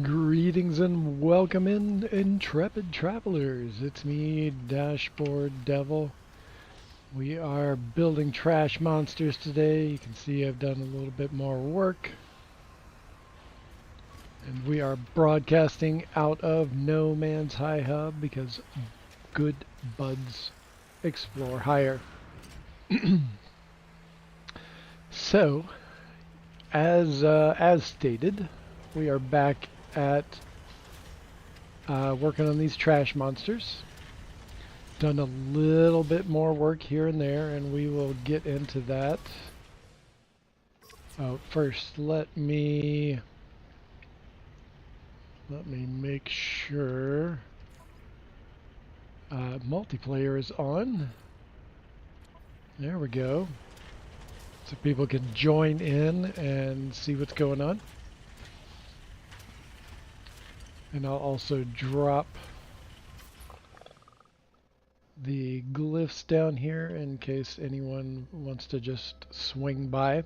Greetings and welcome in, intrepid travelers. It's me, Dashboard Devil. We are building trash monsters today. You can see I've done a little bit more work. And we are broadcasting out of No Man's High Hub because good buds explore higher. So, as stated, we are back at working on these trash monsters. Done a little bit more work here and there, and we will get into that. Oh, first, let me make sure multiplayer is on. There we go. So people can join in and see what's going on. And I'll also drop the glyphs down here in case anyone wants to just swing by.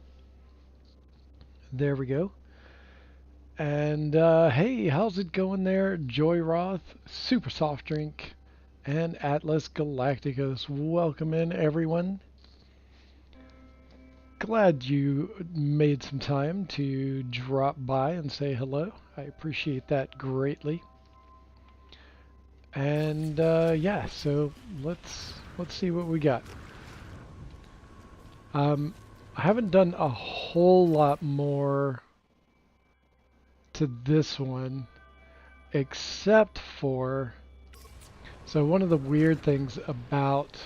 There we go. And hey, how's it going there? Joy Roth, Super Soft Drink, and Atlas Galacticos. Welcome in, everyone. Glad you made some time to drop by and say hello. I appreciate that greatly. And yeah, so let's see what we got. I haven't done a whole lot more to this one, except for, so one of the weird things about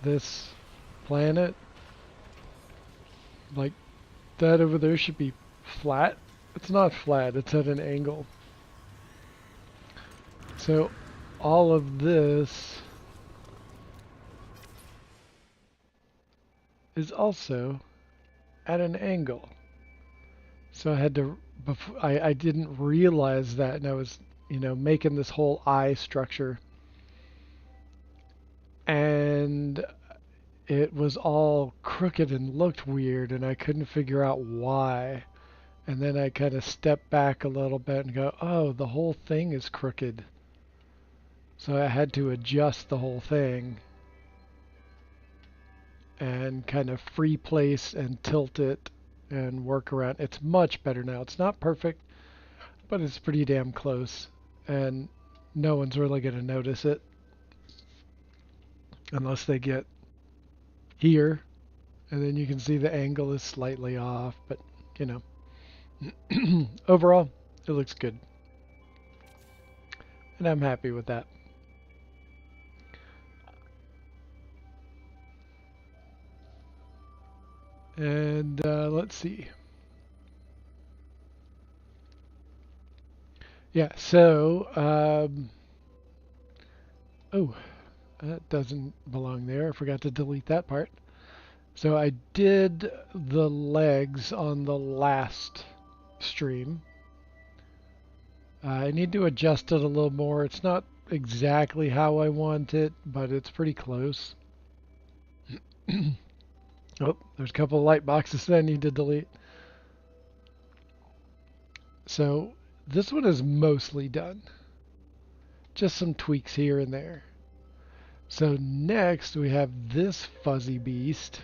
this planet, like that over there should be flat. It's not flat, it's at an angle. So all of this is also at an angle. So I had to, I didn't realize that, and I was, making this whole eye structure. And it was all crooked and looked weird, and I couldn't figure out why. And then I kind of stepped back a little bit and go, oh, the whole thing is crooked. So I had to adjust the whole thing and kind of free place and tilt it and work around. It's much better now. It's not perfect, but it's pretty damn close. And no one's really going to notice it unless they get here. And then you can see the angle is slightly off, but overall, it looks good. And I'm happy with that. And let's see. Yeah, so, oh, that doesn't belong there. I forgot to delete that part. So I did the legs on the last stream. I need to adjust it a little more. It's not exactly how I want it, but it's pretty close. Oh, there's a couple of light boxes that I need to delete. So this one is mostly done. Just some tweaks here and there. So next we have this fuzzy beast.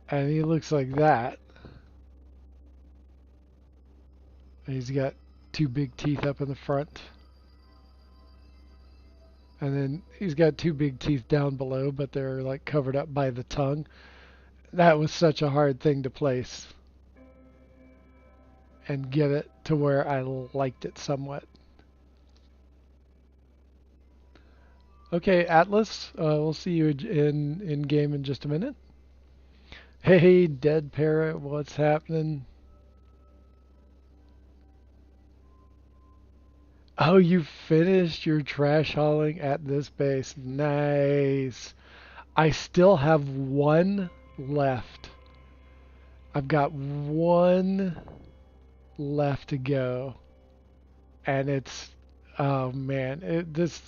And he looks like that. And he's got two big teeth up in the front. And then he's got two big teeth down below, but they're like covered up by the tongue. That was such a hard thing to place and get it to where I liked it somewhat. Okay, Atlas, we'll see you in game in just a minute. Hey, Dead Parrot, what's happening? Oh, you finished your trash hauling at this base. Nice. I still have one left. I've got one left to go. And it's, oh man, this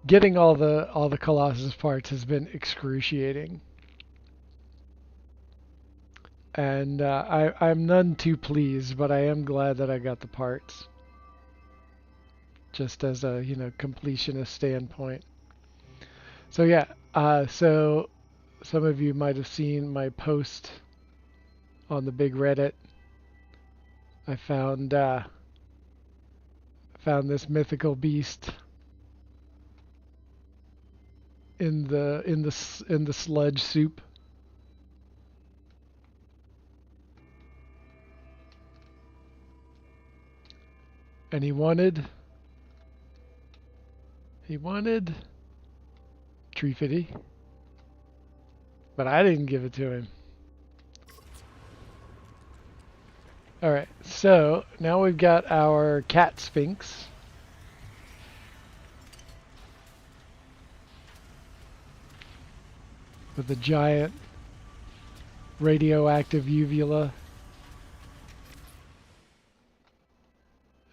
getting all the Colossus parts has been excruciating. And I'm none too pleased, but I am glad that I got the parts. Just as a, completionist standpoint. So yeah, so some of you might have seen my post on the big Reddit. I found this mythical beast in the sludge soup. And he wanted Tree but I didn't give it to him. Alright, so now we've got our cat sphinx. With the giant radioactive uvula.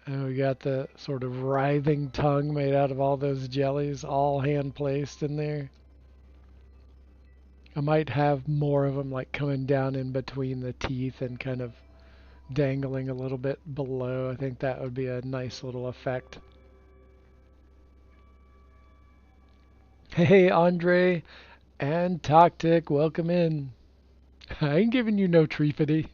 And we got the sort of writhing tongue made out of all those jellies, all hand placed in there. I might have more of them like coming down in between the teeth and kind of dangling a little bit below. I think that would be a nice little effect. Hey, Andre and Toctic, welcome in. I ain't giving you no treefity.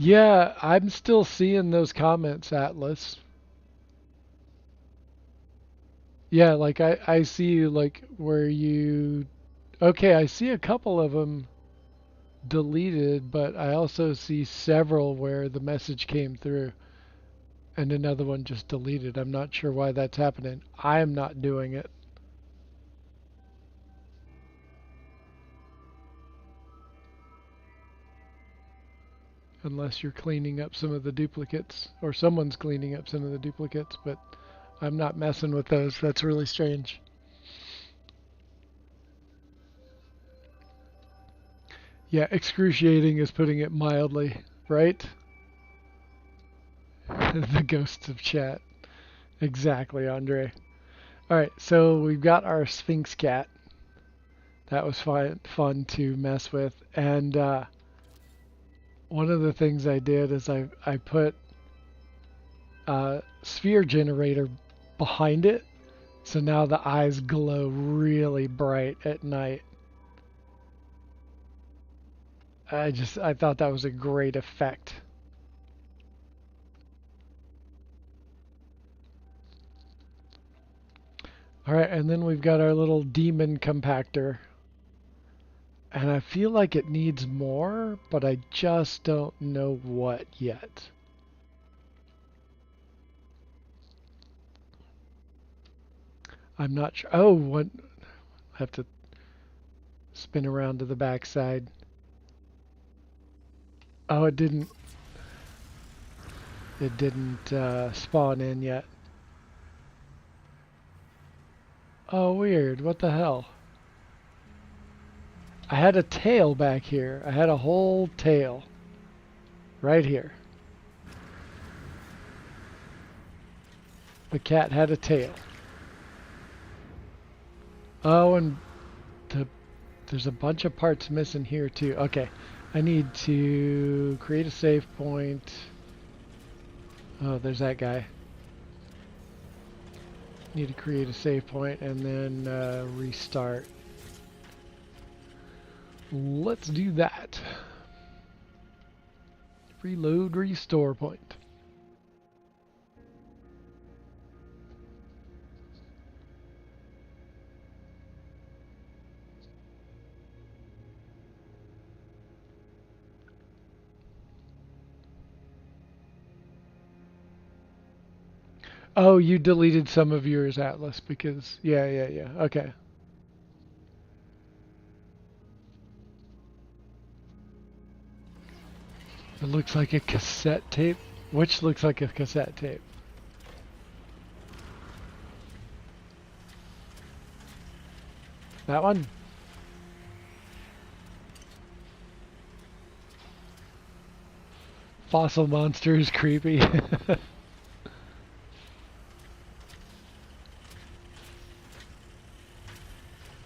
Yeah, I'm still seeing those comments, Atlas. Yeah, like I see like where you... Okay, I see a couple of them deleted, but I also see several where the message came through and another one just deleted. I'm not sure why that's happening. I am not doing it. Unless you're cleaning up some of the duplicates, or someone's cleaning up some of the duplicates, but I'm not messing with those. That's really strange. Yeah, excruciating is putting it mildly, right? The ghosts of chat. Exactly, Andre. Alright, so we've got our Sphinx cat. That was fun to mess with. And one of the things I did is I put a sphere generator behind it. So now the eyes glow really bright at night. I thought that was a great effect. Alright, and then we've got our little demon compactor. And I feel like it needs more, but I just don't know what yet. I'm not sure. Oh, what? I have to spin around to the back side. Oh, it didn't. It didn't spawn in yet. Oh, weird. What the hell? I had a tail back here. I had a whole tail. Right here. The cat had a tail. Oh, and there's a bunch of parts missing here too. Okay. I need to create a save point. Oh, there's that guy. Need to create a save point and then restart. Let's do that. Reload, restore point. Oh, you deleted some of yours, Atlas, because... Yeah. Okay. It looks like a cassette tape. Which looks like a cassette tape? That one? Fossil monster is creepy.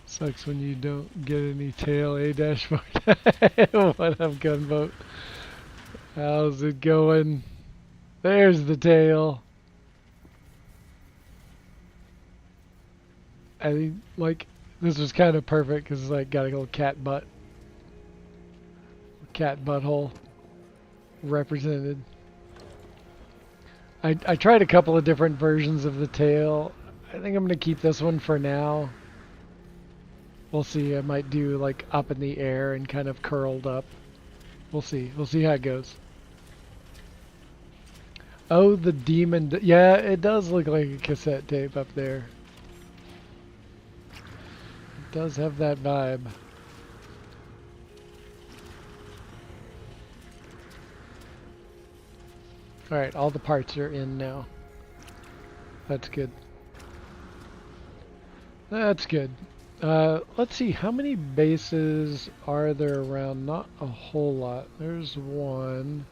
Sucks when you don't get any tail, dashboard. What up, gunboat? How's it going? There's the tail. I think, like, this was kind of perfect because it's like got a little cat butt. Cat butthole represented. I tried a couple of different versions of the tail. I think I'm going to keep this one for now. We'll see. I might do like up in the air and kind of curled up. We'll see. We'll see how it goes. Oh, the demon. Yeah, it does look like a cassette tape up there. It does have that vibe. Alright, all the parts are in now. That's good. That's good. Let's see, how many bases are there around? Not a whole lot. There's one.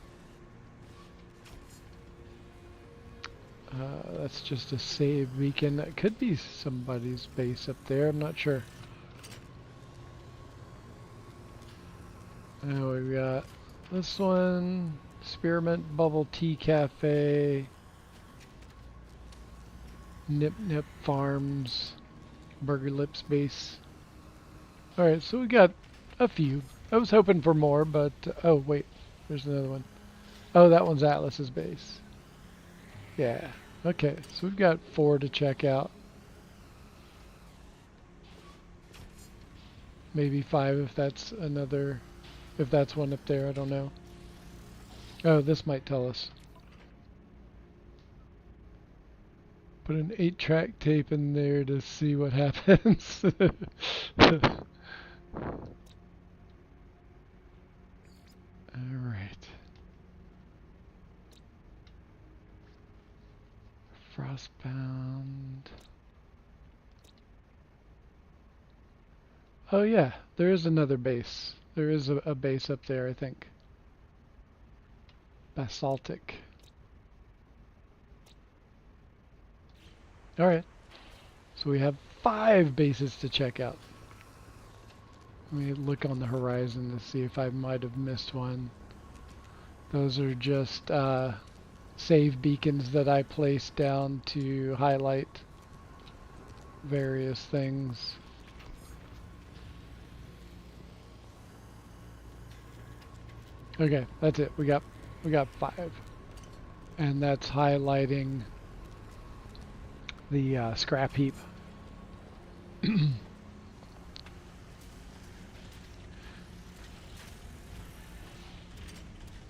That's just a save beacon. That could be somebody's base up there. I'm not sure. Now we've got this one. Spearmint Bubble Tea Cafe. Nip Nip Farms. Burger Lips base. Alright, so we got a few. I was hoping for more, but... oh, wait. There's another one. Oh, that one's Atlas's base. Yeah. Okay, so we've got 4 to check out. Maybe 5 if that's another... if that's one up there, I don't know. Oh, this might tell us. Put an 8-track tape in there to see what happens. Alright. Frostbound. Oh yeah, there is another base. There is a base up there, I think. Basaltic. Alright. So we have 5 bases to check out. Let me look on the horizon to see if I might have missed one. Those are just save beacons that I placed down to highlight various things. Okay, that's it. We got 5. And that's highlighting the scrap heap.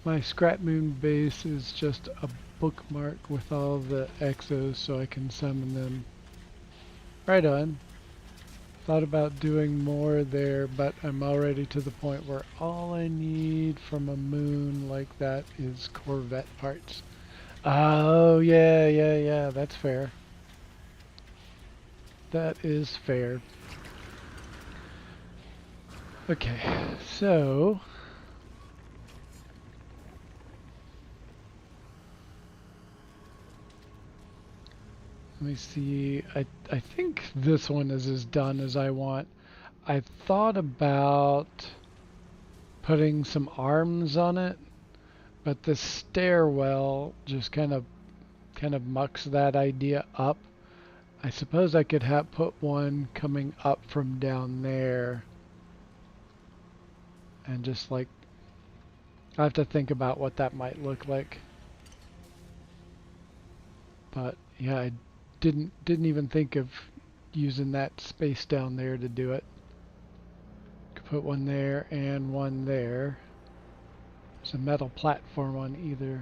My scrap moon base is just a bookmark with all the exos so I can summon them. Right on. Thought about doing more there, but I'm already to the point where all I need from a moon like that is corvette parts. Oh, yeah, that's fair. That is fair. Okay, so... let me see, I think this one is as done as I want. I thought about putting some arms on it, but the stairwell just kind of mucks that idea up. I suppose I could put one coming up from down there. And just like, I have to think about what that might look like. But yeah, I didn't even think of using that space down there to do it. Could put one there and one there. There's a metal platform on either.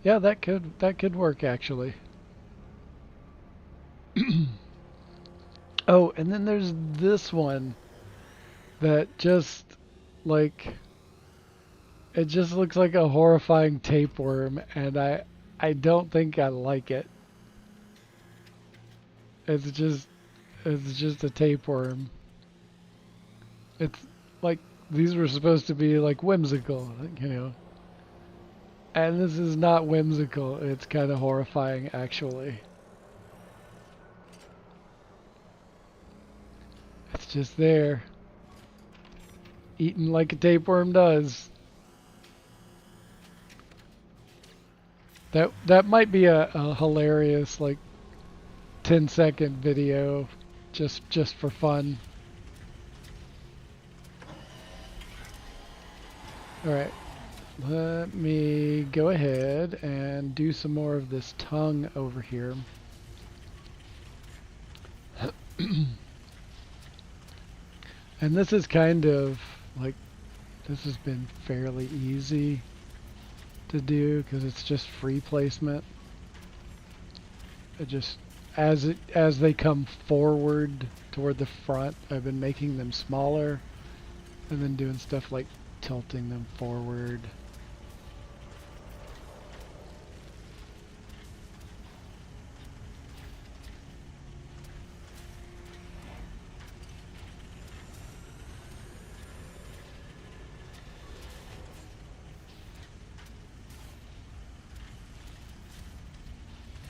Yeah, that could work actually. Oh, and then there's this one that just like, it just looks like a horrifying tapeworm, and I don't think I like it. It's just a tapeworm. It's like, these were supposed to be like whimsical, you know. And this is not whimsical. It's kind of horrifying, actually. It's just there, eating like a tapeworm does. That might be a hilarious like 10-second video, just for fun. All right, let me go ahead and do some more of this tongue over here. And this is kind of like, this has been fairly easy to do because it's just free placement. It just, as they come forward toward the front, I've been making them smaller and then doing stuff like tilting them forward.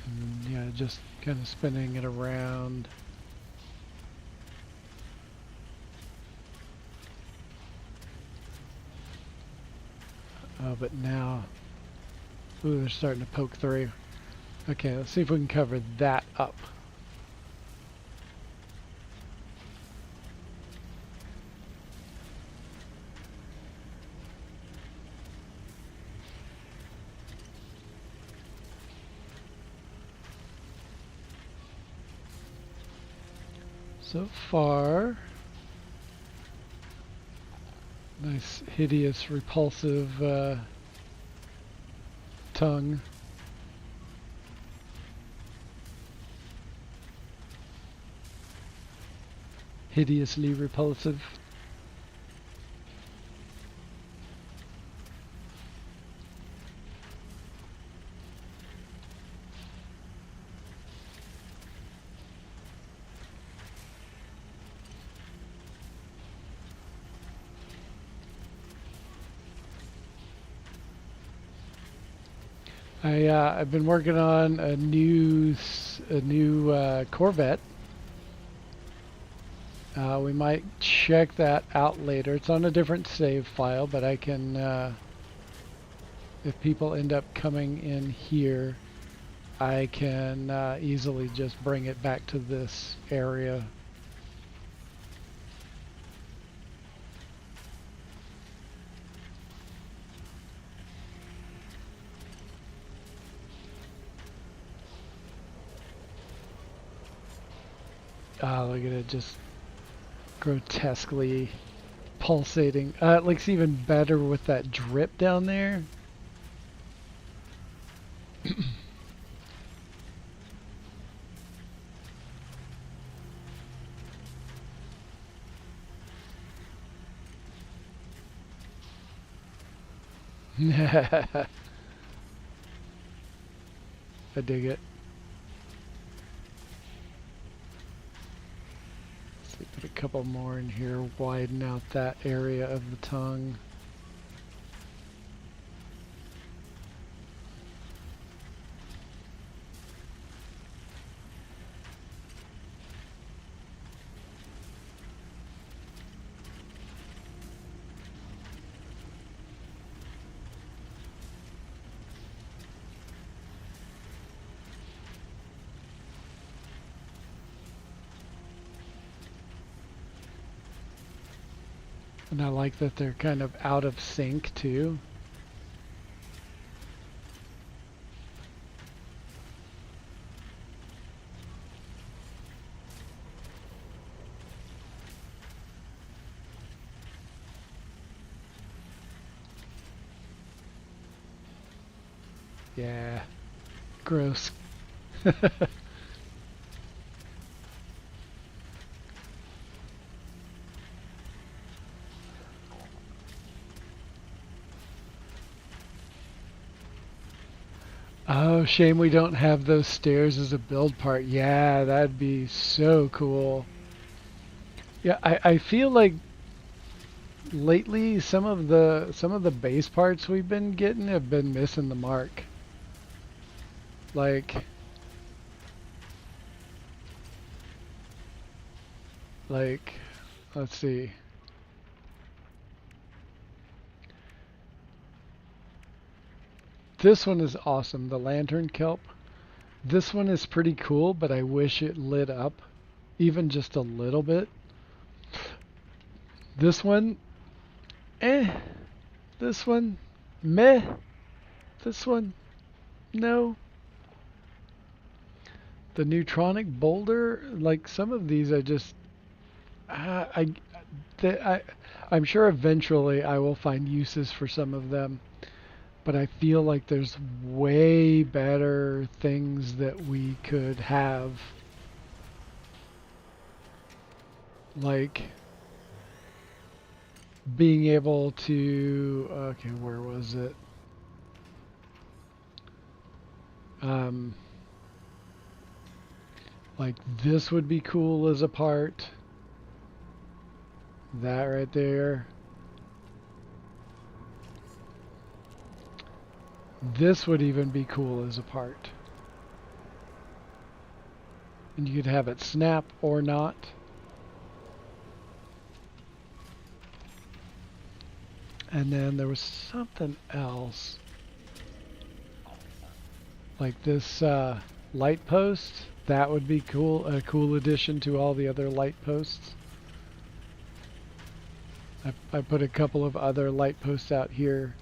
And yeah, just kind of spinning it around. Oh, but now, ooh, they're starting to poke through. Okay, let's see if we can cover that up. So far, nice, hideous, repulsive tongue. Hideously repulsive. I've been working on a new corvette. We might check that out later. It's on a different save file, but I can, if people end up coming in here, I can easily just bring it back to this area. Ah, look at it, just grotesquely pulsating. It looks even better with that drip down there. I dig it. Put a couple more in here, widen out that area of the tongue. And I like that they're kind of out of sync too. Yeah, gross. Oh, shame we don't have those stairs as a build part. Yeah, that'd be so cool. Yeah, I feel like lately some of the base parts we've been getting have been missing the mark. Like like let's see. This one is awesome, the lantern kelp. This one is pretty cool, but I wish it lit up even just a little bit. This one, eh. This one, meh. This one, no. The neutronic boulder, like some of these, I just, I, I, I'm sure eventually I will find uses for some of them, but I feel like there's way better things that we could have, like being able to, okay, where was it? Um, like this would be cool as a part. That right there. This would even be cool as a part. And you could have it snap or not. And then there was something else. Like this light post. That would be cool. A cool addition to all the other light posts. I put a couple of other light posts out here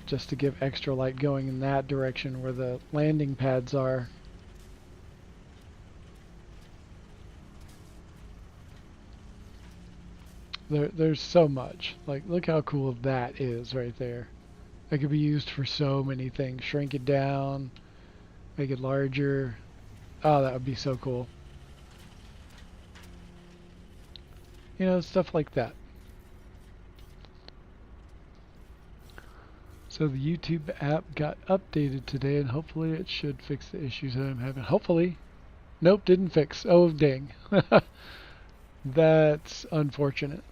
just to give extra light going in that direction where the landing pads are. There's so much. Like, look how cool that is right there. That could be used for so many things. Shrink it down, make it larger. Oh, that would be so cool. You know, stuff like that. So the YouTube app got updated today, and hopefully it should fix the issues that I'm having. Hopefully. Nope, didn't fix. Oh, dang. That's unfortunate.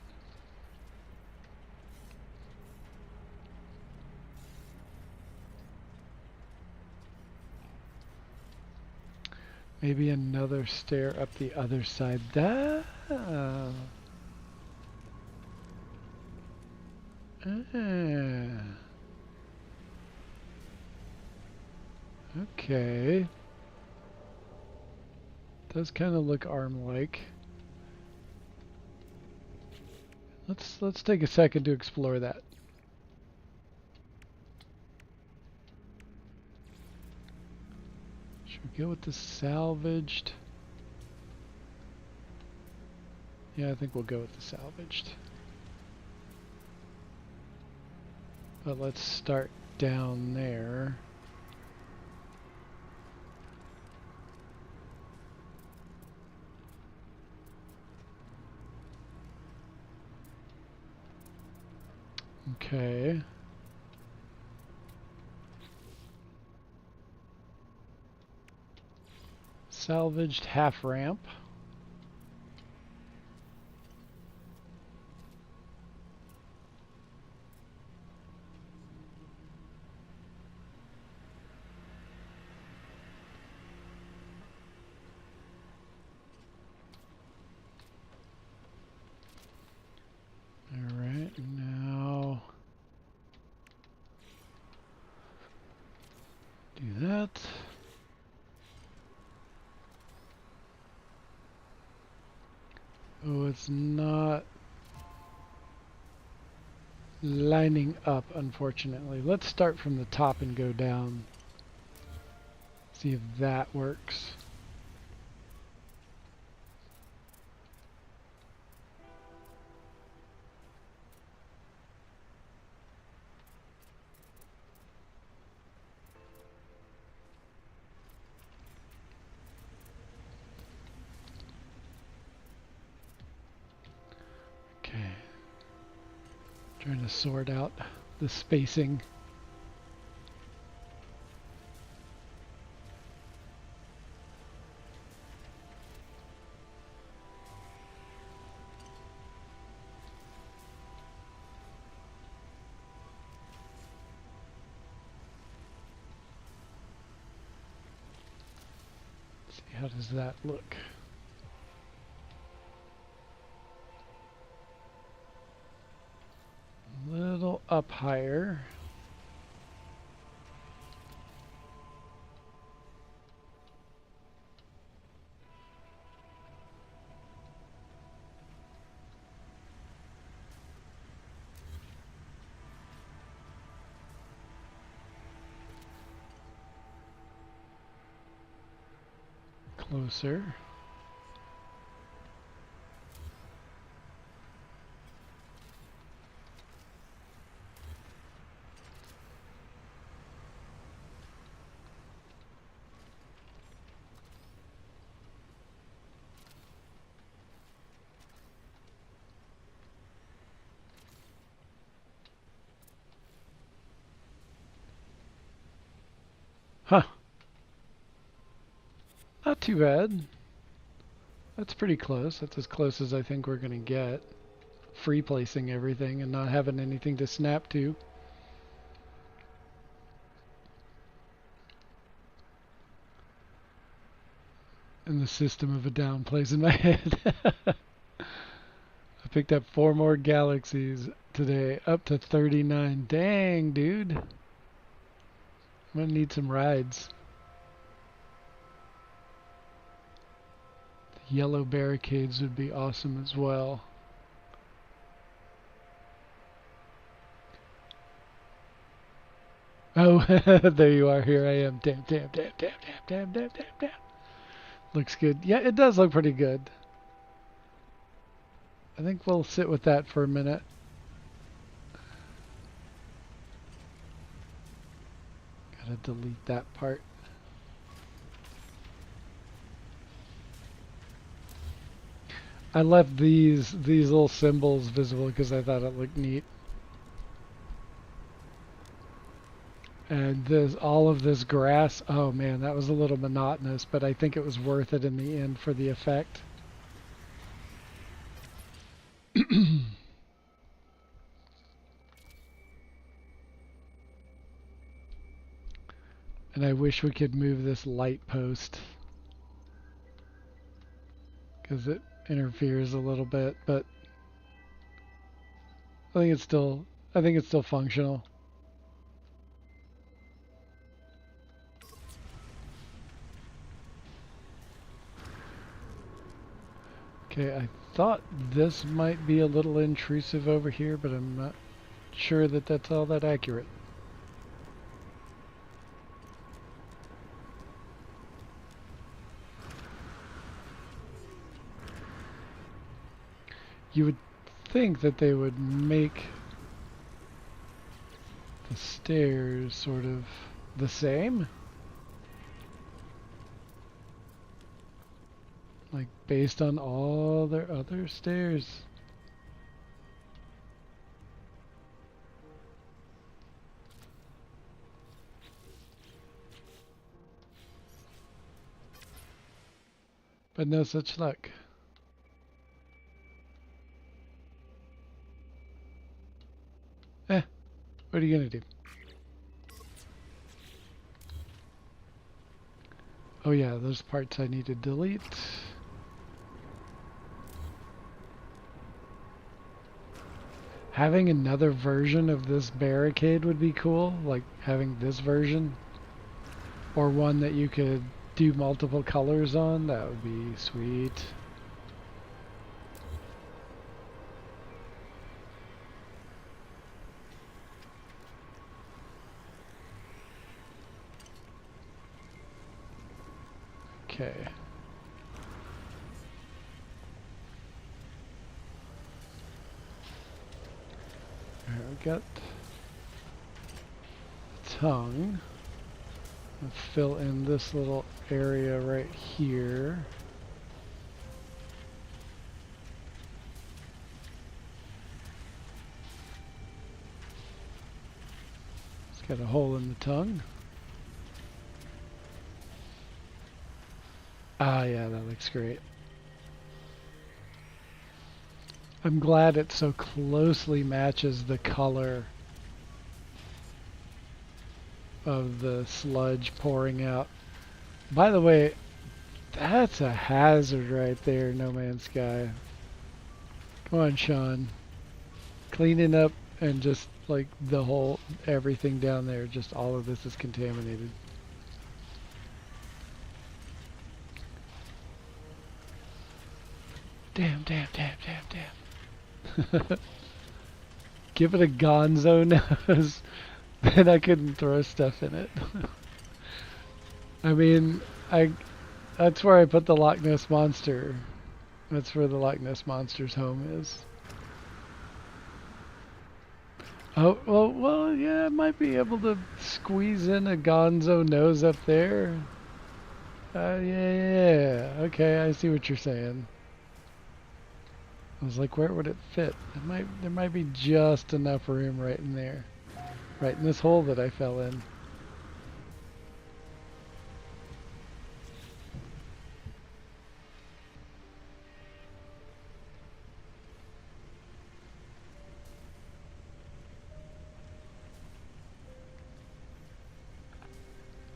Maybe another stair up the other side. That. Okay. Does kind of look arm-like. Let's take a second to explore that. Should we go with the salvaged? Yeah, I think we'll go with the salvaged. But let's start down there. Okay. Salvaged half ramp. Alright, now do that. Oh, it's not lining up, unfortunately. Let's start from the top and go down. See if that works. Okay. Trying to sort out the spacing. how does that look? A little up higher. Closer. Huh. Not too bad. That's pretty close. That's as close as I think we're going to get. Free placing everything and not having anything to snap to. And the system of a down plays in my head. I picked up 4 more galaxies today, up to 39. Dang, dude. I'm going to need some rides. The yellow barricades would be awesome as well. Oh, there you are. Here I am. Damn, damn, damn, damn, damn, damn, damn, damn, damn. Looks good. Yeah, it does look pretty good. I think we'll sit with that for a minute. Gotta delete that part. I left these little symbols visible because I thought it looked neat. And this, all of this grass, oh man, that was a little monotonous, but I think it was worth it in the end for the effect. And I wish we could move this light post because it interferes a little bit, but I think it's still functional. Okay, I thought this might be a little intrusive over here, but I'm not sure that that's all that accurate. You would think that they would make the stairs sort of the same. Like based on all their other stairs. But no such luck. What are you gonna do? Oh yeah, those parts I need to delete. Having another version of this barricade would be cool, like having this version. Or one that you could do multiple colors on, that would be sweet. Okay. There we got the tongue. I'll fill in this little area right here. It's got a hole in the tongue. Ah, yeah, that looks great. I'm glad it so closely matches the color of the sludge pouring out. By the way, That's a hazard right there, No Man's Sky. Come on, Sean. Cleaning up and just like the whole, everything down there, just all of this is contaminated. Damn, damn, damn, damn, damn. Give it a gonzo nose, then I couldn't throw stuff in it. I mean, that's where I put the Loch Ness Monster. That's where the Loch Ness Monster's home is. Oh, well, yeah, I might be able to squeeze in a gonzo nose up there. Yeah, okay, I see what you're saying. I was like, where would it fit? There might be just enough room right in there. Right in this hole that I fell in.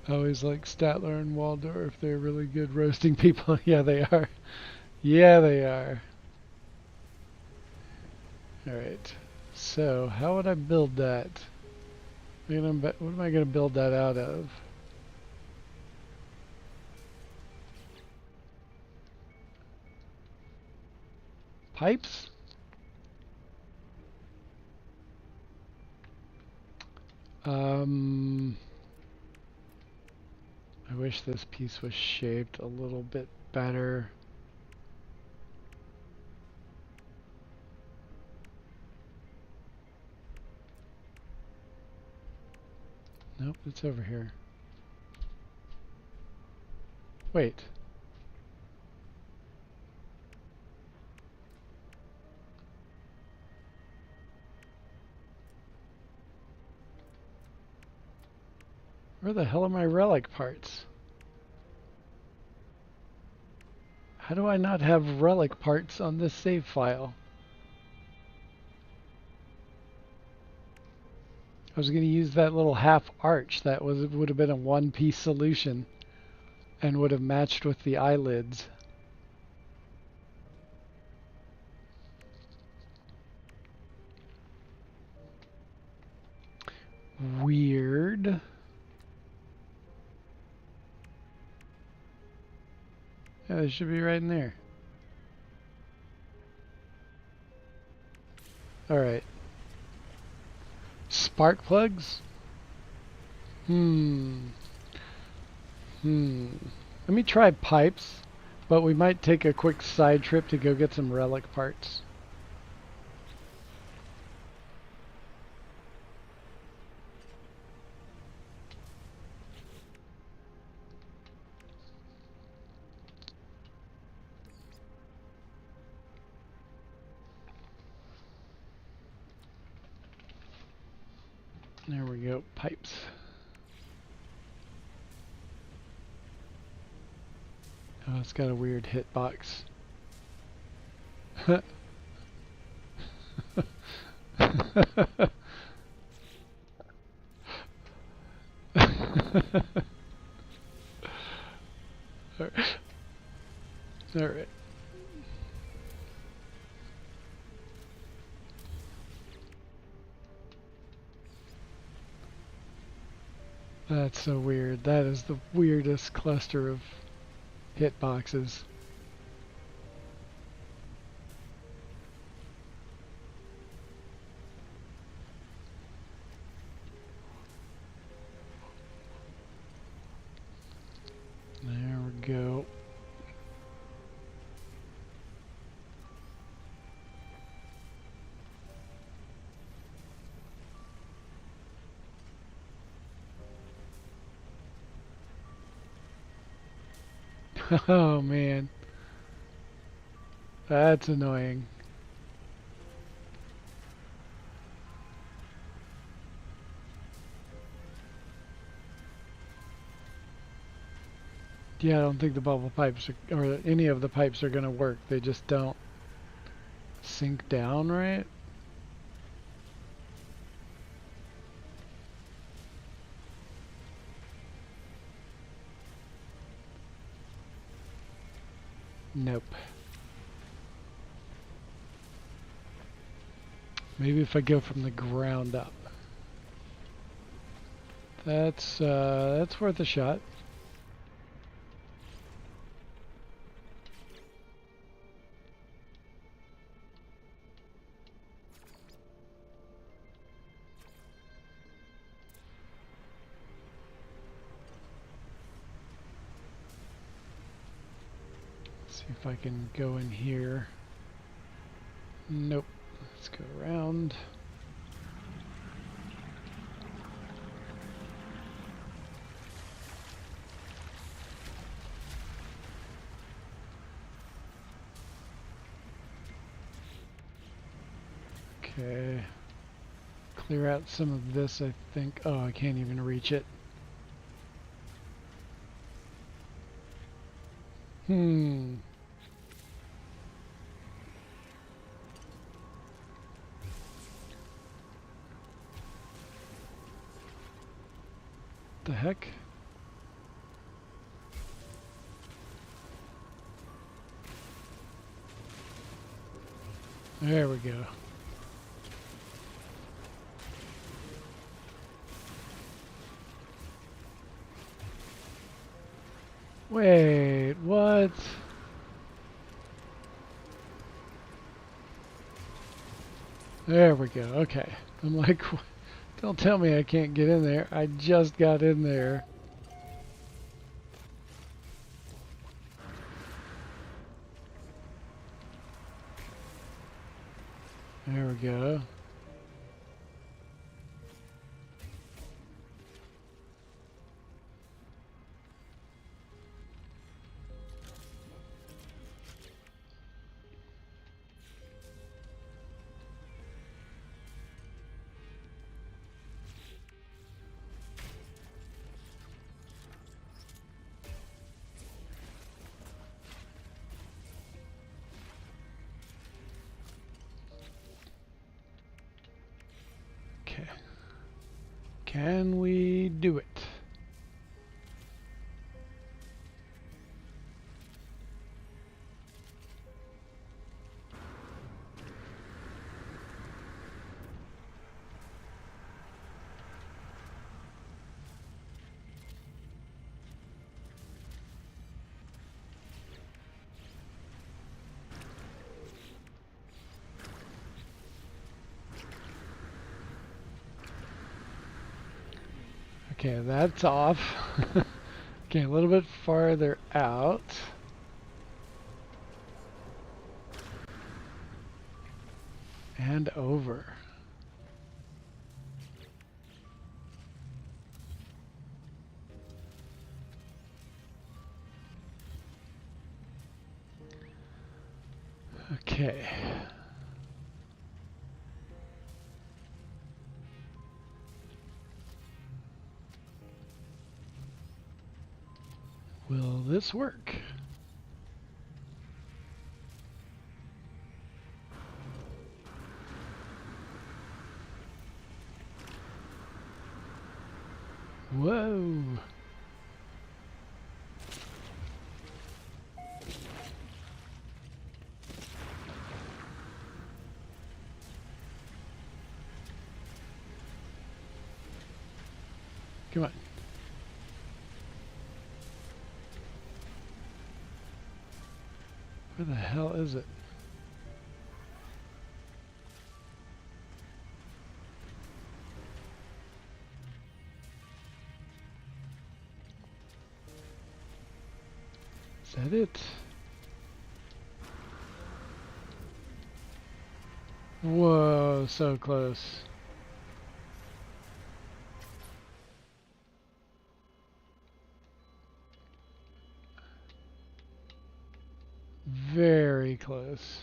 I always like Statler and Waldorf. They're really good roasting people. Yeah, they are. Yeah, they are. Alright. So, how would I build that? What am I going to build that out of? Pipes? I wish this piece was shaped a little bit better. Nope, it's over here. Wait. Where the hell are my relic parts? How do I not have relic parts on this save file? I was going to use that little half arch that would have been a one-piece solution and would have matched with the eyelids. Weird. Yeah, they should be right in there. Alright. Spark plugs? Let me try pipes, but we might take a quick side trip to go get some relic parts. There we go, pipes. Oh, it's got a weird hitbox. Alright. That's so weird. That is the weirdest cluster of hitboxes. There we go. Oh man. That's annoying. Yeah, I don't think the bubble pipes or any of the pipes are going to work. They just don't sink down right. Nope. Maybe if I go from the ground up. That's worth a shot. See if I can go in here. Nope. Let's go around. Okay. Clear out some of this, I think. Oh, I can't even reach it. Hmm. The heck? There we go. Wait, what? There we go. Okay. I'm like, don't tell me I can't get in there. I just got in there. There we go. Okay. Can we do it? Okay, that's off. Okay, a little bit farther out. And over. Okay. Will this work? Whoa. Come on. Where the hell is it? Is that it? Whoa, so close. Very close.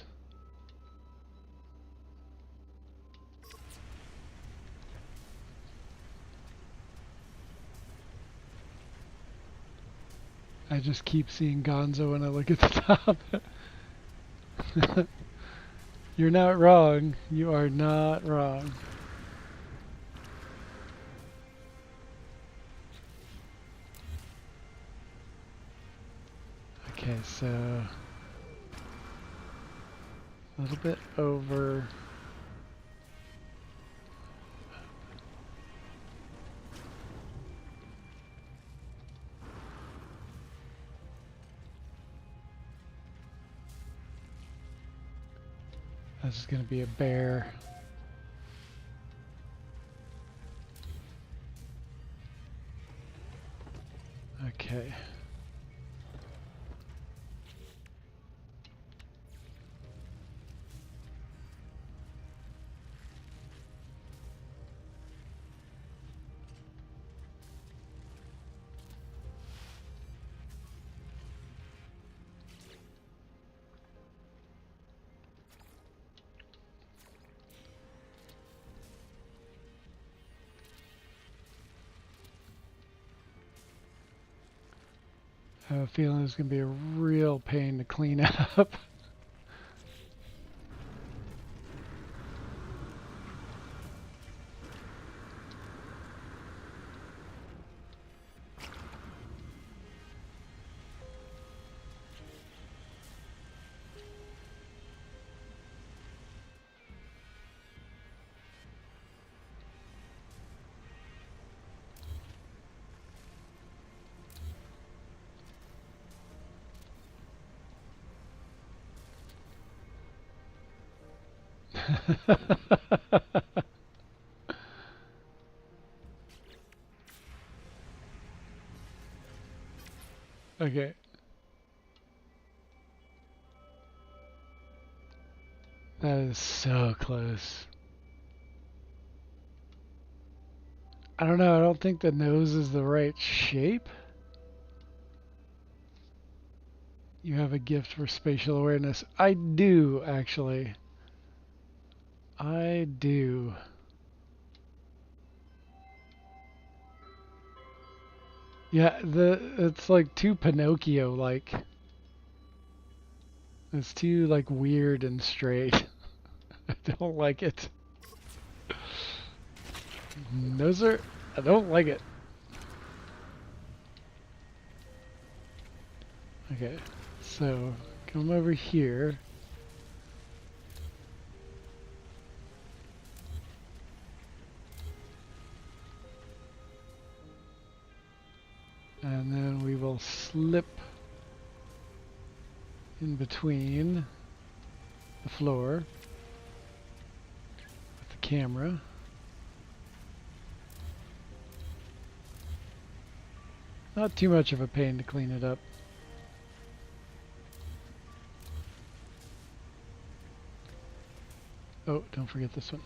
I just keep seeing Gonzo when I look at the top. You're not wrong. You are not wrong. Okay, so A little bit over. This is going to be a bear. Okay. I have a feeling it's going to be a real pain to clean up. Okay. That is so close. I don't know, I don't think the nose is the right shape. You have a gift for spatial awareness. I do, actually. I do. Yeah, it's like too Pinocchio-like. It's too like weird and straight. I don't like it. No sir, I don't like it. Okay, so come over here. And then we will slip in between the floor with the camera. Not too much of a pain to clean it up. Oh, don't forget this one.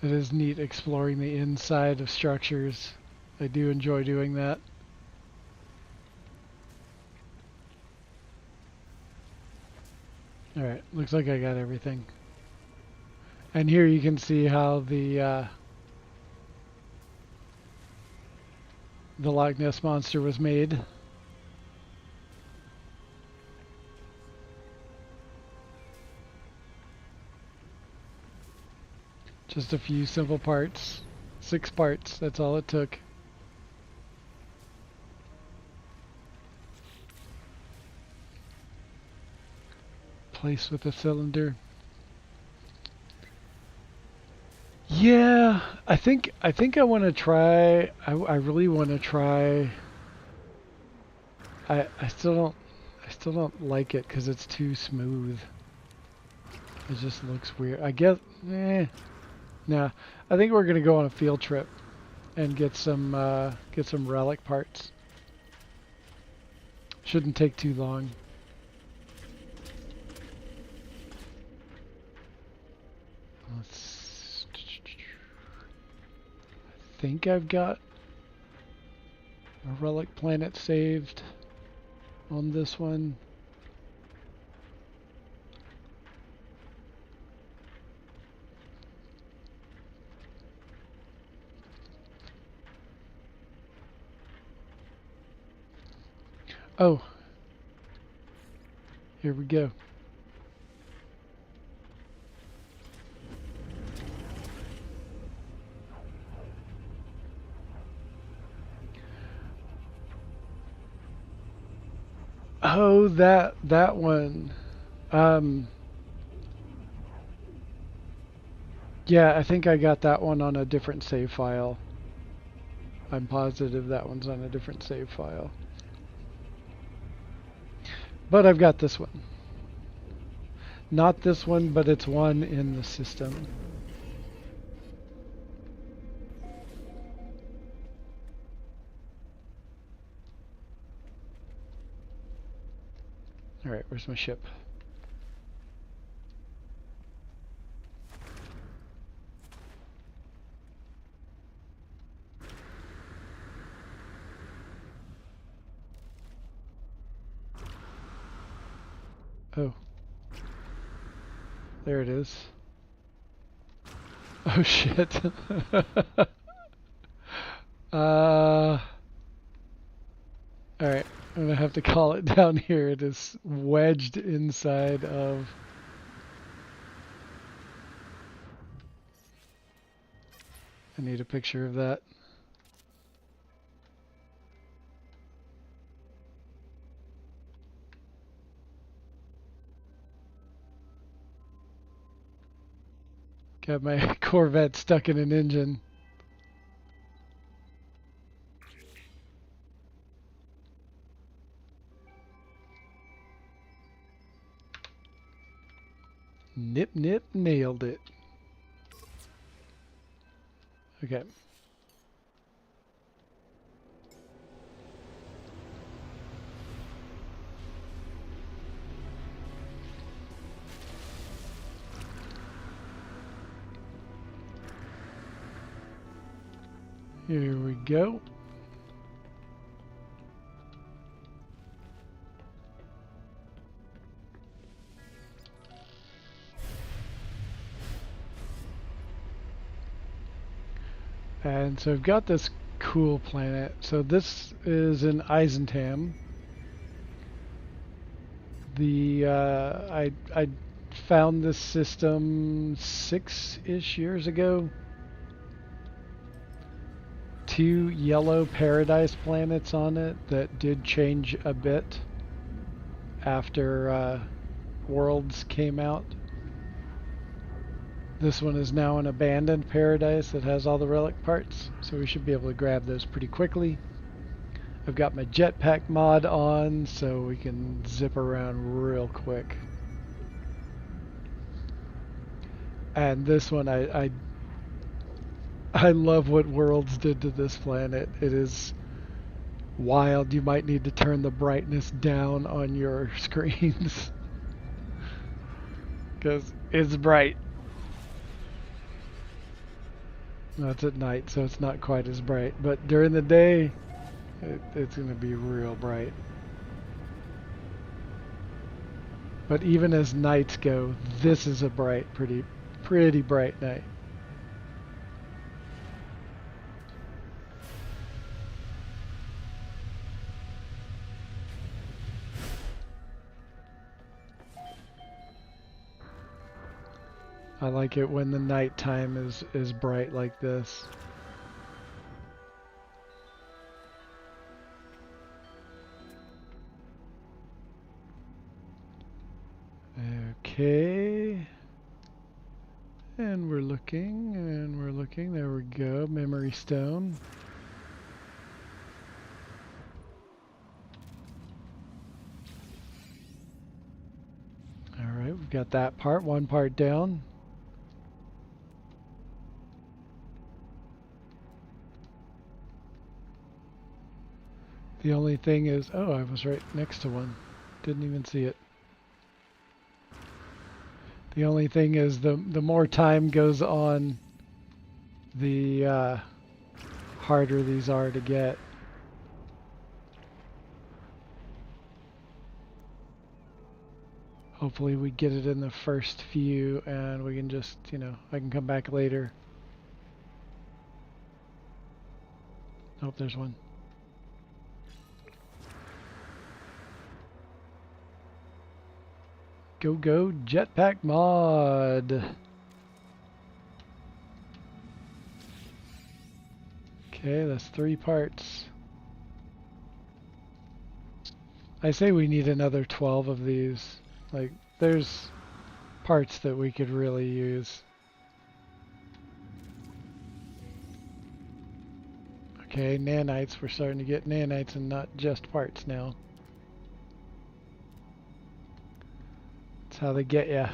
It is neat exploring the inside of structures. I do enjoy doing that. Alright, looks like I got everything. And here you can see how the Loch Ness Monster was made. Just a few simple parts. 6 parts, that's all it took. Place with a cylinder. Yeah, I think I want to try. I really want to try. I still don't like it because it's too smooth. It just looks weird. I guess. Nah. I think we're gonna go on a field trip and get some relic parts. Shouldn't take too long. I think I've got a relic planet saved on this one. Oh, here we go. Oh, that one. Um, yeah, I think I got that one on a different save file. I'm positive that one's on a different save file. But I've got this one. Not this one, but it's one in the system. Alright, where's my ship? Oh. There it is. Oh shit. Alright, I'm gonna have to call it down here. It is wedged inside of... I need a picture of that. Got my Corvette stuck in an engine. Nip, nip, nailed it. Okay. Here we go. And so I've got this cool planet. So this is in Eisentam. I found this system 6-ish years ago. 2 yellow paradise planets on it that did change a bit after Worlds came out. This one is now an abandoned paradise that has all the relic parts, so we should be able to grab those pretty quickly. I've got my jetpack mod on, so we can zip around real quick. And this one, I love what Worlds did to this planet. It is wild. You might need to turn the brightness down on your screens because it's bright. That's at night, so it's not quite as bright. But during the day, it's going to be real bright. But even as nights go, this is a pretty bright night. I like it when the nighttime is bright like this. Okay. And we're looking, and we're looking. There we go. Memory stone. Alright, we've got that part. One part down. The only thing is... Oh, I was right next to one. Didn't even see it. The only thing is the more time goes on, the harder these are to get. Hopefully we get it in the first few and we can just, you know, I can come back later. Oh, there's one. Go, go, jetpack mod. Okay, that's 3 parts. I say we need another 12 of these. Like, there's parts that we could really use. Okay, nanites. We're starting to get nanites and not just parts now. That's how they get ya.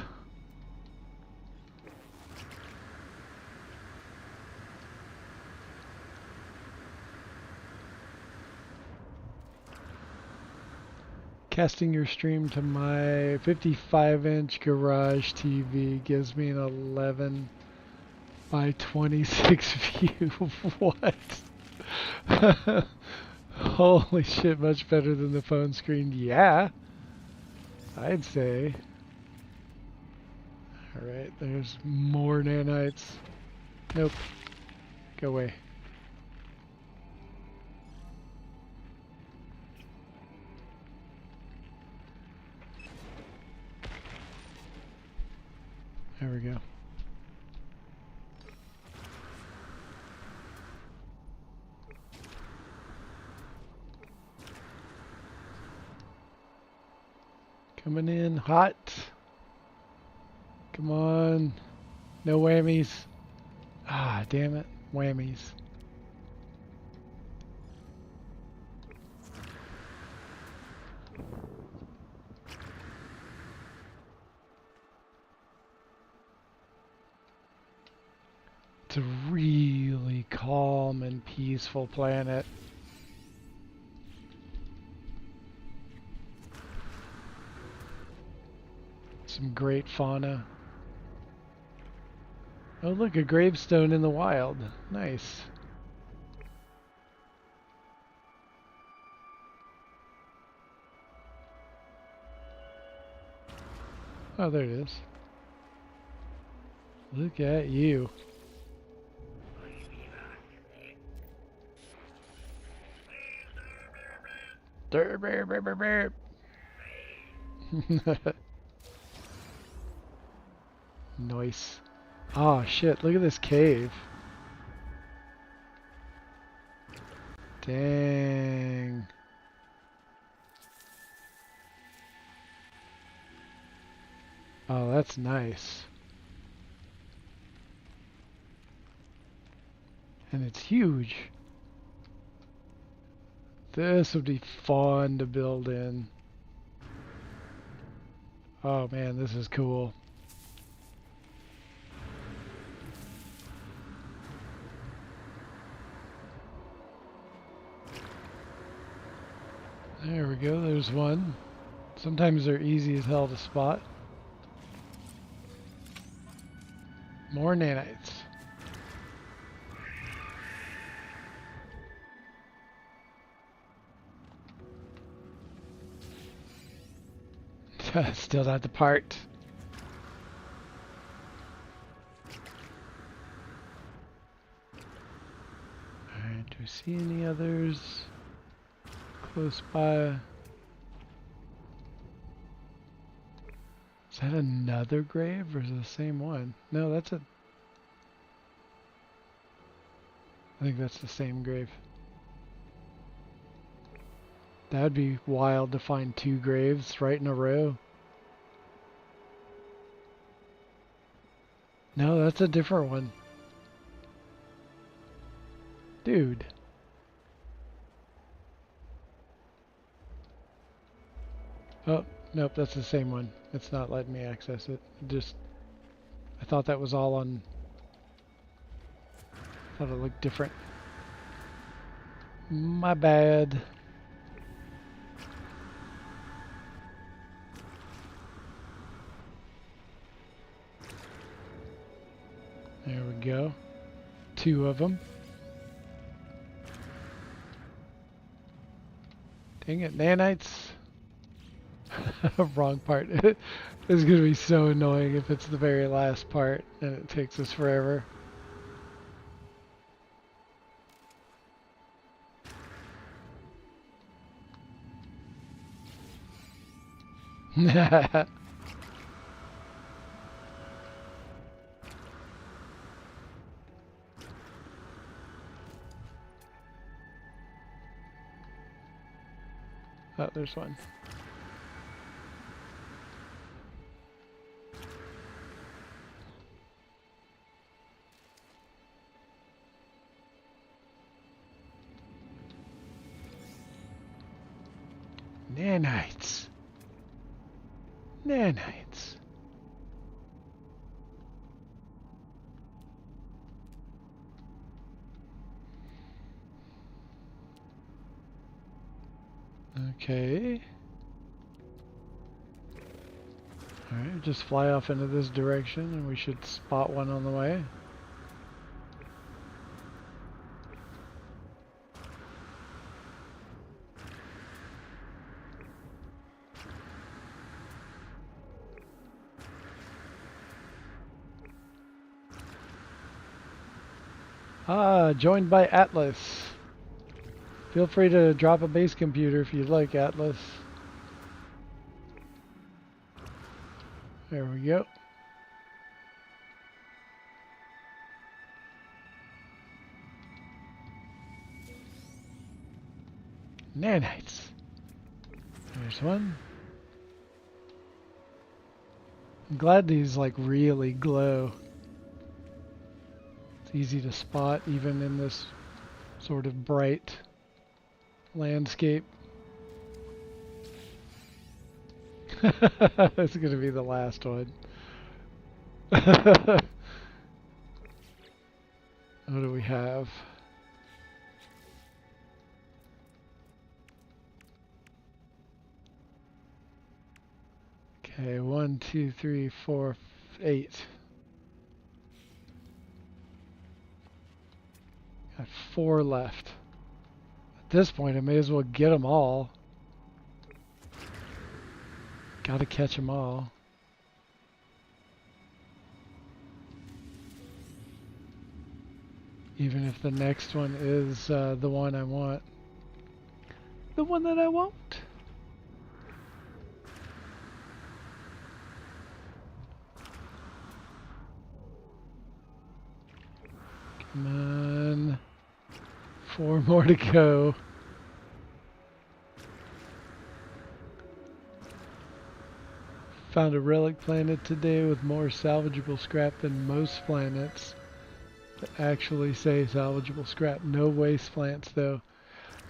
Casting your stream to my 55-inch garage TV gives me an 11 by 26 view. What? Holy shit, much better than the phone screen. Yeah, I'd say. Alright, there's more nanites. Nope. Go away. There we go. Coming in hot. Come on. No whammies. Ah, damn it. Whammies. It's a really calm and peaceful planet. Some great fauna. Oh look, a gravestone in the wild. Nice. Oh, there it is. Look at you. Nice. Oh shit, look at this cave. Dang. Oh, that's nice. And it's huge. This would be fun to build in. Oh man, this is cool. There we go, there's one. Sometimes they're easy as hell to spot. More nanites. Still not the part. Alright, do we see any others close by? Is that another grave or is it the same one? No, that's a... I think that's the same grave. That'd be wild to find two graves right in a row. No, that's a different one. Dude. Oh, nope, that's the same one. It's not letting me access it. I thought that was all on... I thought it looked different. My bad. There we go. Two of them. Dang it, nanites. Wrong part. It's going to be so annoying if it's the very last part and it takes us forever. Oh, there's one. Nanites. Nanites. Okay. Alright, just fly off into this direction and we should spot one on the way. Ah, joined by Atlas. Feel free to drop a base computer if you'd like, Atlas. There we go. Nanites. There's one. I'm glad these like really glow. It's easy to spot even in this sort of bright landscape. That's going to be the last one. What do we have? Okay, 1, 2, 3, 4, 8. Got 4 left. At this point, I may as well get them all. Gotta catch them all. Even if the next one is the one I want. The one that I want. Come on. 4 more to go. Found a relic planet today with more salvageable scrap than most planets that actually say salvageable scrap. No waste plants though.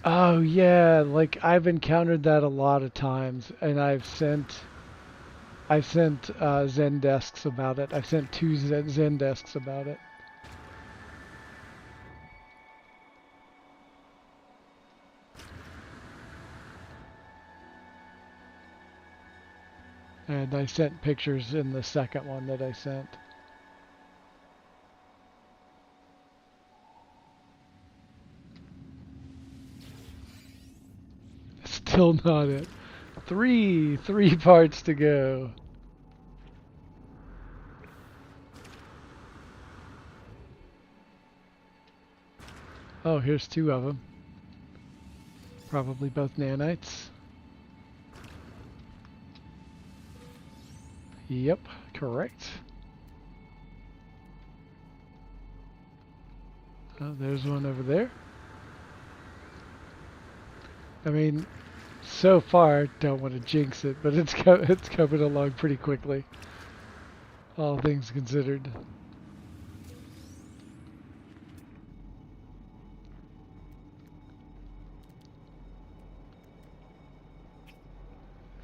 Oh yeah, like I've encountered that a lot of times, and I've sent Zendesks about it. I've sent 2 Zendesks about it. And I sent pictures in the second one that I sent. Still not it. Three parts to go. Oh, here's 2 of them. Probably both nanites. Yep, correct. Oh, there's one over there. I mean, so far, don't want to jinx it, but it's coming along pretty quickly. All things considered.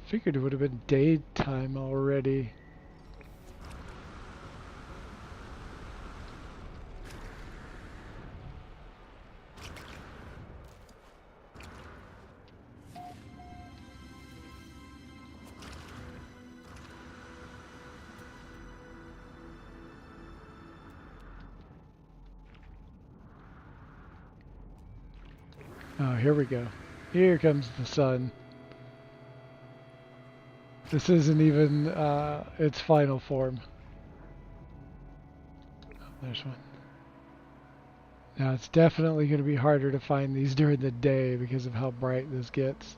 Figured it would have been daytime already. Oh, here we go. Here comes the sun. This isn't even its final form. Oh, there's one. Now it's definitely going to be harder to find these during the day because of how bright this gets.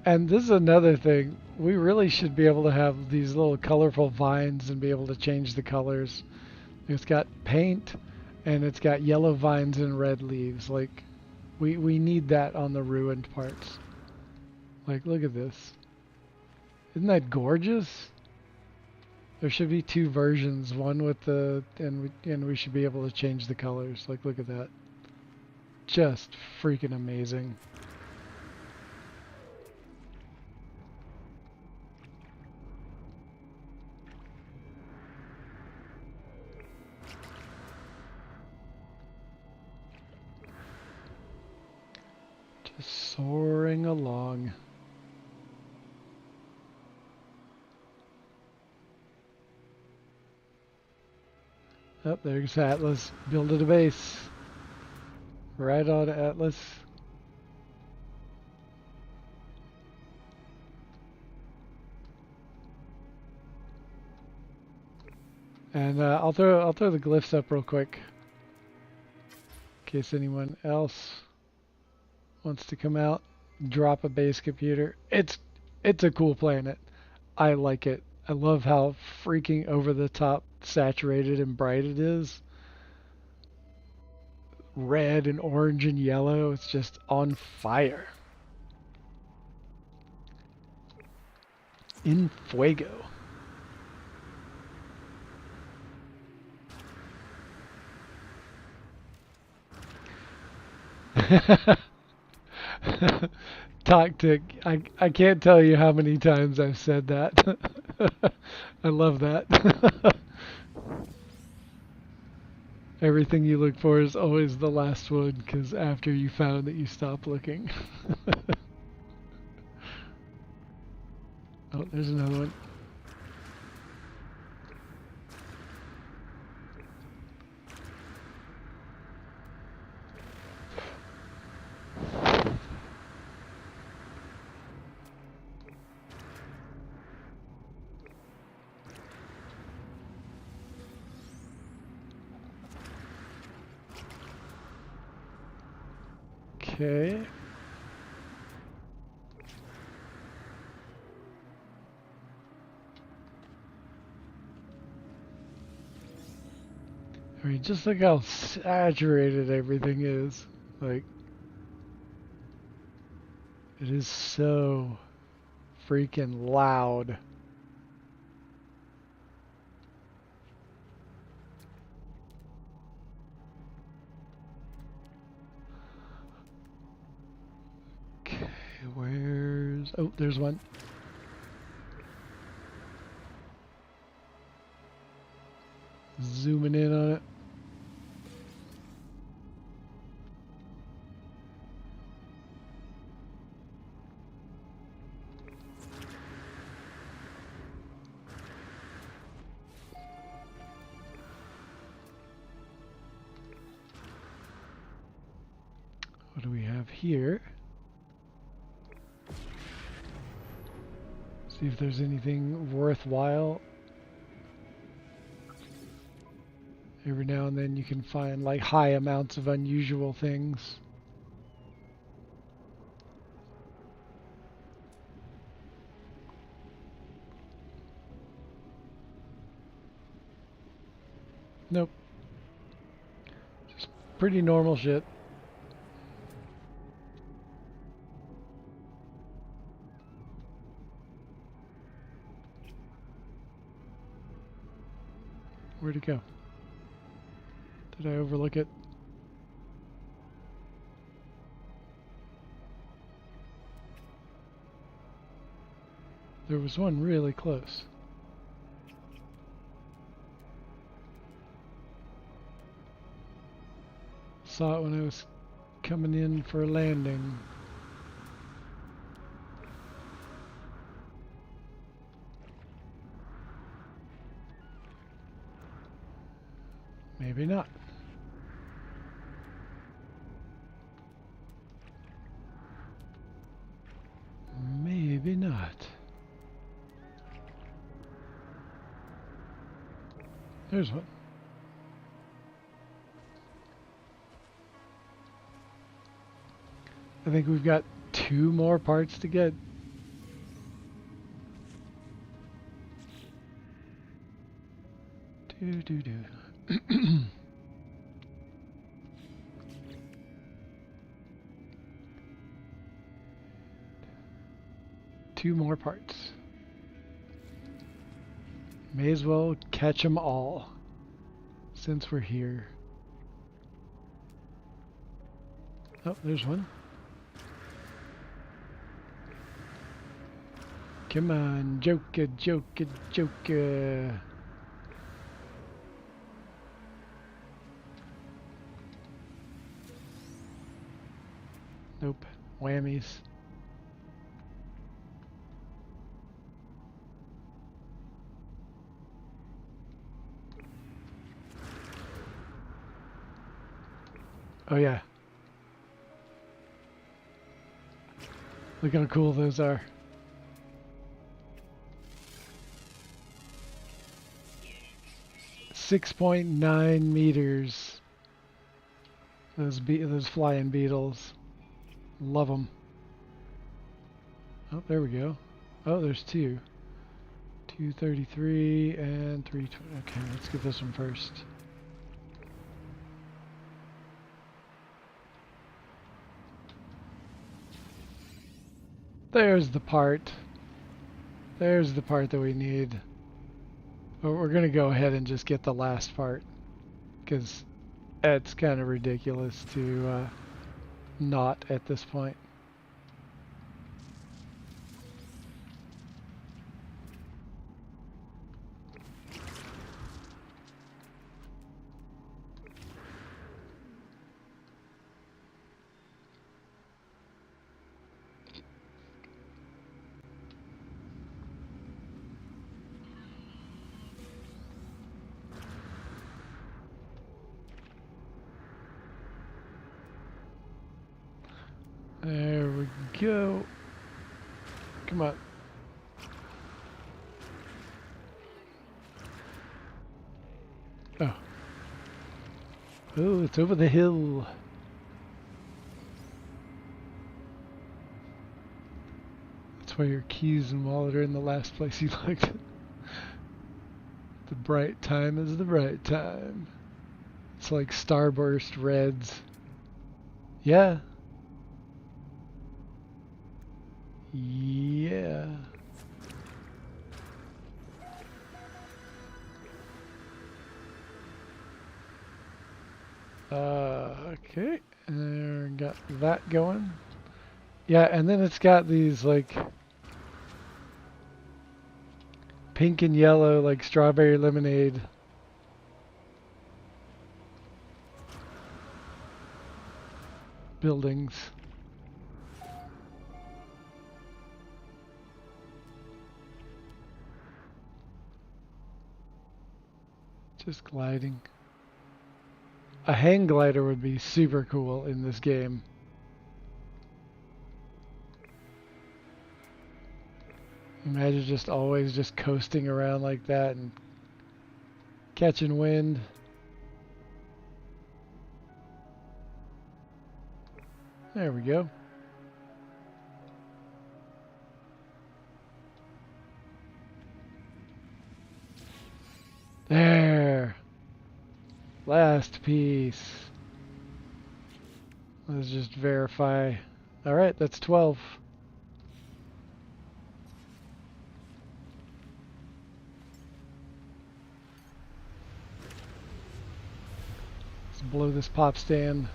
And this is another thing. We really should be able to have these little colorful vines and be able to change the colors. It's got paint, and it's got yellow vines and red leaves. Like, we need that on the ruined parts. Like, look at this. Isn't that gorgeous? There should be two versions, one with the, and we should be able to change the colors. Like, look at that. Just freaking amazing. Just soaring along. Oh, there's Atlas. Building a base. Right on, Atlas. And I'll throw the glyphs up real quick, in case anyone else wants to come out, drop a base computer. It's a cool planet. I like it. I love how freaking over the top saturated and bright it is. Red and orange and yellow. It's just on fire. In fuego. I can't tell you how many times I've said that. I love that. Everything you look for is always the last one, because after you found it, you stop looking. Oh, there's another one. Okay. I mean, just look how saturated everything is. Like, it is so freaking loud. Okay, where's... Oh, there's one. Zooming in on it. What do we have here? See if there's anything worthwhile. Every now and then you can find like high amounts of unusual things. Nope. Just pretty normal shit. Where'd it go? Did I overlook it? There was one really close. Saw it when I was coming in for a landing. Maybe not. Maybe not. There's one. I think we've got 2 more parts to get. Two more parts. May as well catch them all since we're here. Oh, there's one. Come on, Joker, Joker, Joker. Nope. Whammies. Oh yeah. Look how cool those are. .9 meters. Those flying beetles. Love them. Oh, there we go. Oh, there's two. 233 and 320. Okay, let's get this one first. There's the part. There's the part that we need. But we're going to go ahead and just get the last part, because it's kind of ridiculous to not at this point. There we go. Come on. Oh. Oh, it's over the hill. That's why your keys and wallet are in the last place you looked. The bright time is the right time. It's like Starburst Reds. Yeah. Yeah. Okay. And got that going. Yeah, and then it's got these like pink and yellow, like strawberry lemonade. Buildings. Just gliding. A hang glider would be super cool in this game. Imagine just always just coasting around like that and catching wind. There we go. There. Last piece. Let's just verify. All right, that's 12. Let's blow this pop stand.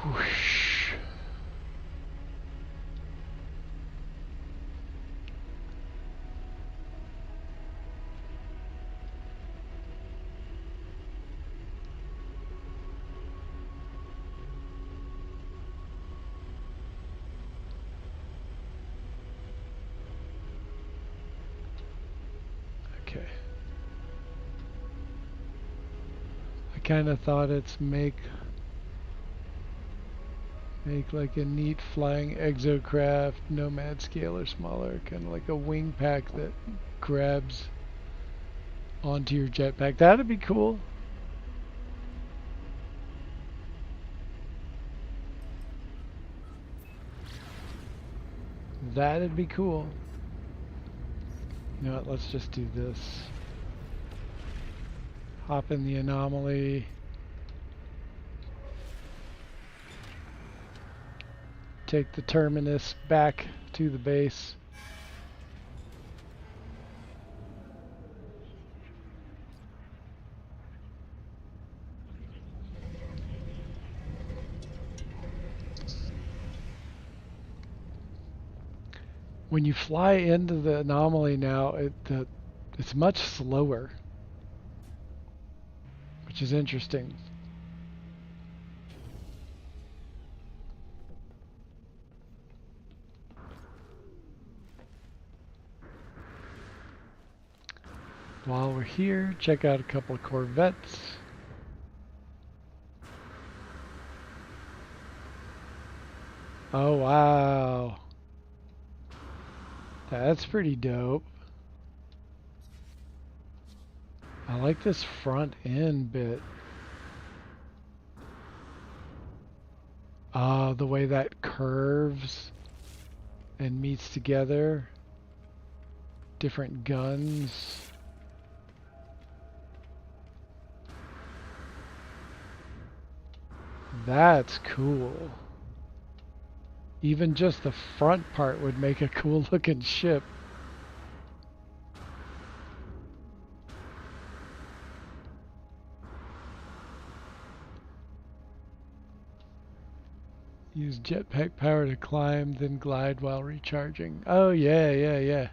Whoosh. Okay. I kind of thought it's make Make like a neat flying exocraft, nomad scale or smaller, kind of like a wing pack that grabs onto your jetpack. That'd be cool. That'd be cool. You know what, let's just do this. Hop in the anomaly. Take the terminus back to the base. When you fly into the anomaly now, it's much slower, which is interesting. While we're here, check out a couple of corvettes. Oh wow, that's pretty dope. I like this front end bit. The way that curves and meets together. Different guns. That's cool. Even just the front part would make a cool looking ship. Use jetpack power to climb, then glide while recharging. Oh yeah, yeah, yeah.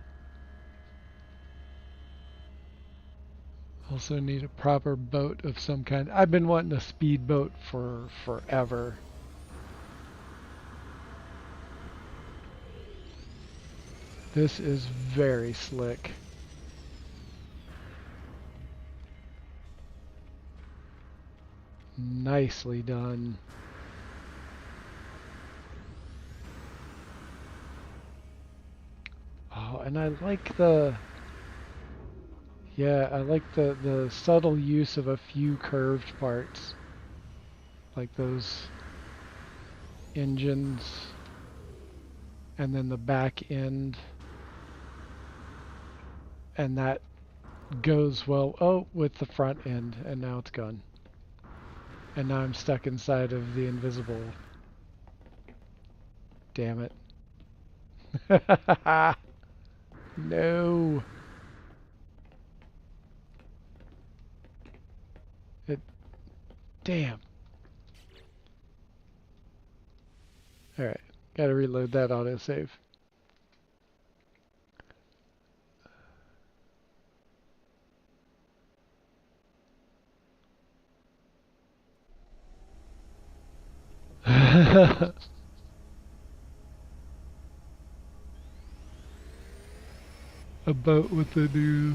Also need a proper boat of some kind. I've been wanting a speedboat for forever. This is very slick. Nicely done. Oh, and I like the... Yeah, I like the subtle use of a few curved parts. Like those engines. And then the back end. And that goes well, with the front end, and now it's gone. And now I'm stuck inside of the invisible. Damn it. No. Damn. Alright, gotta reload that autosave. A boat with a new...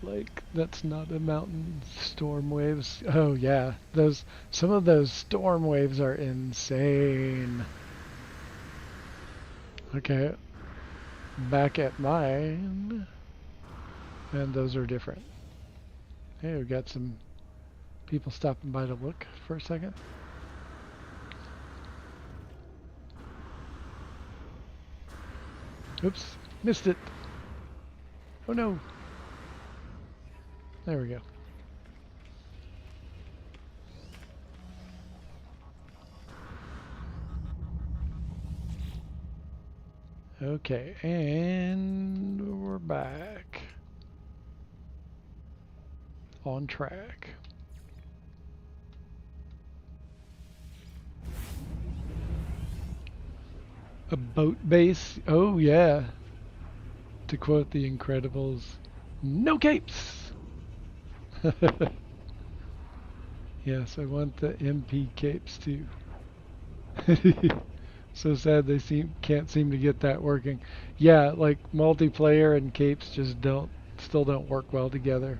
Like, that's not a mountain. Storm waves. Oh yeah, some of those storm waves are insane. Okay, back at mine. And those are different. Hey, we got some people stopping by to look for a second. Oops, missed it. Oh no. There we go. Okay, and we're back. On track. A boat base? Oh yeah. To quote The Incredibles, no capes! Yes, I want the MP capes too. So sad they can't seem to get that working. Yeah, like multiplayer and capes just still don't work well together.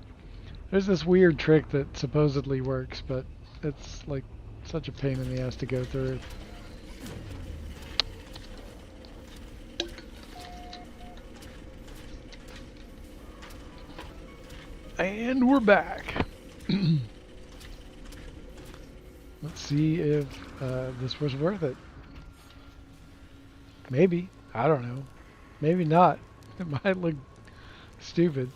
There's this weird trick that supposedly works, but it's like Such a pain in the ass to go through. And we're back. Let's see if this was worth it. Maybe. I don't know. Maybe not. It might look stupid.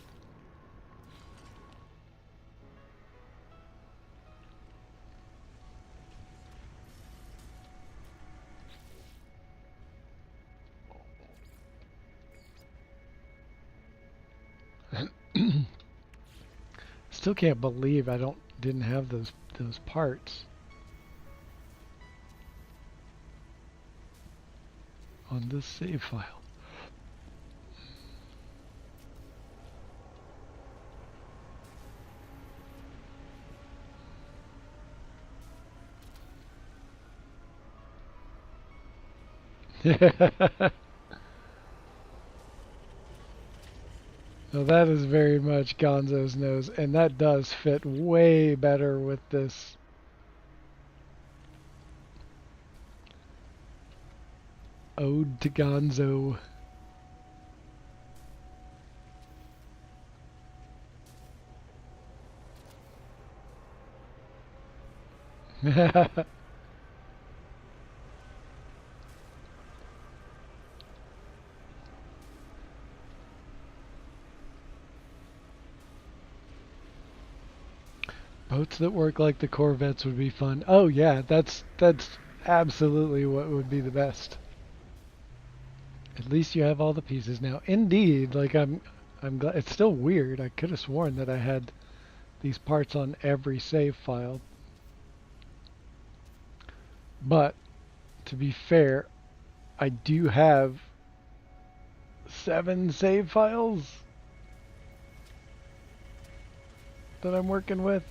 Still can't believe I didn't have those parts on this save file. Now that is very much Gonzo's nose, and that does fit way better with this. Ode to Gonzo. Boats that work like the corvettes would be fun. Oh yeah, that's absolutely what would be the best. At least you have all the pieces now. Indeed, like I'm glad. It's still weird. I could have sworn that I had these parts on every save file. But to be fair, I do have 7 save files that I'm working with.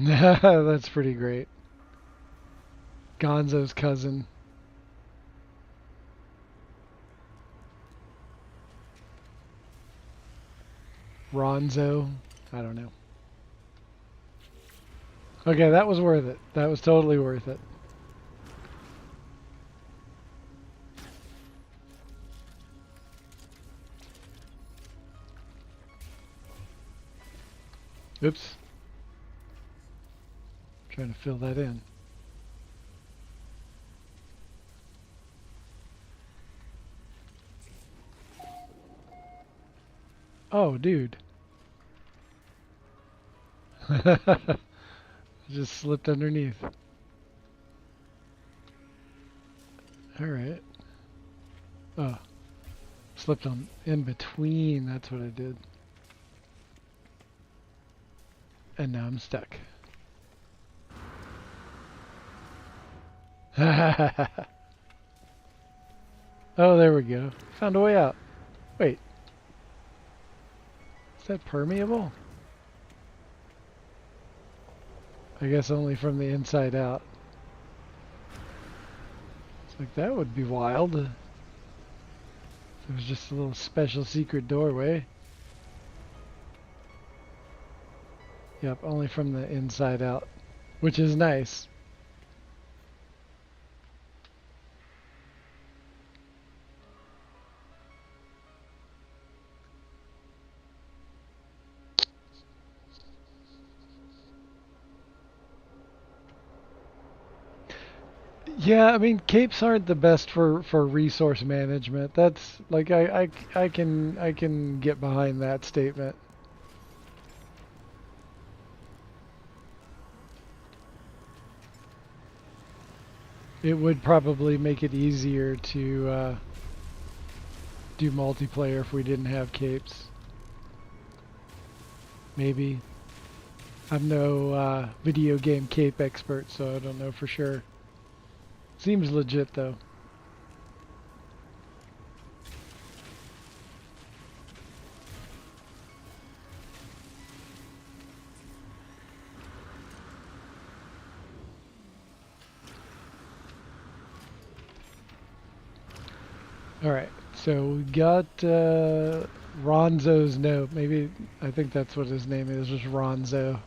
That's pretty great. Gonzo's cousin. Ronzo. I don't know. Okay, that was worth it. That was totally worth it. Oops. Trying to fill that in. Oh, dude. Just slipped underneath. Alright. Oh. Slipped on in between. That's what I did. And now I'm stuck. Oh, there we go. Found a way out. Wait. Is that permeable? I guess only from the inside out. It's like that would be wild. It was just a little special secret doorway. Yep, only from the inside out, which is nice. Yeah, I mean capes aren't the best for resource management. That's like I can get behind that statement. It would probably make it easier to do multiplayer if we didn't have capes. Maybe. I'm no video game cape expert, so I don't know for sure. Seems legit though. Alright, so we got Ronzo's note. Maybe, I think that's what his name is, just Ronzo.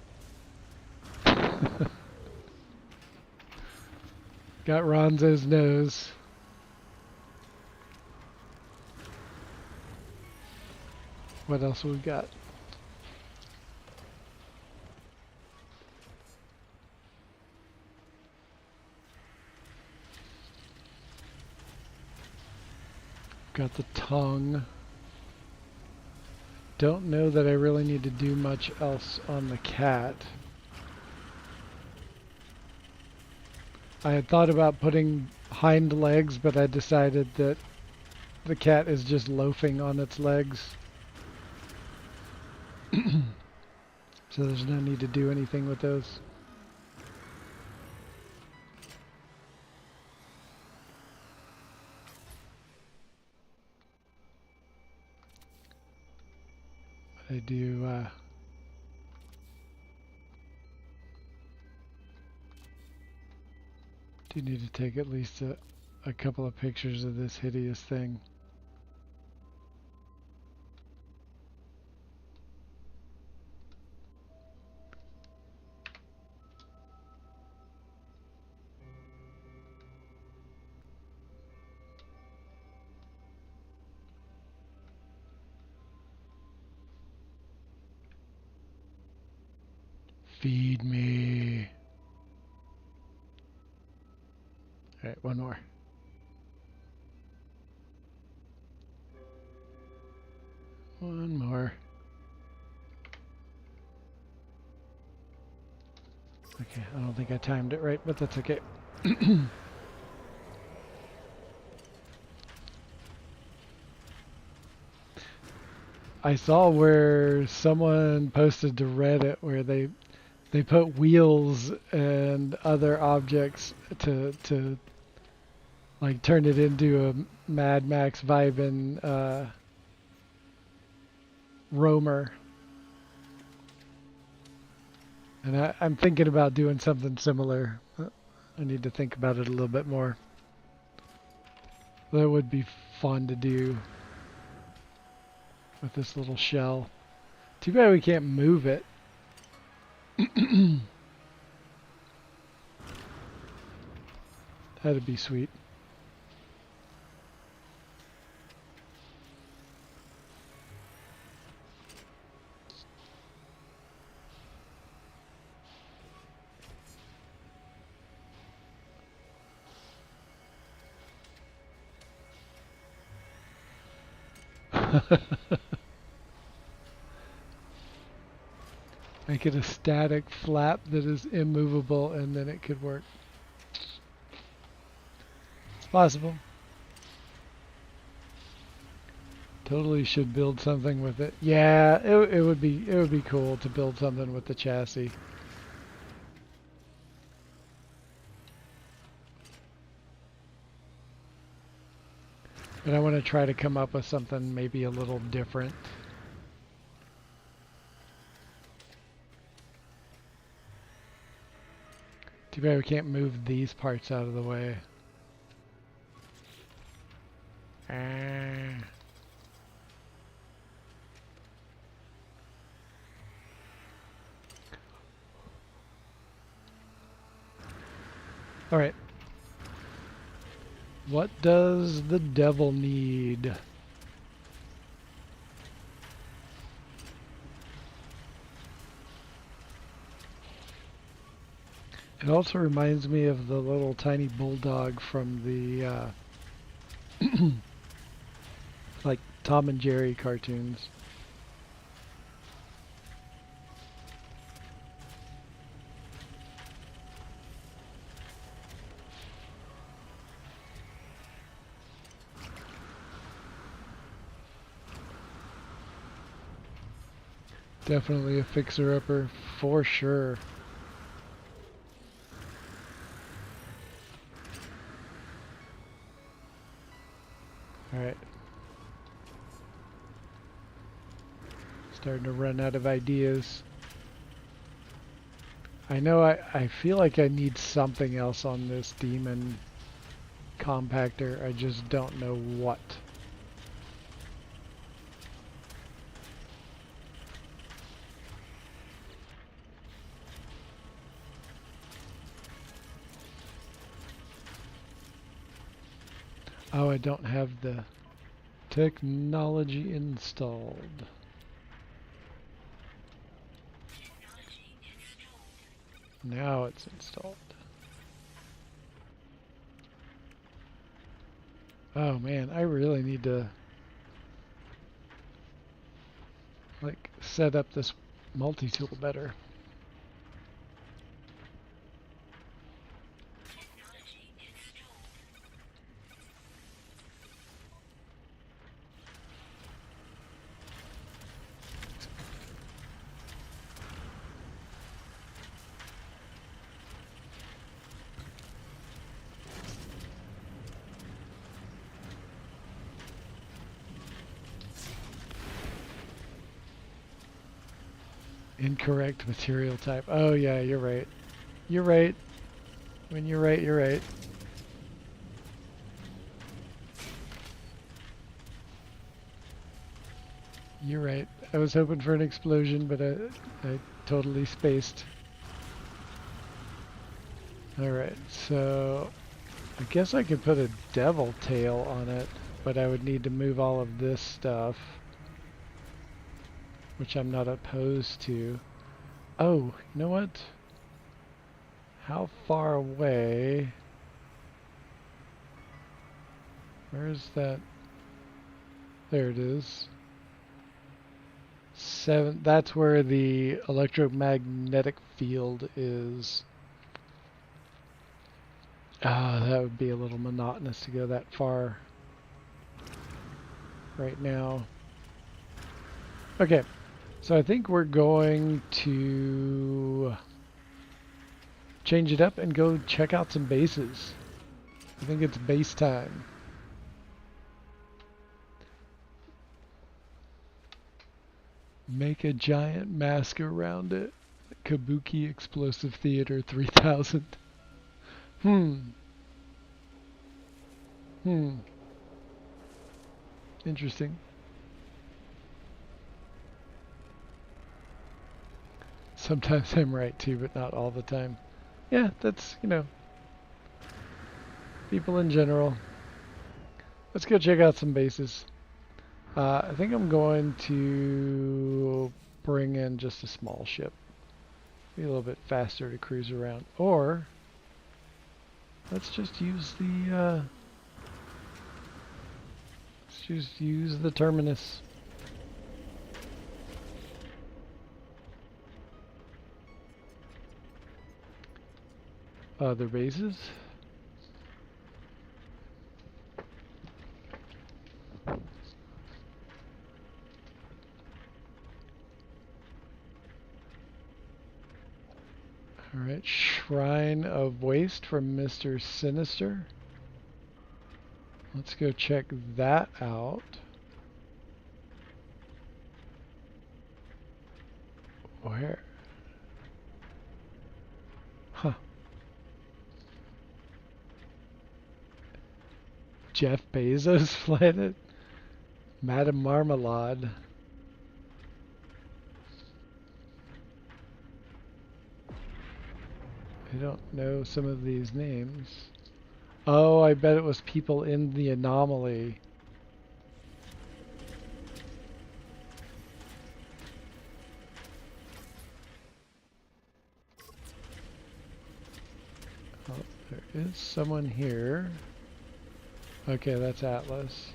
Got Ronzo's nose. What else we got? Got the tongue. Don't know that I really need to do much else on the cat. I had thought about putting hind legs, but I decided that the cat is just loafing on its legs. So there's no need to do anything with those. I do need to take at least a couple of pictures of this hideous thing. Feed me. Alright, one more. One more. Okay, I don't think I timed it right, but that's okay. I saw where someone posted to Reddit where they put wheels and other objects to like turn it into a Mad Max vibing roamer. And I'm thinking about doing something similar. I need to think about it a little bit more. That would be fun to do with this little shell. Too bad we can't move it. That'd be sweet. Make it a static flap that is immovable, and then it could work. It's possible. Totally should build something with it. Yeah, it would be cool to build something with the chassis. But I want to try to come up with something maybe a little different. Too bad we can't move these parts out of the way. Alright. What does the devil need? It also reminds me of the little tiny bulldog from the like Tom and Jerry cartoons. Definitely a fixer-upper for sure. Alright. Starting to run out of ideas. I know I feel like I need something else on this demon compactor. I just don't know what. Oh, I don't have the technology installed. Now it's installed. Oh man, I really need to like set up this multi-tool better. Incorrect material type. Oh yeah, you're right. You're right. When you're right, you're right. You're right. I was hoping for an explosion, but I totally spaced. Alright, so I guess I could put a devil tail on it, but I would need to move all of this stuff, which I'm not opposed to. Oh, you know what? How far away? Where's that? There it is. 7. That's where the electromagnetic field is. Ah, that would be a little monotonous to go that far right now. Okay, so I think we're going to change it up and go check out some bases. I think it's base time. Make a giant mask around it. Kabuki Explosive Theater 3000. Interesting. Sometimes I'm right too, but not all the time. Yeah, that's, people in general. Let's go check out some bases. I think I'm going to bring in just a small ship. Be a little bit faster to cruise around. Or, let's just use the, terminus. Other bases. Alright, Shrine of Waste from Mr. Sinister. Let's go check that out. Where? Huh. Jeff Bezos planet? Madame Marmalade. I don't know some of these names. Oh, I bet it was people in the anomaly. Oh, there is someone here. Okay, that's Atlas.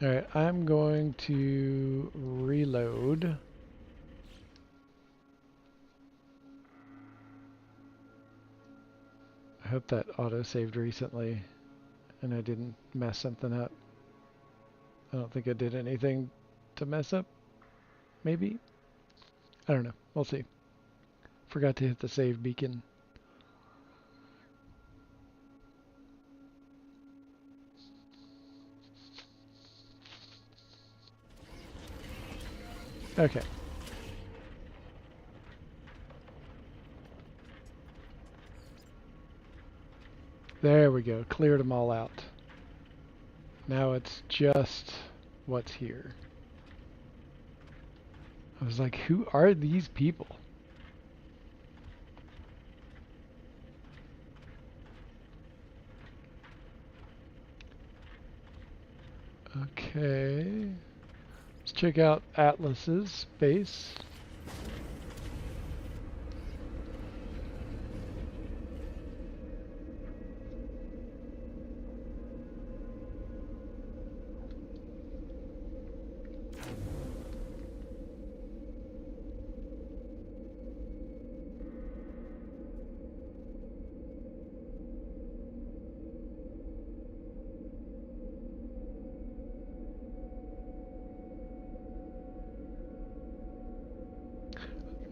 Alright, I'm going to reload. I hope that auto-saved recently and I didn't mess something up. I don't think I did anything to mess up. Maybe? I don't know. We'll see. Forgot to hit the save beacon. Okay. There we go. Cleared them all out. Now it's just what's here. I was like, who are these people? Okay. Let's check out Atlas's base.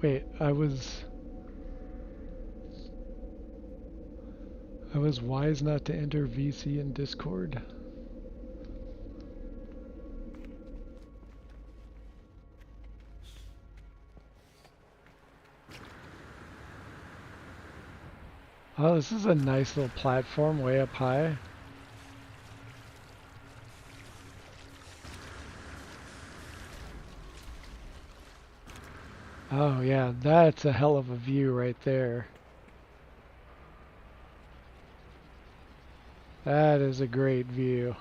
Wait, I was wise not to enter VC in Discord. Oh, this is a nice little platform way up high. Oh yeah, that's a hell of a view right there. That is a great view.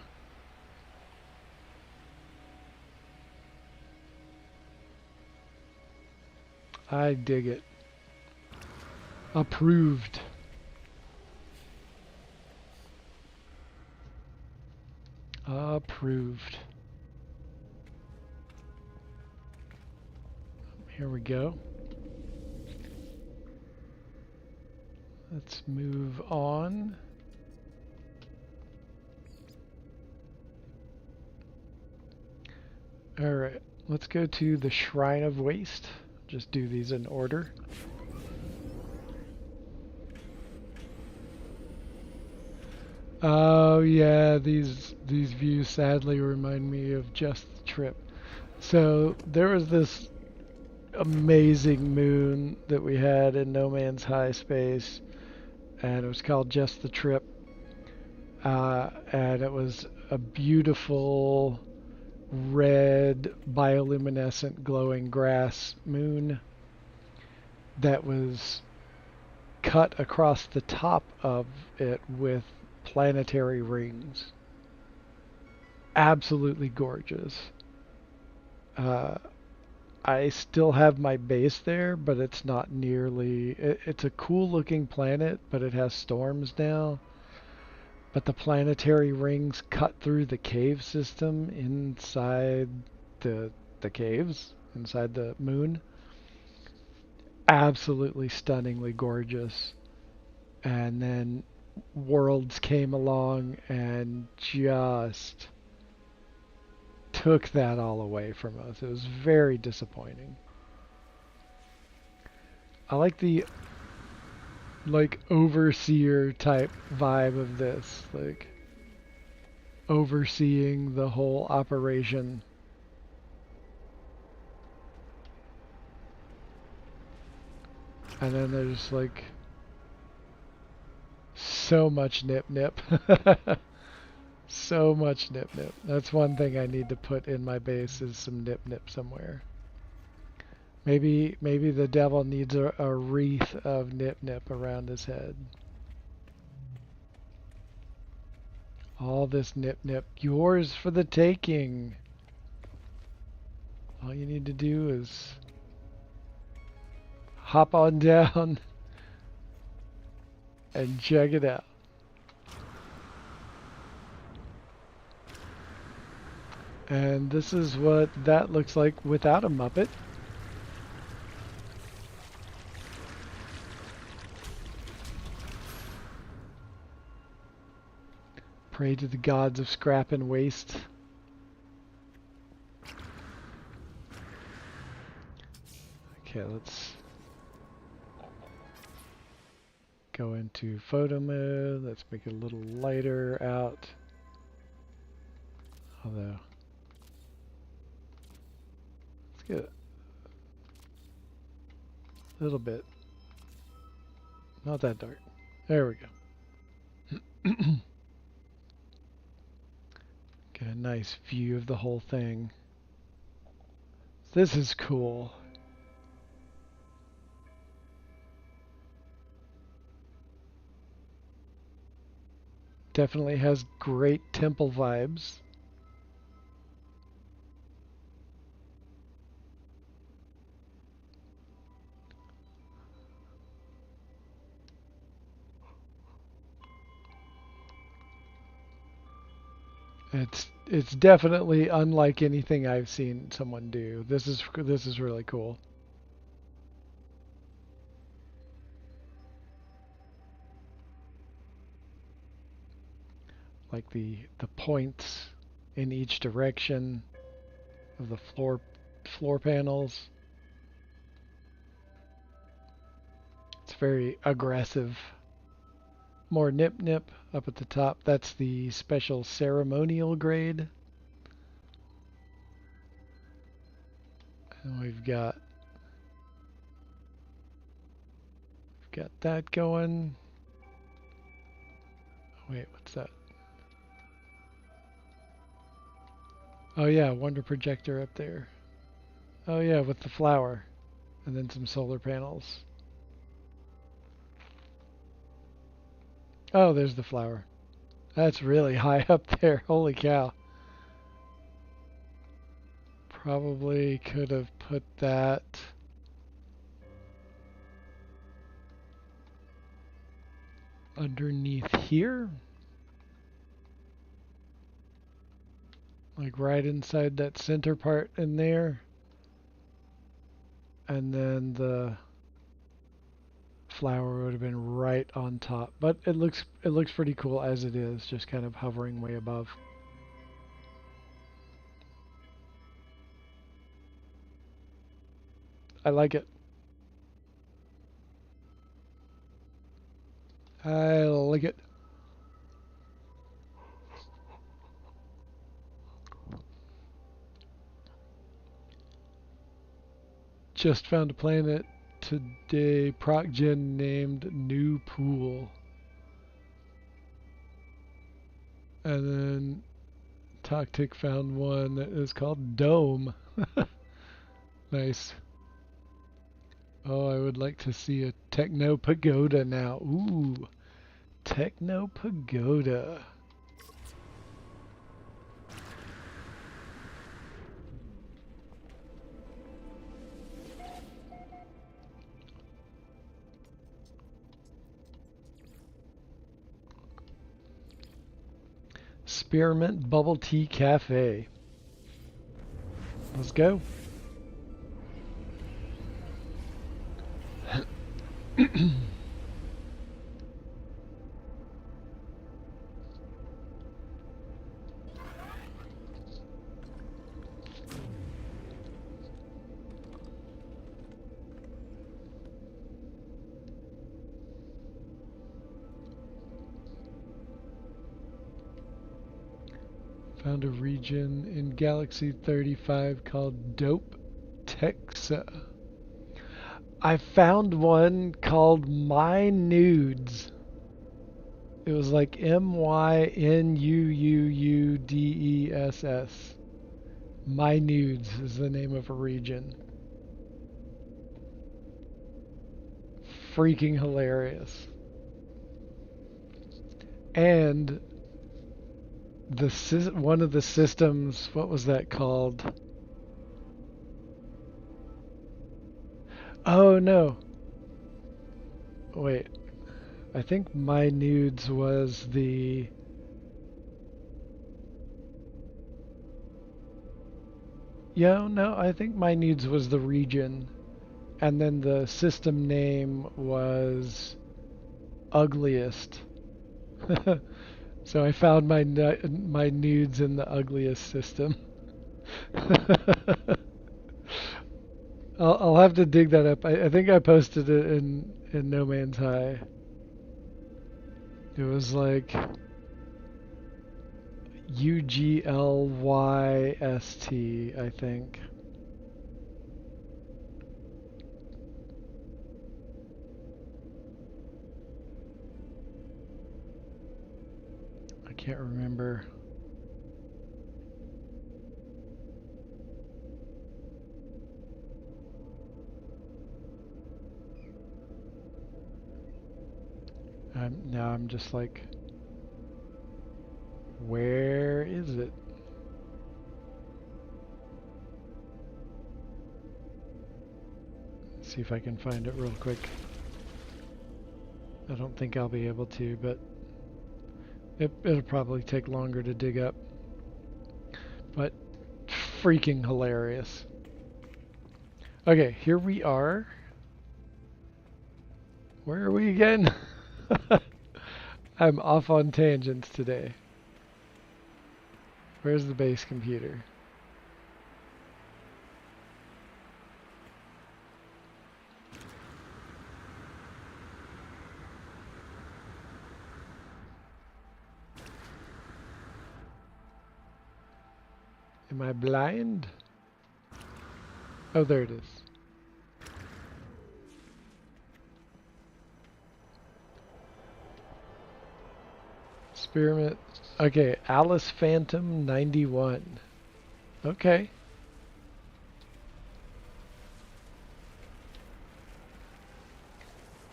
I dig it. Approved. Approved. Here we go. Let's move on. Alright, let's go to the Shrine of Waste. Just do these in order. Oh yeah, these views sadly remind me of Just the Trip. So there was this amazing moon that we had in No Man's High Space, and it was called Just the Trip. And it was a beautiful red bioluminescent glowing grass moon that was cut across the top of it with planetary rings. Absolutely gorgeous. I still have my base there, but it's not nearly... It's a cool looking planet, but it has storms now. But the planetary rings cut through the cave system inside the caves, inside the moon. Absolutely stunningly gorgeous. And then worlds came along and just took that all away from us. It was very disappointing. I like the overseer type vibe of this, like overseeing the whole operation. And then there's like so much nip nip. So much nip nip. That's one thing I need to put in my base is some nip nip somewhere. Maybe the devil needs a wreath of nip nip around his head. All this nip nip, yours for the taking. All you need to do is hop on down and check it out. And this is what that looks like without a Muppet. Pray to the gods of scrap and waste. Okay, let's go into photo mode. Let's make it a little lighter out. Although, let's get a little bit, not that dark. There we go. Get a nice view of the whole thing. This is cool. Definitely has great temple vibes. It's definitely unlike anything I've seen someone do. This is really cool. Like the points in each direction of the floor panels. It's very aggressive. More nip nip up at the top. That's the special ceremonial grade. And we've got that going. Wait, what's that? Oh yeah, wonder projector up there. Oh yeah, with the flower. And then some solar panels. Oh, there's the flower. That's really high up there. Holy cow. Probably could have put that underneath here. Like right inside that center part in there. And then the flower would have been right on top. But it looks pretty cool as it is, just kind of hovering way above. I like it. I like it. Just found a planet today, ProcGen named New Pool. And then Toctic found one that is called Dome. Nice. Oh, I would like to see a Techno Pagoda now. Ooh, Techno Pagoda. Spearmint Bubble Tea Cafe. Let's go. Found a region in Galaxy 35 called Dope Texa. I found one called My Nudes. It was like MYNUUUDESS. My Nudes is the name of a region. Freaking hilarious. And one of the systems, what was that called? Oh no. Wait. I think My Nudes was the... Yeah, no, I think My Nudes was the region. And then the system name was Ugliest. So I found my nudes in the ugliest system. I'll have to dig that up. I think I posted it in No Man's High. It was like UGLYST, I think. I can't remember. Now I'm just like, where is it? Let's see if I can find it real quick. I don't think I'll be able to, but it'll probably take longer to dig up. but freaking hilarious. Okay, here we are. Where are we again? I'm off on tangents today. Where's the base computer? Am I blind? Oh, there it is. Experiment. Okay, Alice Phantom 91. Okay.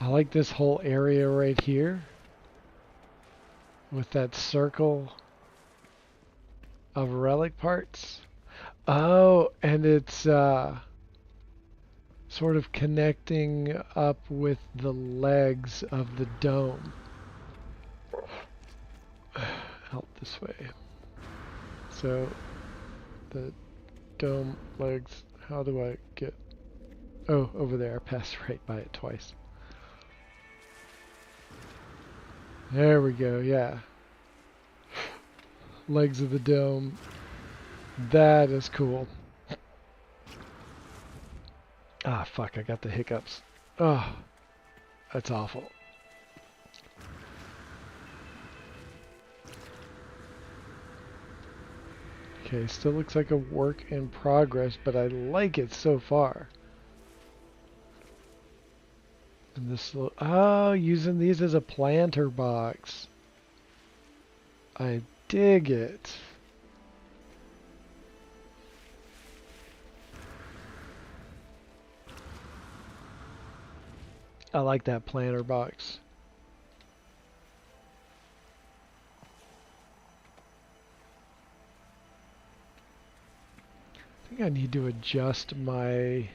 I like this whole area right here with that circle of relic parts. Oh, and it's sort of connecting up with the legs of the dome. Out this way. So the dome legs, how do I get... Oh, over there. I passed right by it twice. There we go, yeah. Legs of the dome. That is cool. Ah, fuck, I got the hiccups. Oh, that's awful. Okay, still looks like a work in progress, but I like it so far. And this little, oh, using these as a planter box. I dig it. I like that planter box. I think I need to adjust my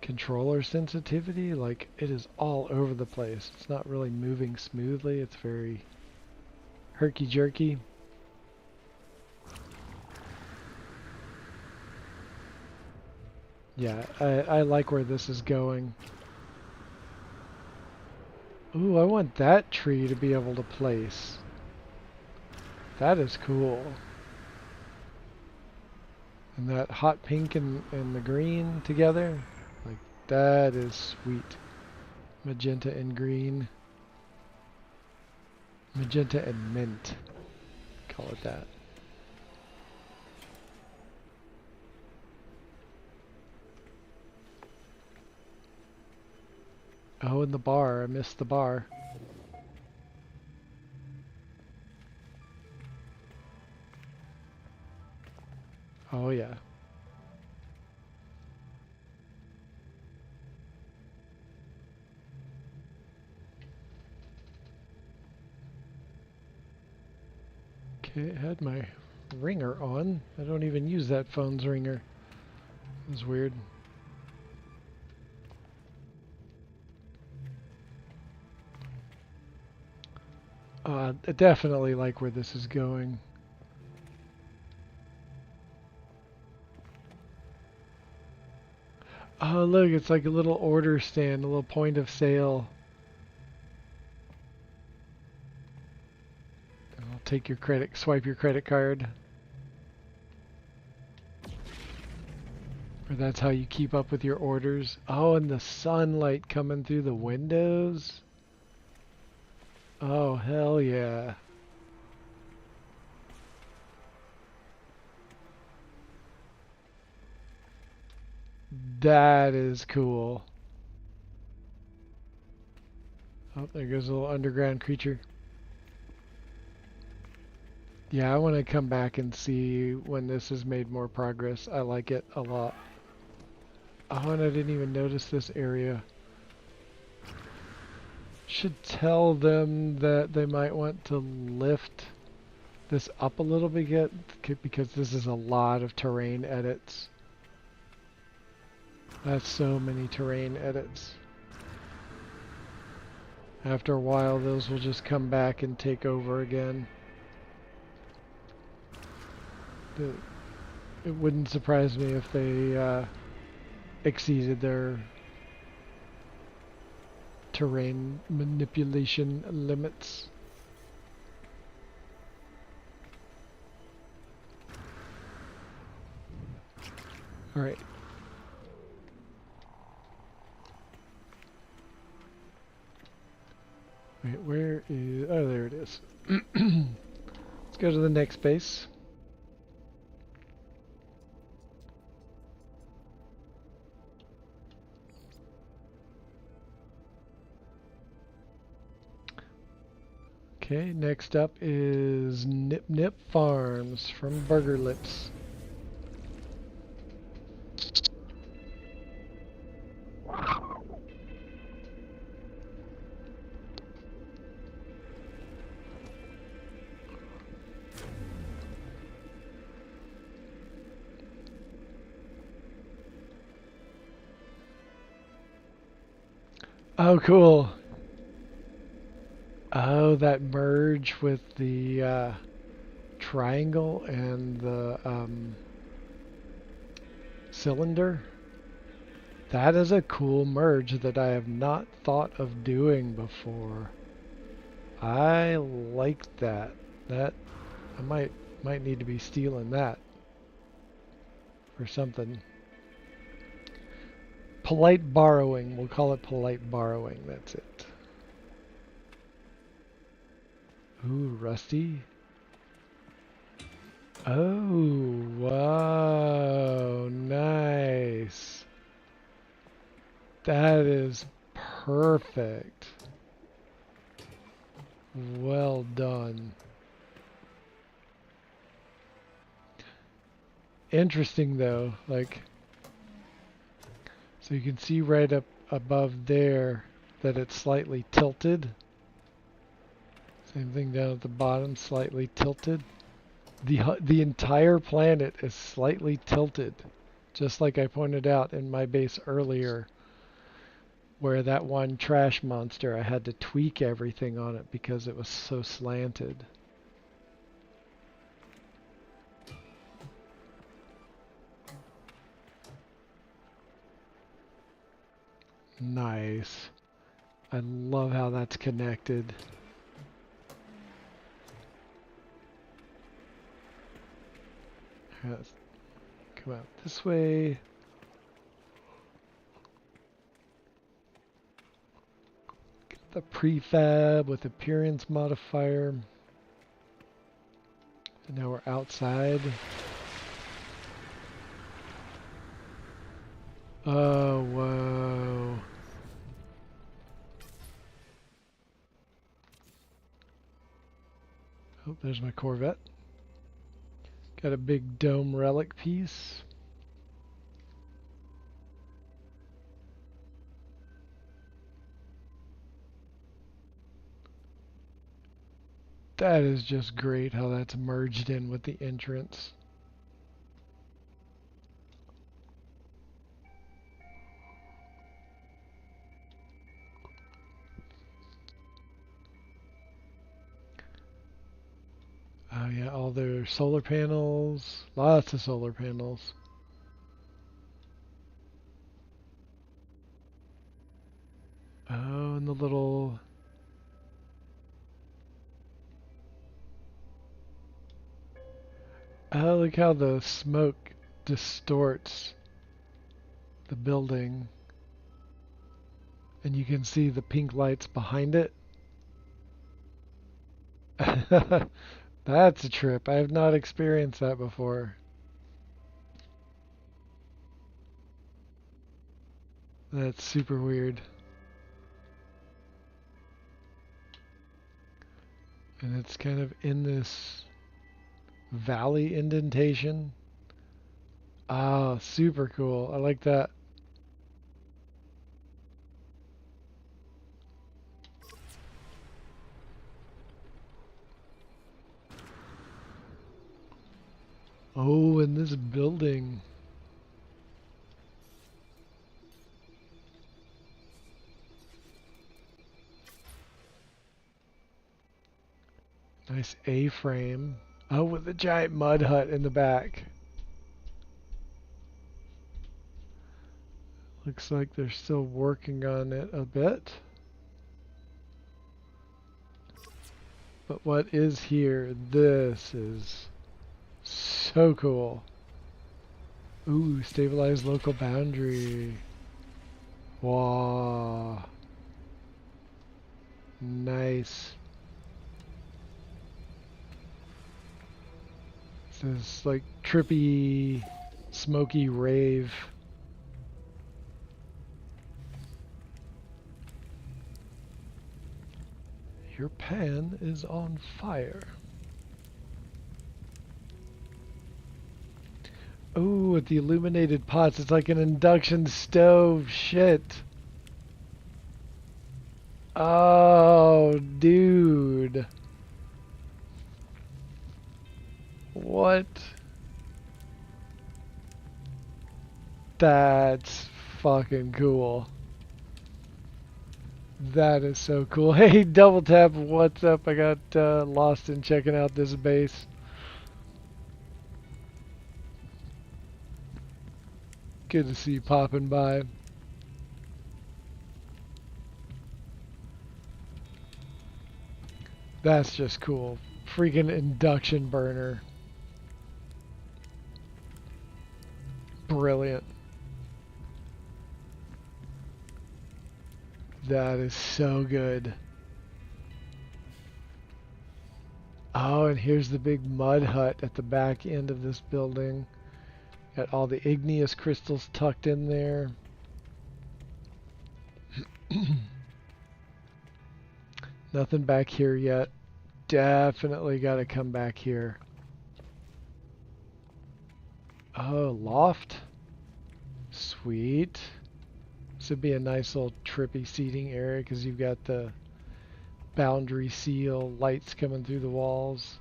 controller sensitivity. Like, it is all over the place. It's not really moving smoothly. It's very herky-jerky. Yeah, I like where this is going. Ooh, I want that tree to be able to place. That is cool. And that hot pink and the green together. Like, that is sweet. Magenta and green. Magenta and mint. Call it that. Oh, and the bar. I missed the bar. Oh, yeah. Okay, I had my ringer on. I don't even use that phone's ringer. It was weird. I definitely like where this is going. Oh, look, it's like a little order stand, a little point of sale. I'll take your credit, swipe your credit card. Or that's how you keep up with your orders. Oh, and the sunlight coming through the windows. Oh, hell yeah. That is cool. Oh, there goes a little underground creature. Yeah, I want to come back and see when this has made more progress. I like it a lot. Oh, and I didn't even notice this area. Should tell them that they might want to lift this up a little bit because this is a lot of terrain edits. That's so many terrain edits. After a while, those will just come back and take over again. It wouldn't surprise me if they exceeded their terrain manipulation limits. All right. Wait, where is... Oh, there it is. Let's go to the next base. Okay, next up is Nip Nip Farms from Burger Lips. Oh, cool. Oh, that merge with the triangle and the cylinder. That is a cool merge that I have not thought of doing before. I like that. That I might need to be stealing that for something. Polite borrowing. We'll call it polite borrowing. That's it. Ooh, rusty. Oh, wow. Nice. That is perfect. Well done. Interesting though, like, so you can see right up above there that it's slightly tilted. Same thing down at the bottom, slightly tilted. The entire planet is slightly tilted, just like I pointed out in my base earlier, where that one trash monster, I had to tweak everything on it because it was so slanted. Nice. I love how that's connected. Let's come out this way. Get the prefab with appearance modifier. And now we're outside. Oh, whoa. Oh, there's my Corvette. Got a big dome relic piece. That is just great how that's merged in with the entrance. Oh yeah, all their solar panels. Lots of solar panels. Oh, and the little... Oh, look how the smoke distorts the building. And you can see the pink lights behind it. That's a trip. I have not experienced that before. That's super weird. And it's kind of in this valley indentation. Ah, super cool. I like that. Oh, and this building. Nice A-frame. Oh, with the giant mud hut in the back. Looks like they're still working on it a bit. But what is here? This is so cool. Ooh, stabilize local boundary. Wow. Nice. This like trippy, smoky rave. Your pan is on fire. Ooh, with the illuminated pots, it's like an induction stove. Shit. Oh, dude. What? That's fucking cool. That is so cool. Hey, Double Tap, what's up? I got lost in checking out this base. Good to see you popping by. That's just cool. Freaking induction burner. Brilliant. That is so good. Oh, and here's the big mud hut at the back end of this building. Got all the igneous crystals tucked in there. Nothing back here yet. Definitely got to come back here. Oh, loft. Sweet. This would be a nice little trippy seating area because you've got the boundary seal lights coming through the walls.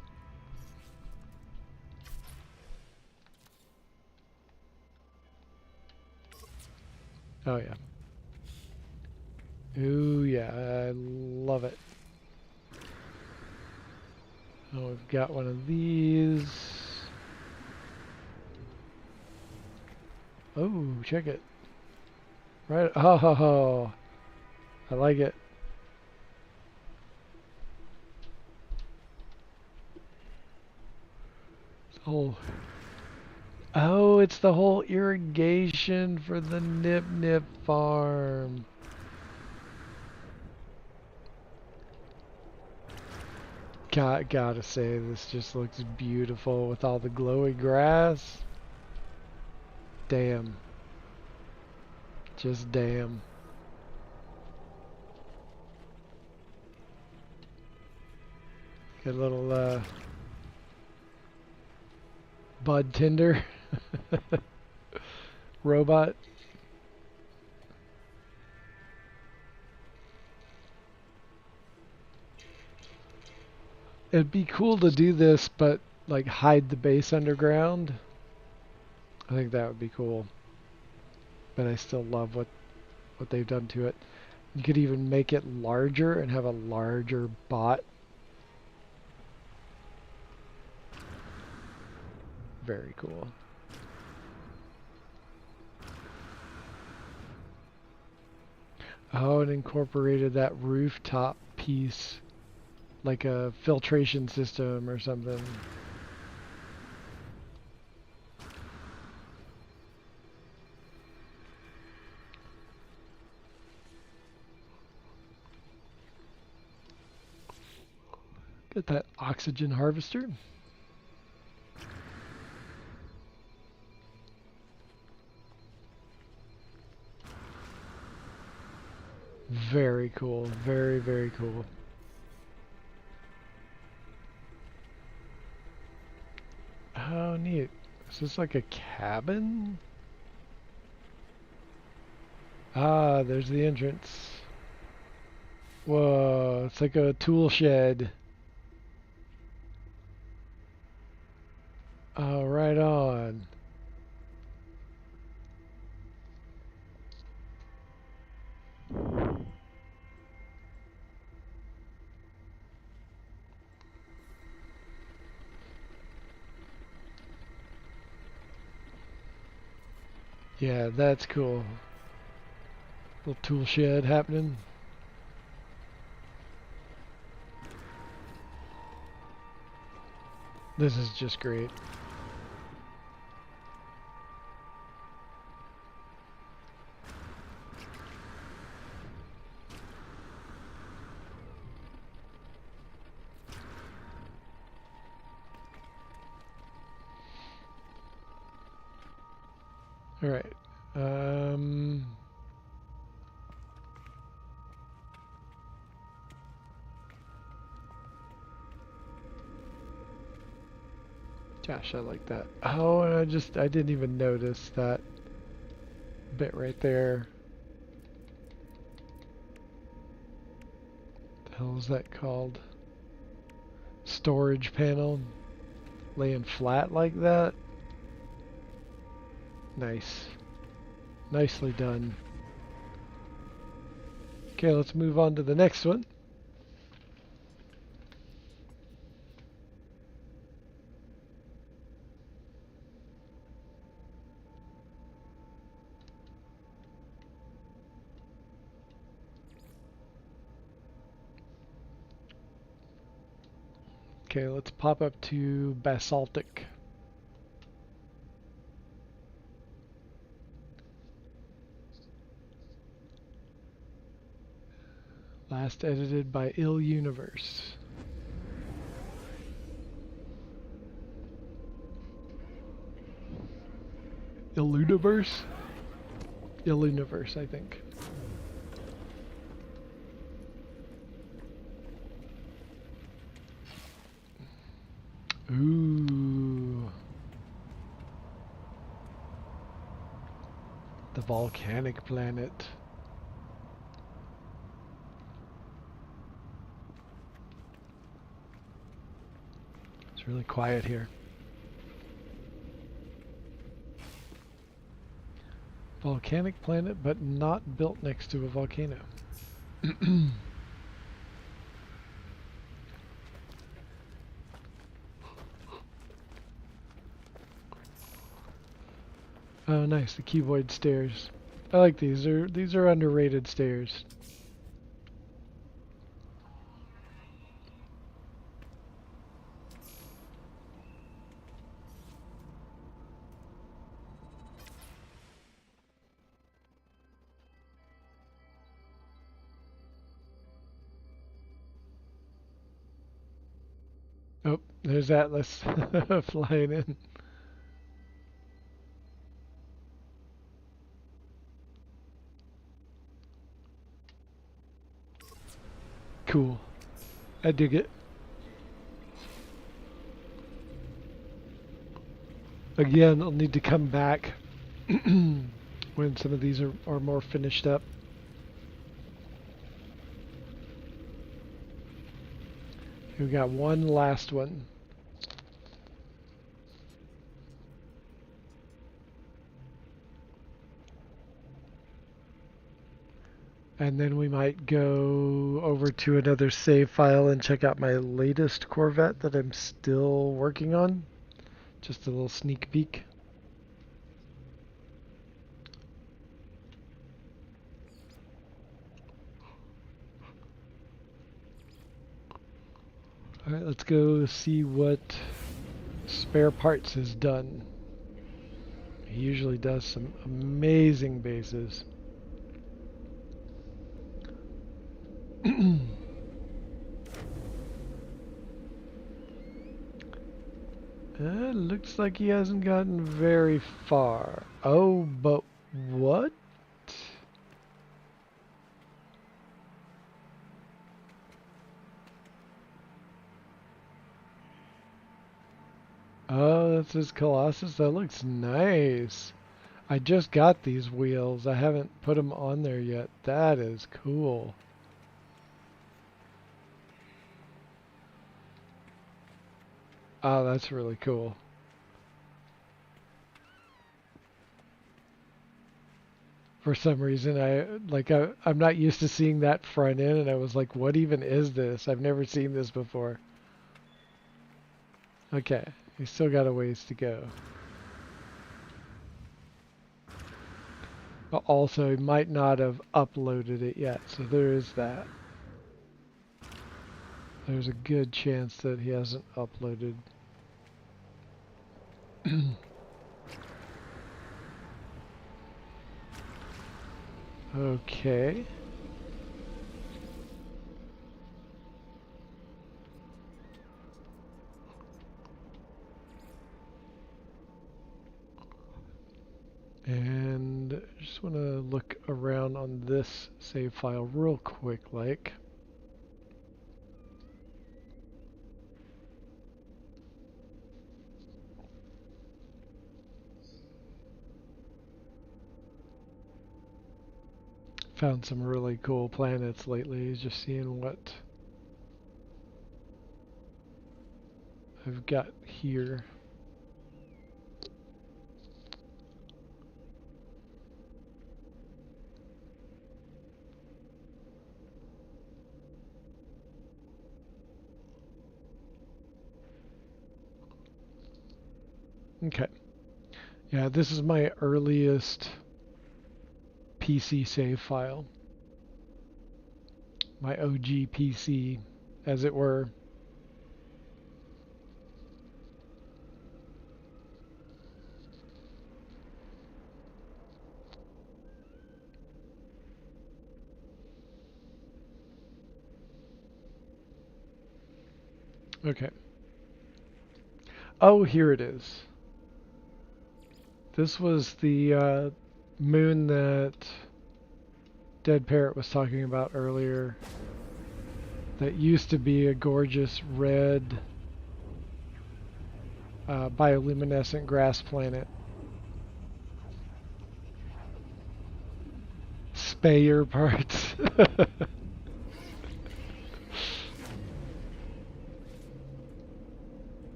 Oh yeah. Ooh yeah, I love it. Oh, we've got one of these. Oh, check it. Right. Oh, I like it. Oh. Oh, it's the whole irrigation for the Nip Nip farm. Gotta say, this just looks beautiful with all the glowy grass. Damn. Just damn. Got a little bud tender robot. It'd be cool to do this, but like hide the base underground. I think that would be cool. But I still love what they've done to it. You could even make it larger and have a larger bot. Very cool. Oh, and incorporated that rooftop piece, like a filtration system or something. Got that oxygen harvester. Very cool. Very, very cool. Oh, neat. Is this like a cabin? Ah, there's the entrance. Whoa, it's like a tool shed. Oh, right on. Yeah, that's cool. Little tool shed happening. This is just great. All right. Gosh, I like that. Oh, and I didn't even notice that bit right there. What the hell is that called? Storage panel. Laying flat like that. Nice. Nicely done. Okay, let's move on to the next one. Okay, let's pop up to basaltic. Last edited by Ill Universe. Illuniverse? Illuniverse, I think. Ooh. The volcanic planet. It's really quiet here. Volcanic planet, but not built next to a volcano. Oh, nice, the cuboid stairs. I like these. These are underrated stairs. Oh, there's Atlas flying in. Cool. I dig it. Again, I'll need to come back when some of these are more finished up. We got one last one. And then we might go over to another save file and check out my latest Corvette that I'm still working on. Just a little sneak peek. Alright, let's go see what spare parts has done. He usually does some amazing bases. Looks like he hasn't gotten very far. Oh, but what? Oh, that's his Colossus. That looks nice. I just got these wheels. I haven't put them on there yet. That is cool. Oh, that's really cool. For some reason, I'm not used to seeing that front end, and I was like, what even is this? I've never seen this before. Okay, we still got a ways to go. But also, he might not have uploaded it yet, so there is that. There's a good chance that he hasn't uploaded. Okay. And I just want to look around on this save file real quick, like. Found some really cool planets lately, just seeing what I've got here. Okay. Yeah, this is my earliest PC save file. My OG PC, as it were. Okay. Oh, here it is. This was the moon that Dead Parrot was talking about earlier. That used to be a gorgeous red bioluminescent grass planet. Spare parts.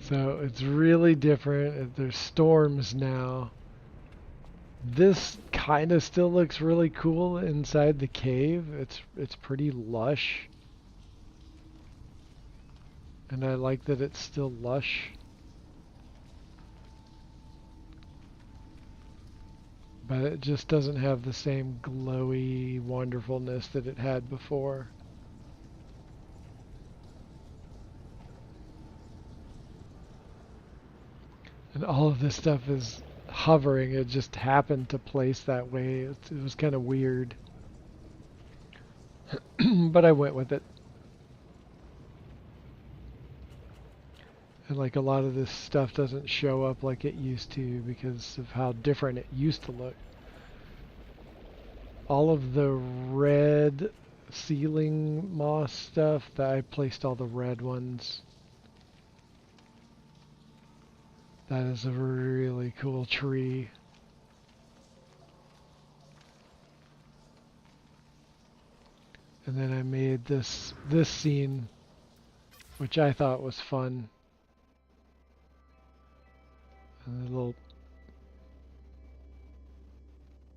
So it's really different. There's storms now. This kind of still looks really cool inside the cave. It's pretty lush. And I like that it's still lush. But it just doesn't have the same glowy wonderfulness that it had before. And all of this stuff is hovering. It just happened to place that way. It was kind of weird. But I went with it. And like a lot of this stuff doesn't show up like it used to because of how different it used to look. All of the red ceiling moss stuff, that I placed all the red ones. That is a really cool tree. And then I made this scene, which I thought was fun. And the little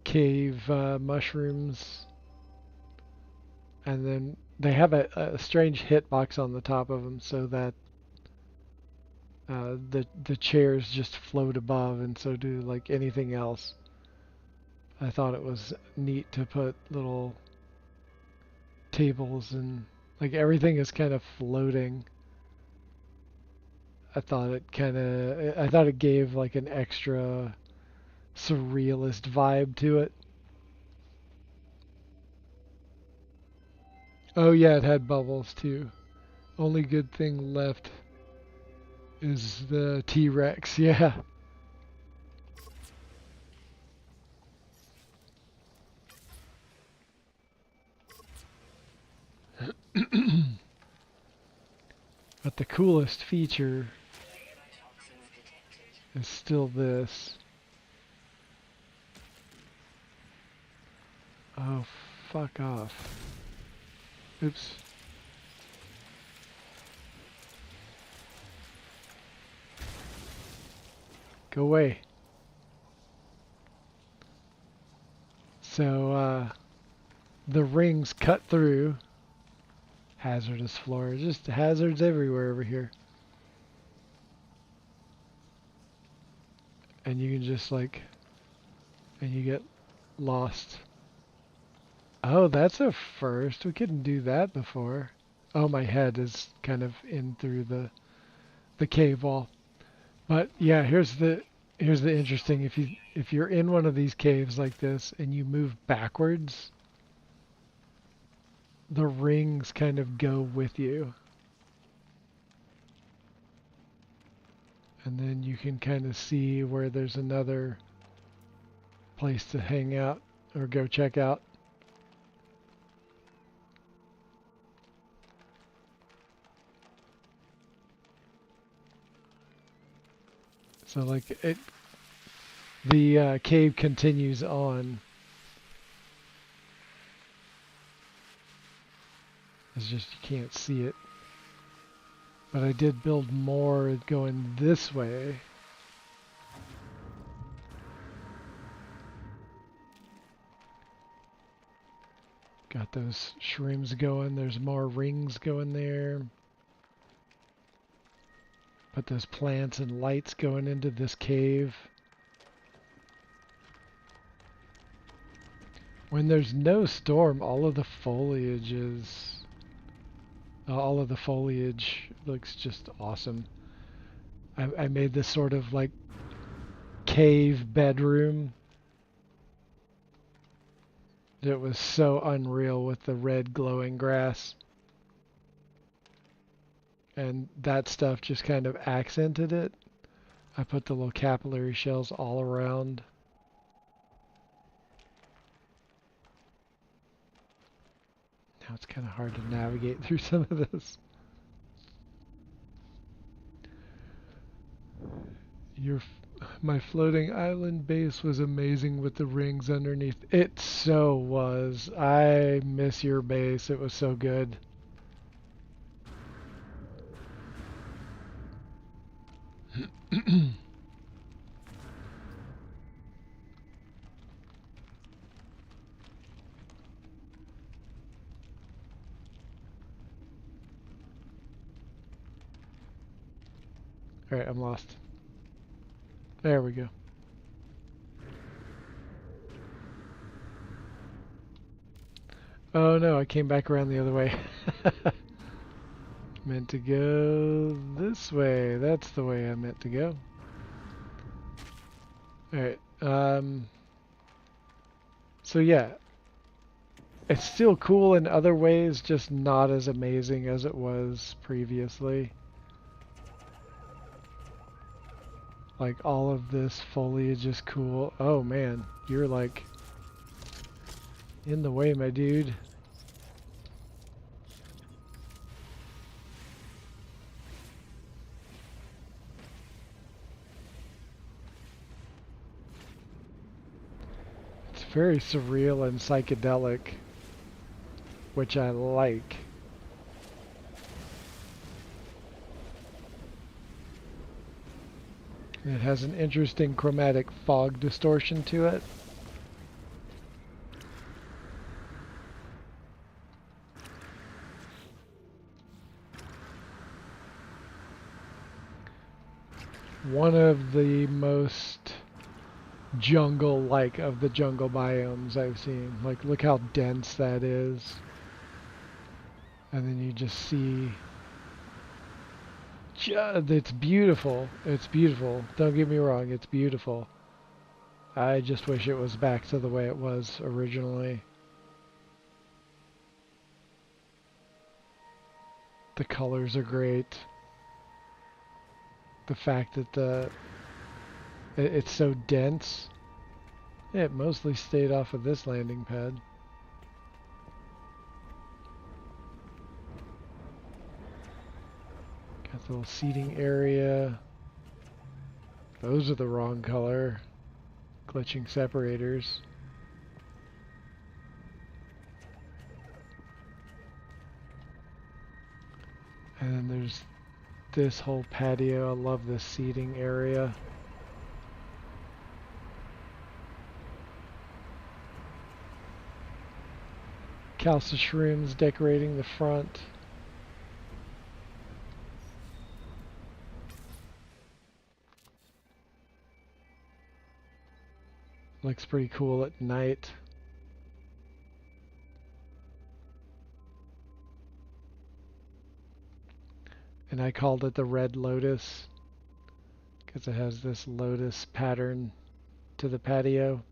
cave mushrooms. And then they have a strange hitbox on the top of them so that the chairs just float above, and so do like anything else. I thought it was neat to put little tables and like everything is kind of floating. I thought it gave like an extra surrealist vibe to it. Oh yeah, it had bubbles too. Only good thing left is the T-Rex, yeah. But the coolest feature is still this. Oh, fuck off. Oops. Go away. So, the rings cut through. Hazardous floor. Just hazards everywhere over here. And you can just like, and you get lost. Oh, that's a first. We couldn't do that before. Oh, my head is kind of in through the cave wall. But yeah, here's the interesting. If you're in one of these caves like this and you move backwards, the rings kind of go with you. And then you can kind of see where there's another place to hang out or go check out. So like the cave continues on. It's just you can't see it. But I did build more going this way. Got those shrooms going. There's more rings going there. Put those plants and lights going into this cave. When there's no storm, all of the foliage looks just awesome. I made this sort of like cave bedroom. It was so unreal with the red glowing grass. And that stuff just kind of accented it. I put the little capillary shells all around. Now it's kind of hard to navigate through some of this. My floating island base was amazing with the rings underneath. It so was. I miss your base. It was so good. Alright, I'm lost. There we go. Oh no, I came back around the other way. Meant to go this way. That's the way I meant to go. Alright, so yeah. It's still cool in other ways, just not as amazing as it was previously. Like all of this foliage is cool. Oh man, you're like in the way, my dude. It's very surreal and psychedelic, which I like. It has an interesting chromatic fog distortion to it. One of the most jungle-like of the jungle biomes I've seen. Like, look how dense that is. And then you just see... It's beautiful. It's beautiful. Don't get me wrong, it's beautiful. I just wish it was back to the way it was originally. The colors are great. The fact that it's so dense. Yeah, it mostly stayed off of this landing pad. Got the little seating area. Those are the wrong color. Glitching separators. And then there's this whole patio. I love this seating area. Calca shrooms decorating the front. Looks pretty cool at night. And I called it the Red Lotus because it has this lotus pattern to the patio.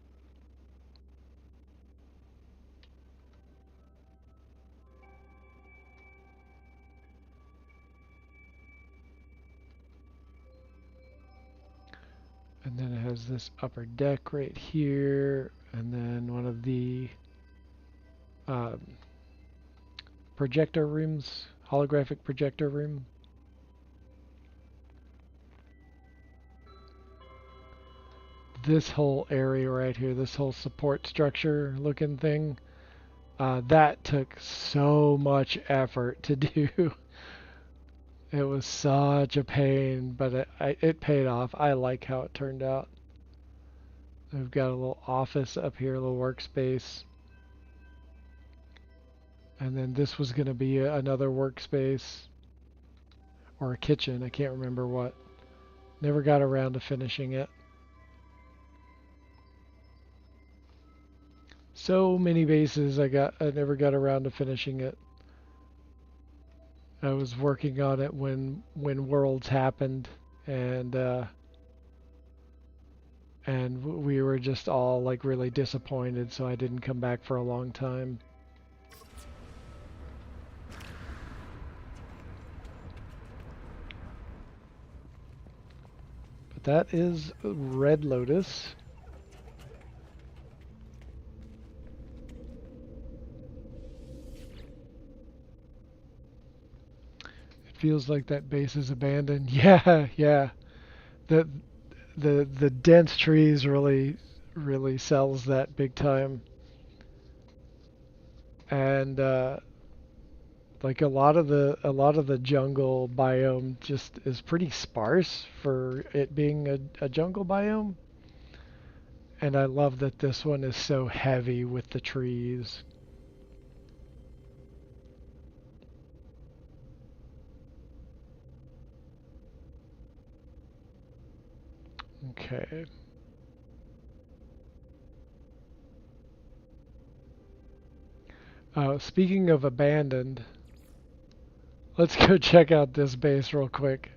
And then it has this upper deck right here, and then one of the um, projector rooms, holographic projector room. This whole area right here, this whole support structure looking thing, that took so much effort to do. It was such a pain, but it paid off. I like how it turned out. I've got a little office up here, a little workspace. And then this was going to be another workspace or a kitchen. I can't remember what. Never got around to finishing it. So many bases I never got around to finishing it. I was working on it when Worlds happened, and we were just all like really disappointed, so I didn't come back for a long time. But that is Red Lotus. Feels like that base is abandoned. Yeah, yeah. The the dense trees really sells that big time. And like a lot of the jungle biome just is pretty sparse for it being a jungle biome. And I love that this one is so heavy with the trees. Okay. Speaking of abandoned, let's go check out this base real quick.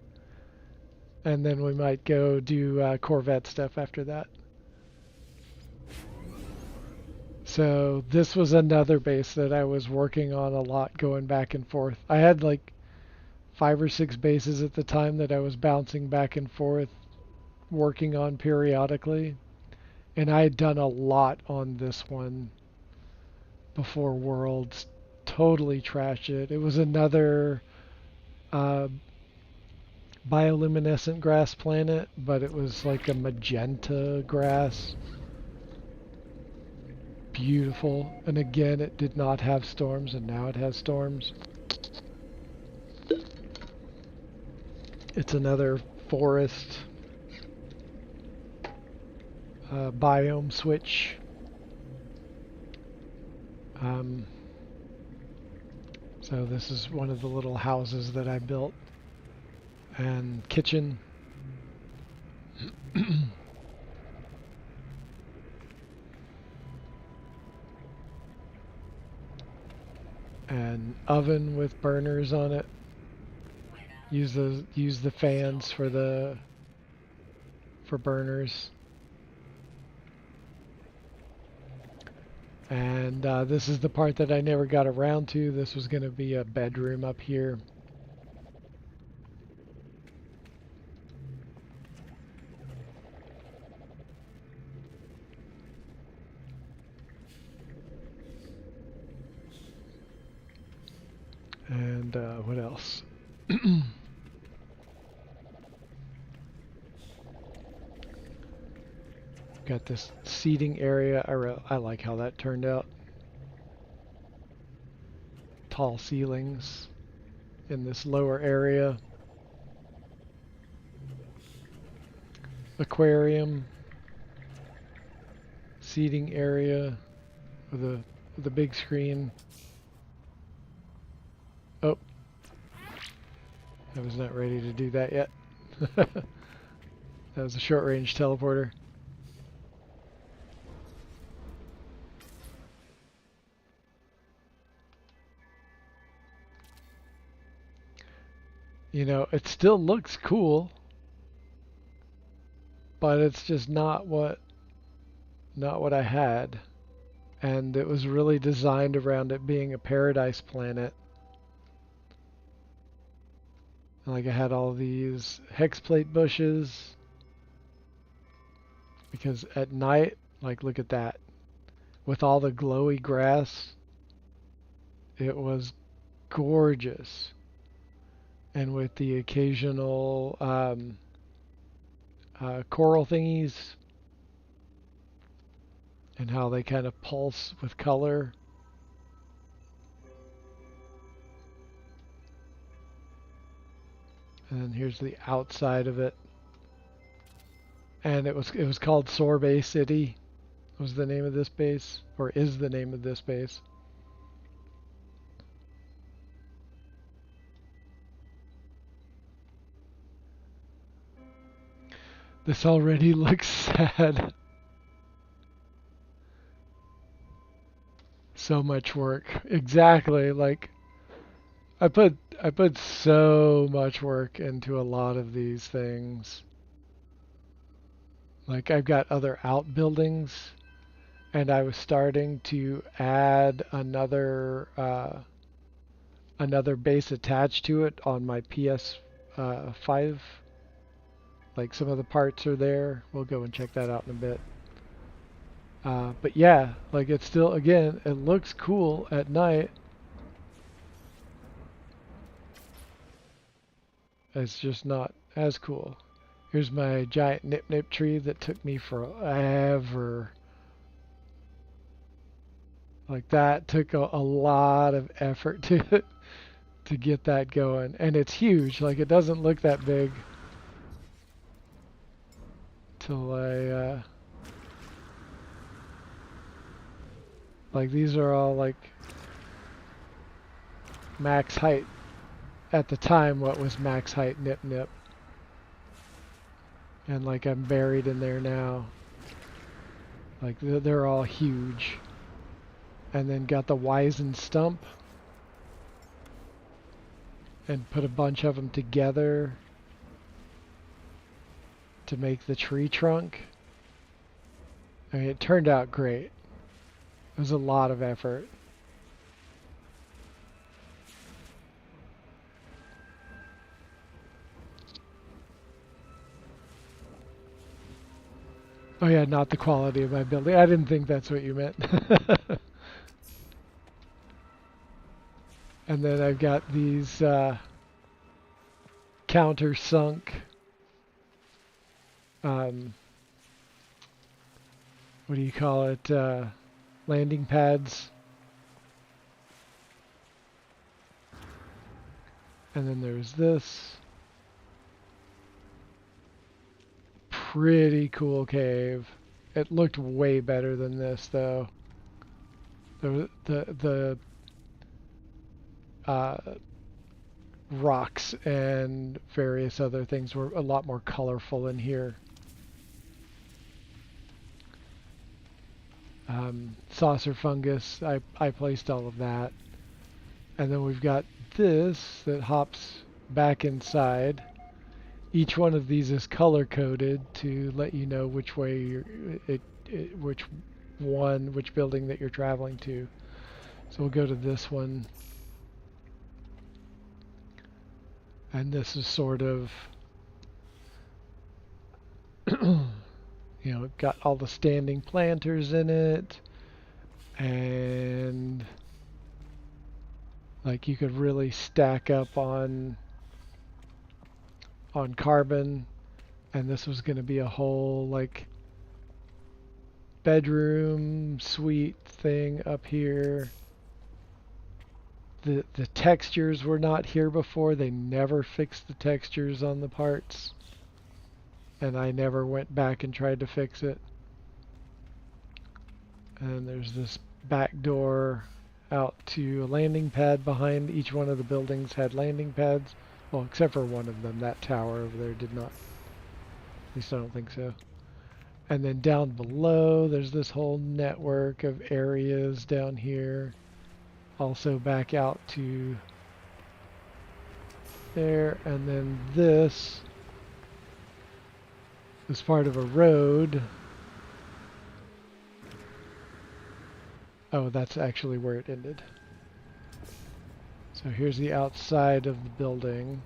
And then we might go do corvette stuff after that. So this was another base that I was working on a lot, going back and forth. I had like 5 or 6 bases at the time that I was bouncing back and forth, working on periodically. And I had done a lot on this one before Worlds totally trashed it. It was another uh, bioluminescent grass planet, but it was like a magenta grass. Beautiful. And again, it did not have storms, and now it has storms. It's another forest biome switch. So this is one of the little houses that I built, and kitchen. And oven with burners on it. Use the fans for burners. And this is the part that I never got around to. This was going to be a bedroom up here. And what else? Got this seating area. I like how that turned out. Tall ceilings in this lower area. Aquarium. Seating area with a big screen. Oh. I was not ready to do that yet. That was a short range teleporter. You know, it still looks cool, but it's just not what I had. And it was really designed around it being a paradise planet. Like I had all these hex plate bushes because at night, like look at that. With all the glowy grass, it was gorgeous. And with the occasional coral thingies and how they kind of pulse with color. And then here's the outside of it. And it was called Sorbet City was the name of this base, or is the name of this base. This already looks sad. So much work. Exactly. Like I put so much work into a lot of these things. Like I've got other outbuildings, and I was starting to add another base attached to it on my PS5. Like some of the parts are there. We'll go and check that out in a bit. But yeah, like it's still, again, it looks cool at night. It's just not as cool. Here's my giant nip tree that took me forever. Like that took a lot of effort to get that going. And it's huge. Like it doesn't look that big till like these are all like max height. At the time, what was max height nip. And like I'm buried in there now. Like they're all huge. And then got the Wizen stump. And put a bunch of them together to make the tree trunk. I mean, it turned out great. It was a lot of effort. Oh yeah, not the quality of my building. I didn't think that's what you meant. And then I've got these countersunk what do you call it? Landing pads. And then there's this pretty cool cave. It looked way better than this though. The rocks and various other things were a lot more colorful in here. Saucer fungus, I placed all of that. And then we've got this that hops back inside. Each one of these is color coded to let you know which way which building that you're traveling to. So we'll go to this one. And this is sort of, got all the standing planters in it. And like you could really stack up on carbon. And this was going to be a whole like bedroom suite thing up here. The textures were not here before. They never fixed the textures on the parts. And I never went back and tried to fix it. And there's this back door out to a landing pad behind. Each one of the buildings had landing pads. Well, except for one of them. That tower over there did not. At least I don't think so. And then down below, there's this whole network of areas down here. Also back out to there, and then this is part of a road. Oh, that's actually where it ended. So here's the outside of the building.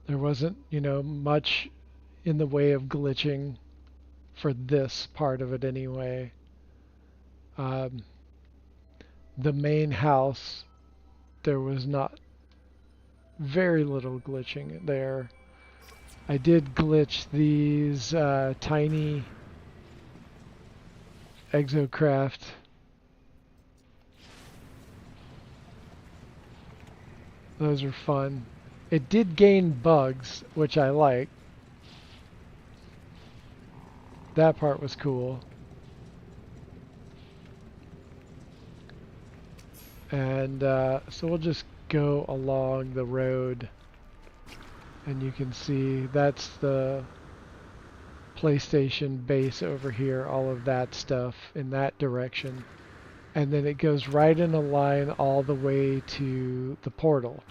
There wasn't, you know, much in the way of glitching for this part of it anyway. Um, the main house, there was not very little glitching there. I did glitch these tiny exocraft. Those are fun. It did gain bugs, which I like. That part was cool. And so we'll just go along the road, and you can see that's the PlayStation base over here, all of that stuff in that direction. And then it goes right in a line all the way to the portal.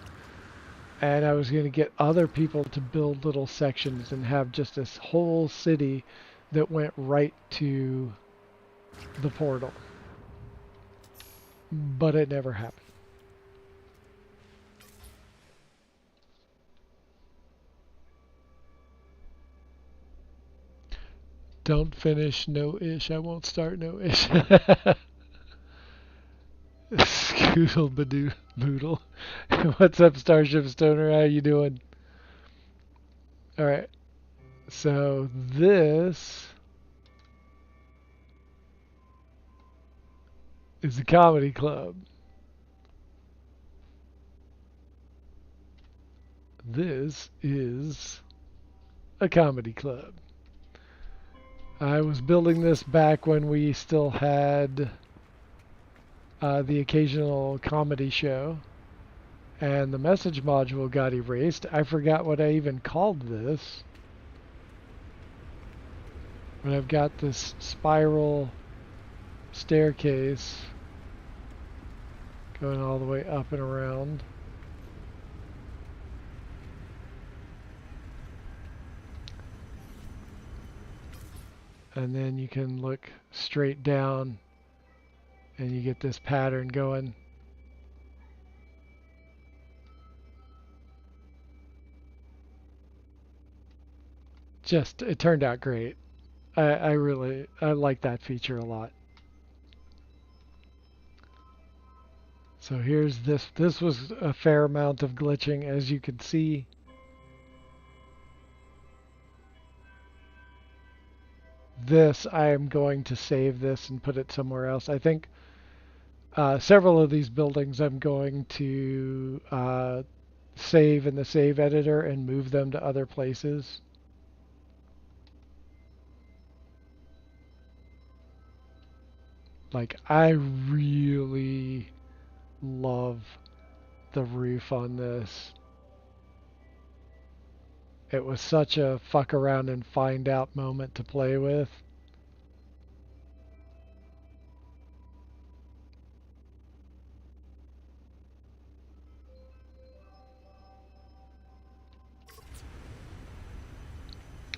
And I was going to get other people to build little sections and have just this whole city that went right to the portal. But it never happened. Don't finish no-ish. I won't start no-ish. Scoodle badoo boodle. What's up, Starship Stoner? How you doing? Alright. So this is a comedy club. This is a comedy club. I was building this back when we still had the occasional comedy show, and the message module got erased. I forgot what I even called this. But I've got this spiral staircase going all the way up and around. And then you can look straight down and you get this pattern going. Just, it turned out great. I like that feature a lot. So here's this. This was a fair amount of glitching, as you can see. This, I am going to save this and put it somewhere else. I think several of these buildings I'm going to save in the save editor and move them to other places. Like, I really love the roof on this. It was such a fuck around and find out moment to play with.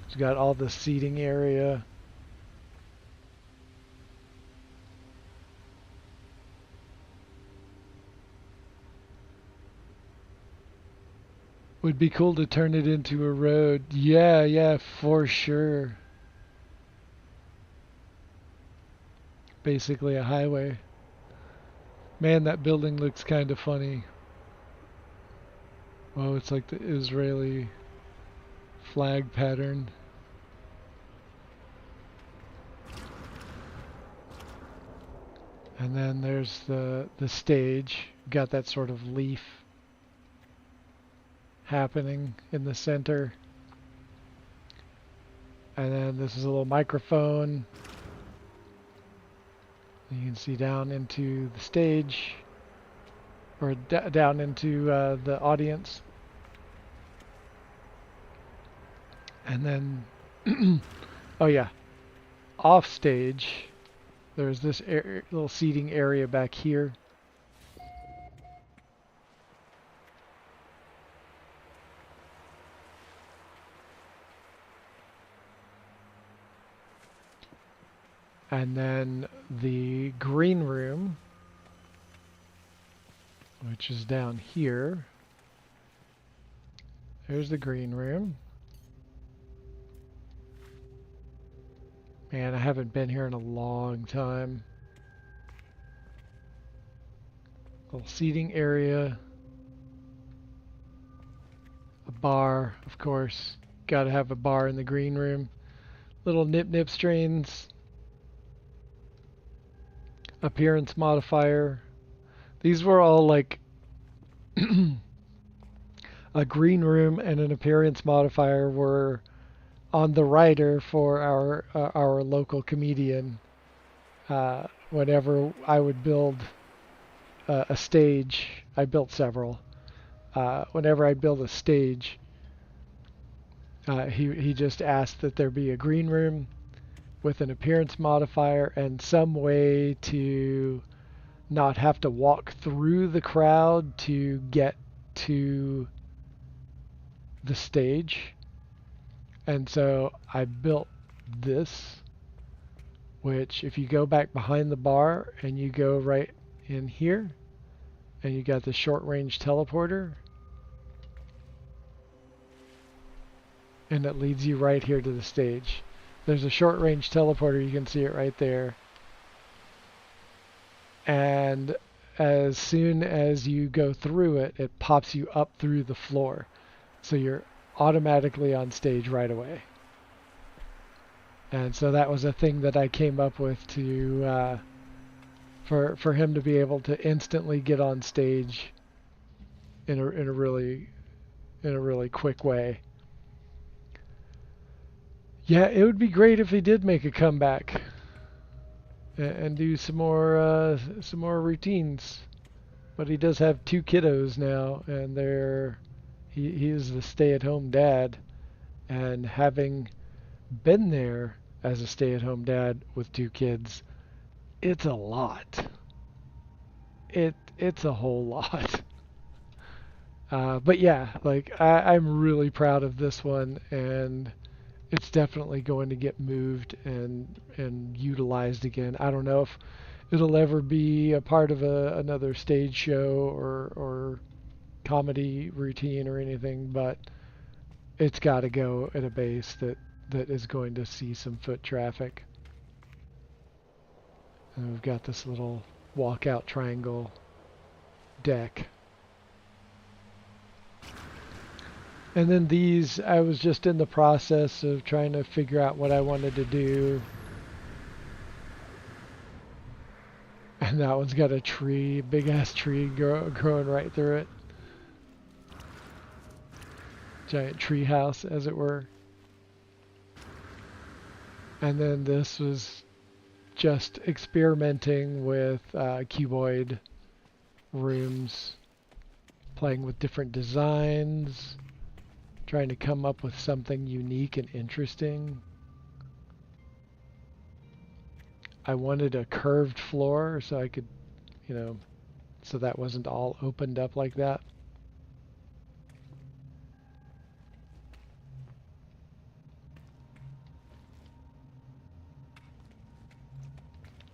It's got all the seating area. Would be cool to turn it into a road. Yeah, for sure. Basically a highway. Man, that building looks kind of funny. Oh, it's like the Israeli flag pattern. And then there's the stage. Got that sort of leaf happening in the center. And then this is a little microphone. You can see down into the stage, or down into the audience. And then, oh yeah, off stage, there's this little seating area back here. And then the green room, which is down here. There's the green room. Man, I haven't been here in a long time. Little seating area. A bar, of course. Gotta have a bar in the green room. Little nip strains. Appearance modifier. These were all like a green room and an appearance modifier were on the rider for our local comedian. Whenever I would build a stage, I built several. Whenever I build a stage, he just asked that there be a green room with an appearance modifier and some way to not have to walk through the crowd to get to the stage. And so I built this, which if you go back behind the bar and you go right in here and you got the short range teleporter and it leads you right here to the stage. There's a short range teleporter, you can see it right there. And as soon as you go through it, it pops you up through the floor. So you're automatically on stage right away. And so that was a thing that I came up with to for him to be able to instantly get on stage in a really quick way. Yeah, it would be great if he did make a comeback and do some more routines. But he does have 2 kiddos now, and he is the stay-at-home dad, and having been there as a stay-at-home dad with 2 kids, it's a lot. It's a whole lot. But yeah, like I'm really proud of this one, and it's definitely going to get moved and utilized again. I don't know if it'll ever be a part of another stage show or comedy routine or anything, but it's got to go at a base that is going to see some foot traffic. And we've got this little walkout triangle deck. And then these, I was just in the process of trying to figure out what I wanted to do. And that one's got a tree, big ass tree growing right through it. Giant tree house, as it were. And then this was just experimenting with cuboid rooms, playing with different designs, trying to come up with something unique and interesting. I wanted a curved floor so I could, so that wasn't all opened up like that.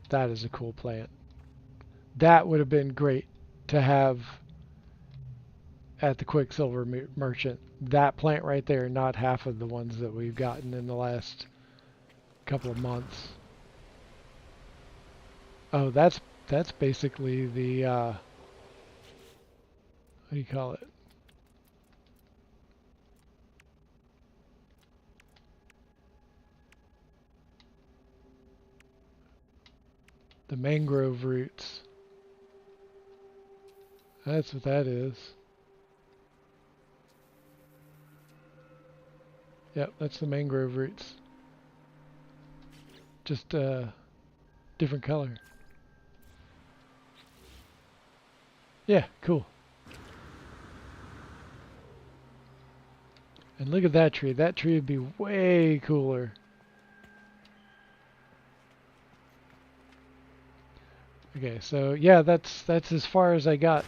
That is a cool plant. That would have been great to have at the Quicksilver Merchant. That plant right there, not half of the ones that we've gotten in the last couple of months. Oh, that's basically the what do you call it? The mangrove roots. That's what that is. Yep, that's the mangrove roots. Just different color. Yeah, cool. And look at that tree. That tree would be way cooler. Okay, so yeah, that's as far as I got.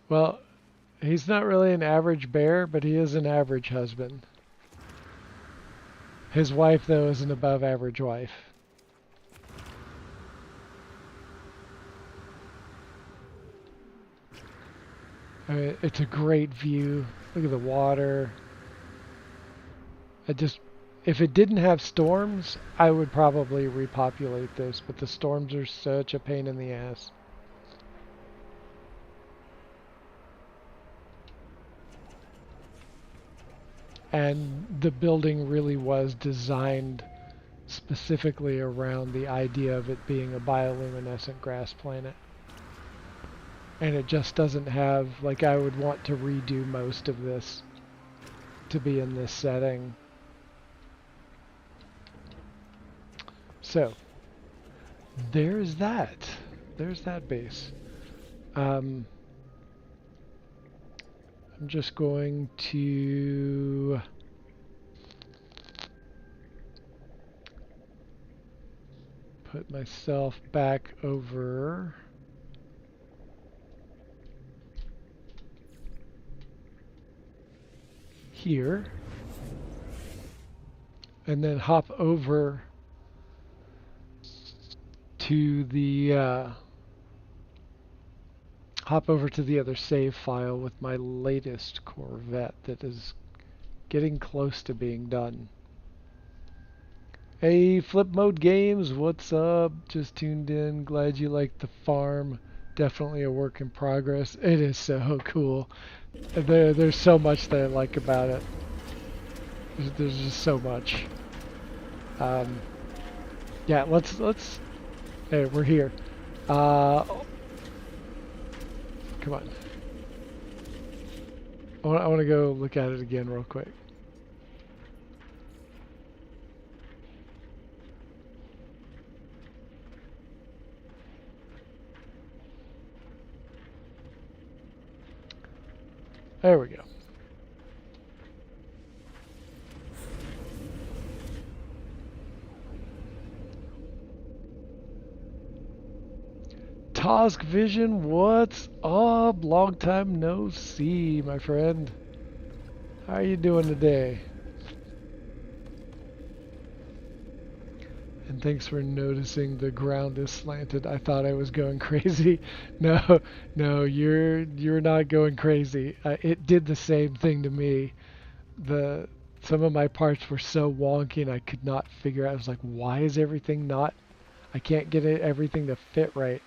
Well, he's not really an average bear, but he is an average husband. His wife, though, is an above average wife. I mean, it's a great view. Look at the water. I just, if it didn't have storms, I would probably repopulate this, but the storms are such a pain in the ass. And the building really was designed specifically around the idea of it being a bioluminescent grass planet. And it just doesn't have, like, I would want to redo most of this to be in this setting. So, there's that. There's that base. I'm just going to put myself back over here and then hop over to the other save file with my latest corvette that is getting close to being done. Hey, Flip Mode Games, what's up? Just tuned in. Glad you like the farm. Definitely a work in progress. It is so cool. There's so much that I like about it. There's just so much. Yeah, let's. Hey, we're here. Come on. I want to go look at it again real quick. There we go. Tosk Vision, what's up? Long time no see, my friend. How are you doing today? And thanks for noticing the ground is slanted. I thought I was going crazy. No, no, you're not going crazy. It did the same thing to me. Some of my parts were so wonky and I could not figure out. I was like, why is everything not? I can't get everything to fit right.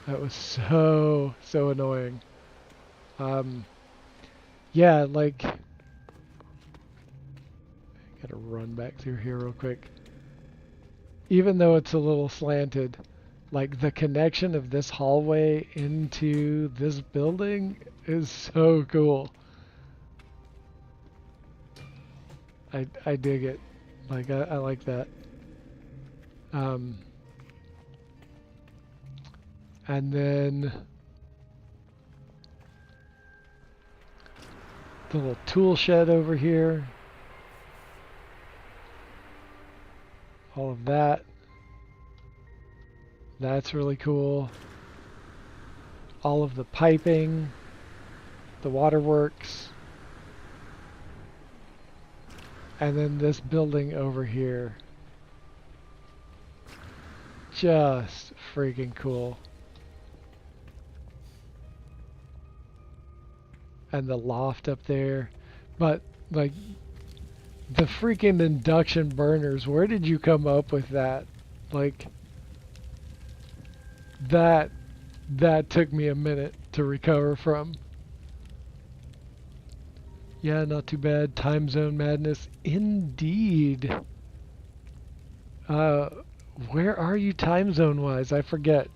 That was so annoying. Yeah, like, gotta run back through here real quick. Even though it's a little slanted, like the connection of this hallway into this building is so cool. I dig it. Like I like that. And then the little tool shed over here. All of that. That's really cool. All of the piping, the waterworks, and then this building over here. Just freaking cool. And the loft up there. But, like, the freaking induction burners, where did you come up with that? Like, that took me a minute to recover from. Yeah, not too bad. Time zone madness. Indeed. Where are you time zone wise? I forget.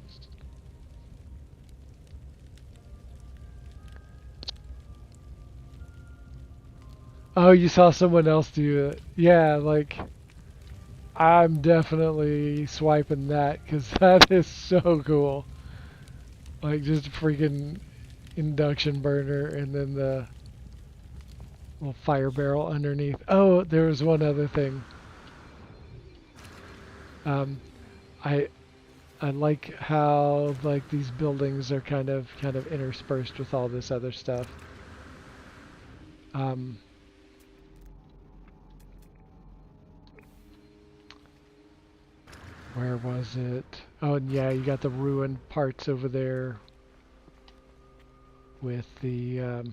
Oh, you saw someone else do it. Yeah, like, I'm definitely swiping that because that is so cool. Like, just a freaking induction burner and then Little fire barrel underneath. Oh, there was one other thing. Um, I I like how like these buildings are kind of interspersed with all this other stuff. Um, where was it? Oh, and yeah, you got the ruined parts over there with the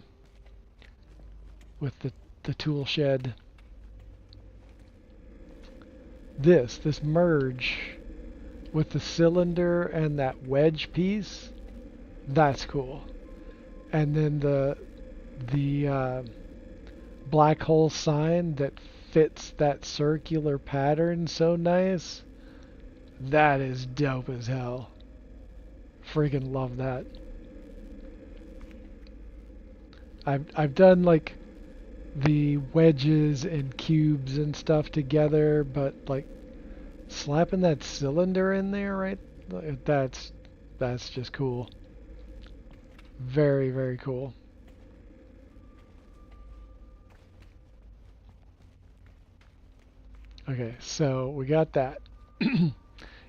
tool shed. This merge with the cylinder and that wedge piece. That's cool. And then the black hole sign that fits that circular pattern so nice. That is dope as hell. Freaking love that. I've done like the wedges and cubes and stuff together, but like slapping that cylinder in there, right? That's just cool. Very, very cool. Okay, so we got that.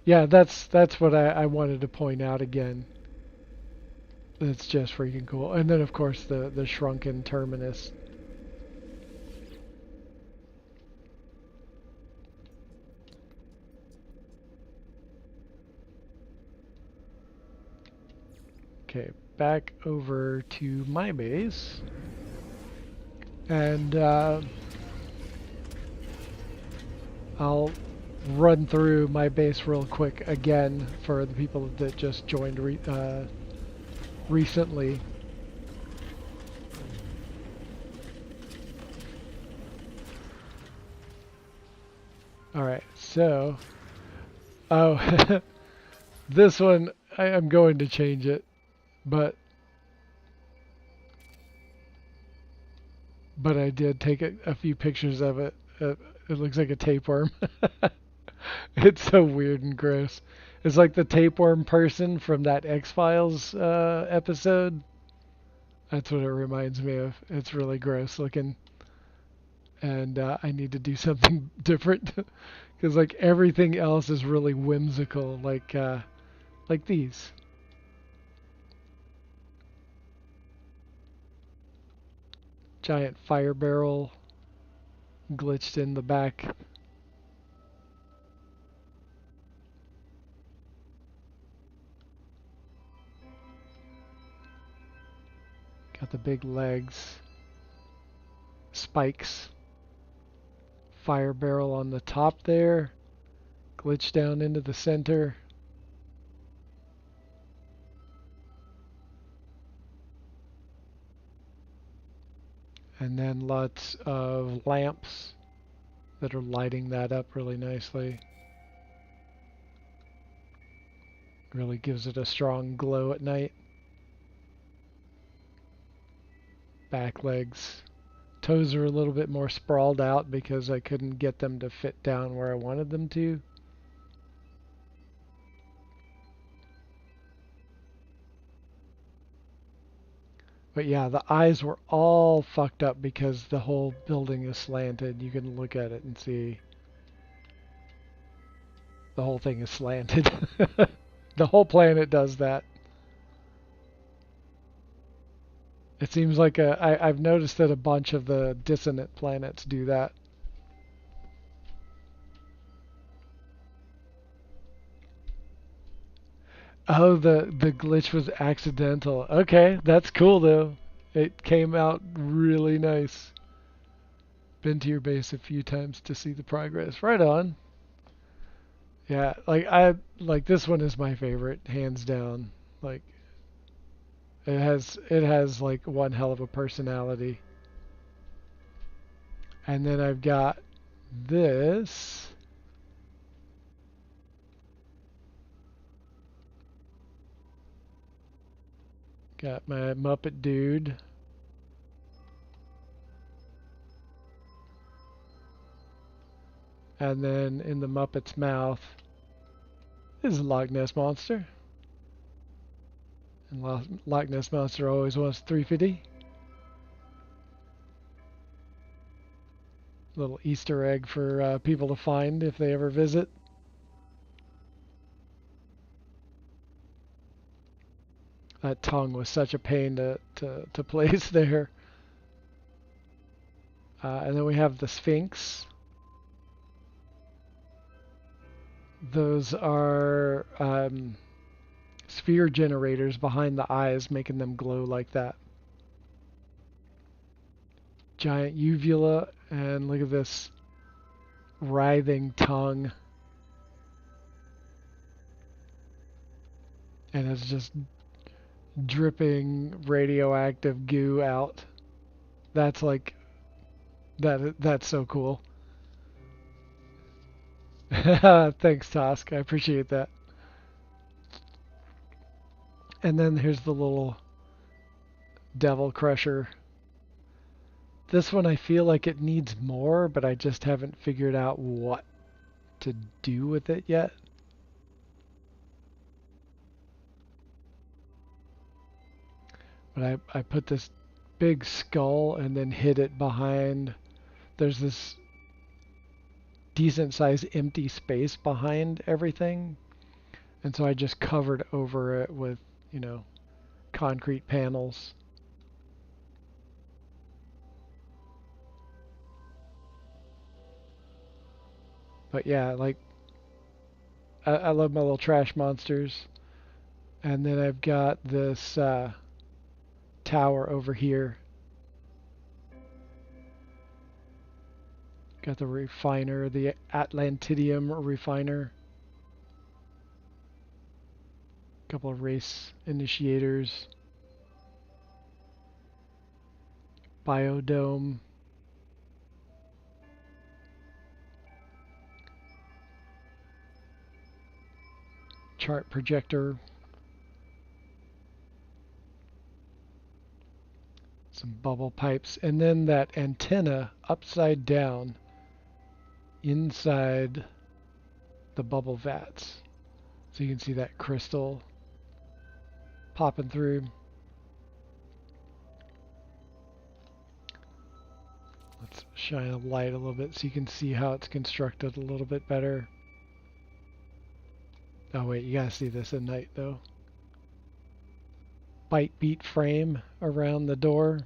Yeah, that's what I wanted to point out again. It's just freaking cool. And then of course the shrunken terminus. Okay, back over to my base. And I'll run through my base real quick again for the people that just joined recently. Alright, so... Oh, this one, I'm going to change it, but I did take a few pictures of it. It looks like a tapeworm. It's so weird and gross. It's like the tapeworm person from that X-Files episode. That's what it reminds me of. It's really gross looking, and I need to do something different because like everything else is really whimsical, like these. Giant fire barrel glitched in the back. Got the big legs. Spikes. Fire barrel on the top there. Glitch down into the center. And then lots of lamps that are lighting that up really nicely. Really gives it a strong glow at night. Back legs. Toes are a little bit more sprawled out because I couldn't get them to fit down where I wanted them to. But yeah, the eyes were all fucked up because the whole building is slanted. You can look at it and see the whole thing is slanted. The whole planet does that. It seems like I've noticed that a bunch of the dissonant planets do that. Oh, the glitch was accidental. Okay, that's cool though. It came out really nice. Been to your base a few times to see the progress. Right on. Yeah, like this one is my favorite, hands down. Like it has like one hell of a personality. And then I've got this. Got my Muppet dude. And then in the Muppet's mouth is a Loch Ness Monster. And Loch Ness Monster always wants 350. Little Easter egg for people to find if they ever visit. That tongue was such a pain to place there. And then we have the Sphinx. Those are sphere generators behind the eyes, making them glow like that. Giant uvula, and look at this writhing tongue. And it's just dripping radioactive goo out. That's like that's so cool. Thanks, Tosk. I appreciate that. And then here's the little devil crusher. This one I feel like it needs more, but I just haven't figured out what to do with it yet. But I put this big skull and then hid it behind. There's this decent sized empty space behind everything. And so I just covered over it with, you know, concrete panels. But yeah, like, I love my little trash monsters. And then I've got this tower over here. Got the refiner, the Atlantidium refiner. Couple of race initiators. Biodome. Chart projector. Some bubble pipes. And then that antenna upside down inside the bubble vats. So you can see that crystal popping through. Let's shine a light a little bit so you can see how it's constructed a little bit better. Oh wait, you gotta see this at night though. Bite beat frame around the door.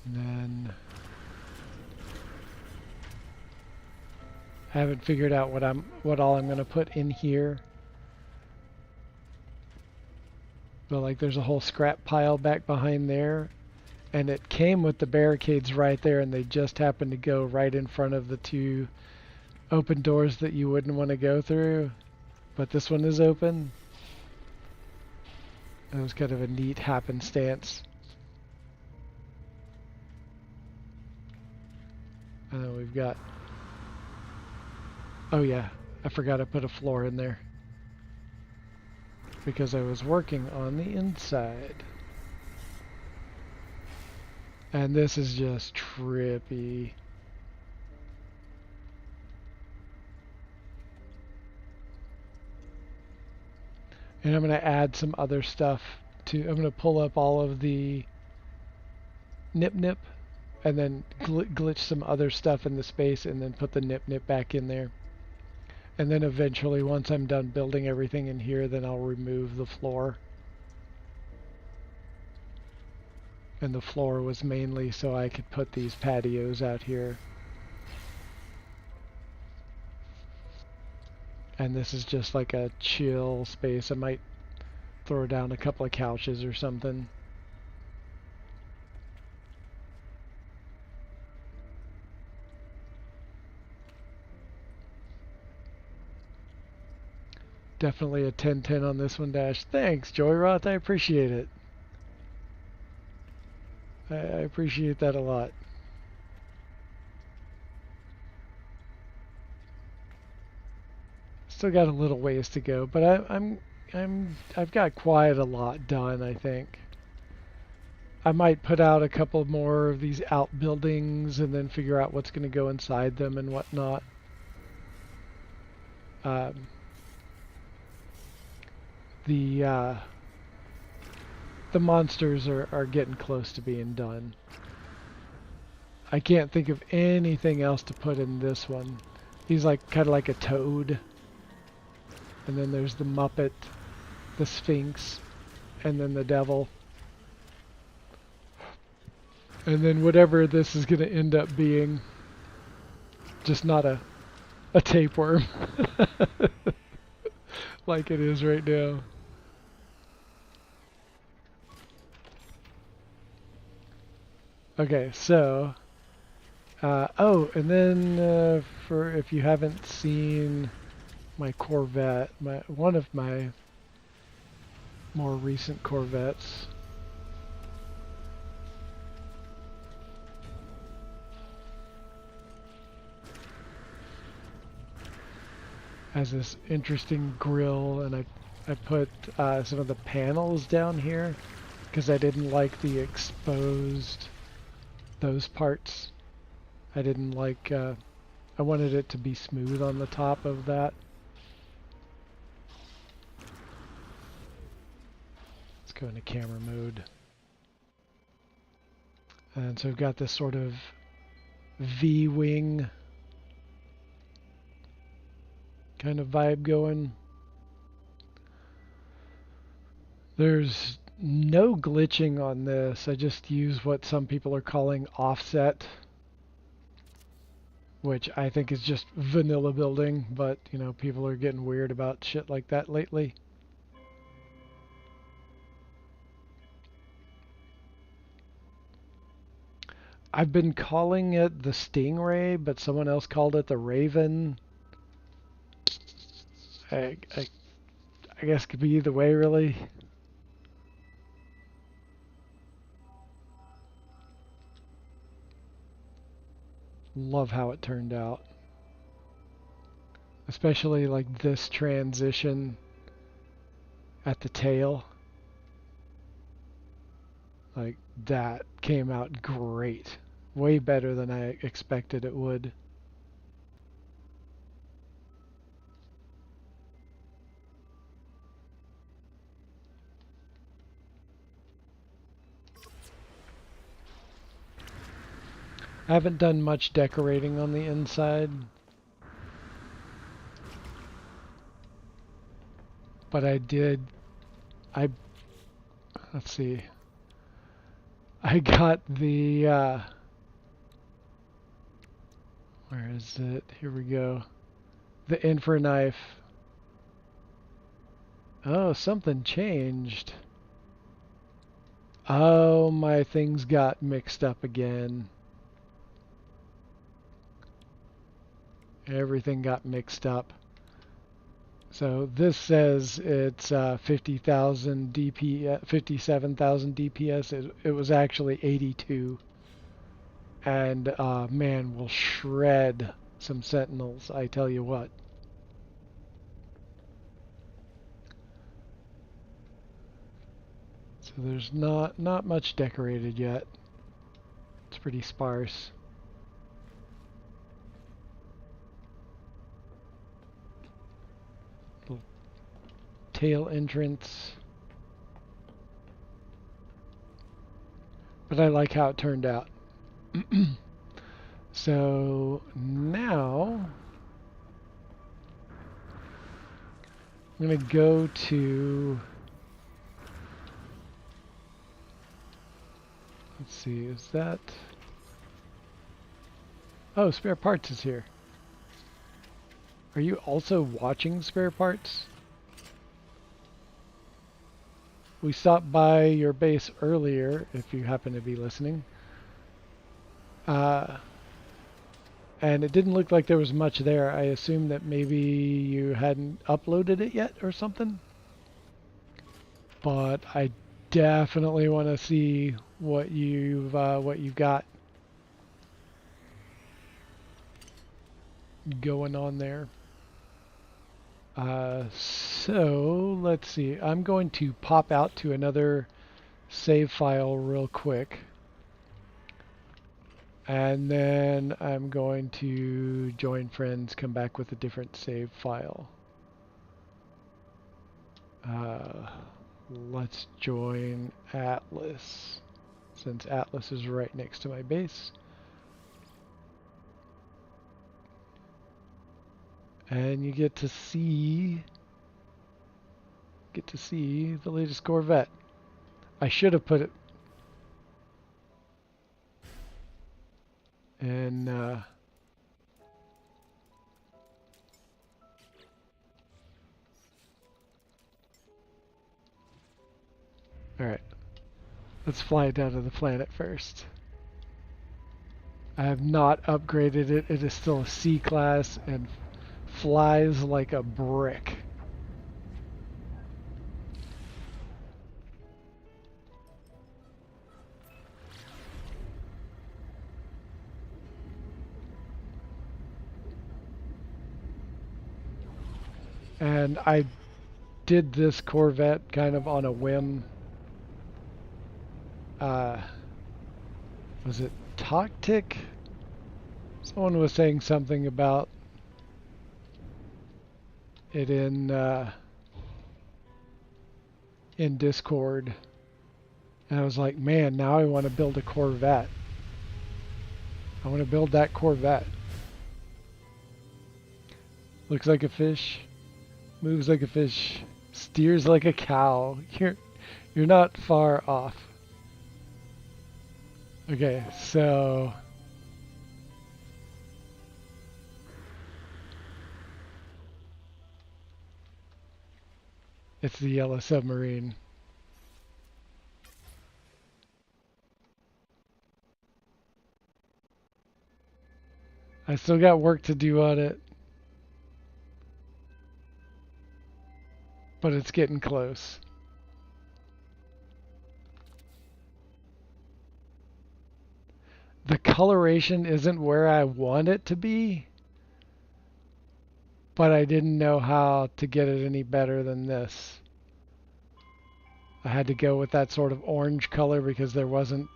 And then I haven't figured out what all I'm gonna put in here. But like there's a whole scrap pile back behind there. And it came with the barricades right there, and they just happened to go right in front of the two open doors that you wouldn't want to go through. But this one is open. It was kind of a neat happenstance. And then we've got... Oh yeah, I forgot I put a floor in there. Because I was working on the inside. And this is just trippy. And I'm going to add some other stuff to... I'm going to pull up all of the nip and then glitch some other stuff in the space and then put the nip back in there. And then eventually, once I'm done building everything in here, then I'll remove the floor. And the floor was mainly so I could put these patios out here. And this is just like a chill space. I might throw down a couple of couches or something. Definitely a 10/10 on this one, Dash. Thanks, Joyroth. I appreciate it. I appreciate that a lot. Still got a little ways to go, but I've got quite a lot done, I think. I might put out a couple more of these outbuildings and then figure out what's going to go inside them and whatnot. um, the uh, the monsters are getting close to being done. I can't think of anything else to put in this one. He's like kind of like a toad. And then there's the Muppet, the Sphinx, and then the devil. And then whatever this is going to end up being, just not a tapeworm like it is right now. Okay, so oh, and then for if you haven't seen my Corvette, one of my more recent Corvettes, has this interesting grill, and I put some of the panels down here because I didn't like the exposed those parts. I didn't like I wanted it to be smooth on the top of that. Let's go into camera mode. And so we've got this sort of V-wing kind of vibe going. There's no glitching on this. I just use what some people are calling offset, which I think is just vanilla building, but you know, people are getting weird about shit like that lately. I've been calling it the Stingray, but someone else called it the Raven. I guess it could be either way, really. Love how it turned out. Especially like this transition at the tail. Like that came out great. Way better than I expected it would. I haven't done much decorating on the inside, but let's see, I got the, where is it? Here we go. The Infra knife. Oh, something changed. Oh, my things got mixed up again. Everything got mixed up. So this says it's 50,000 DPS, 57,000 DPS. It was actually 82. And man, will shred some sentinels, I tell you what. So there's not much decorated yet. It's pretty sparse. Little tail entrance. But I like how it turned out. So now I'm going to go to, let's see, is that, oh, Spare Parts is here. Are you also watching Spare Parts? We stopped by your base earlier, if you happen to be listening. And it didn't look like there was much there. I assume that maybe you hadn't uploaded it yet or something. But I definitely want to see what you've got going on there. So let's see. I'm going to pop out to another save file real quick. And then I'm going to join friends, come back with a different save file. Uh, let's join Atlas, since Atlas is right next to my base. And you get to see the latest corvette. I should have put it in alright. Let's fly down to the planet first. I have not upgraded it. It is still a C class and flies like a brick. And I did this corvette kind of on a whim. Was it Toctic? Someone was saying something about it in Discord, and I was like, man, now I want to build a corvette. I want to build that corvette. Looks like a fish, moves like a fish, steers like a cow. You're not far off. Okay, so it's the yellow submarine. I still got work to do on it, but it's getting close. The coloration isn't where I want it to be, but I didn't know how to get it any better than this. I had to go with that sort of orange color because there wasn't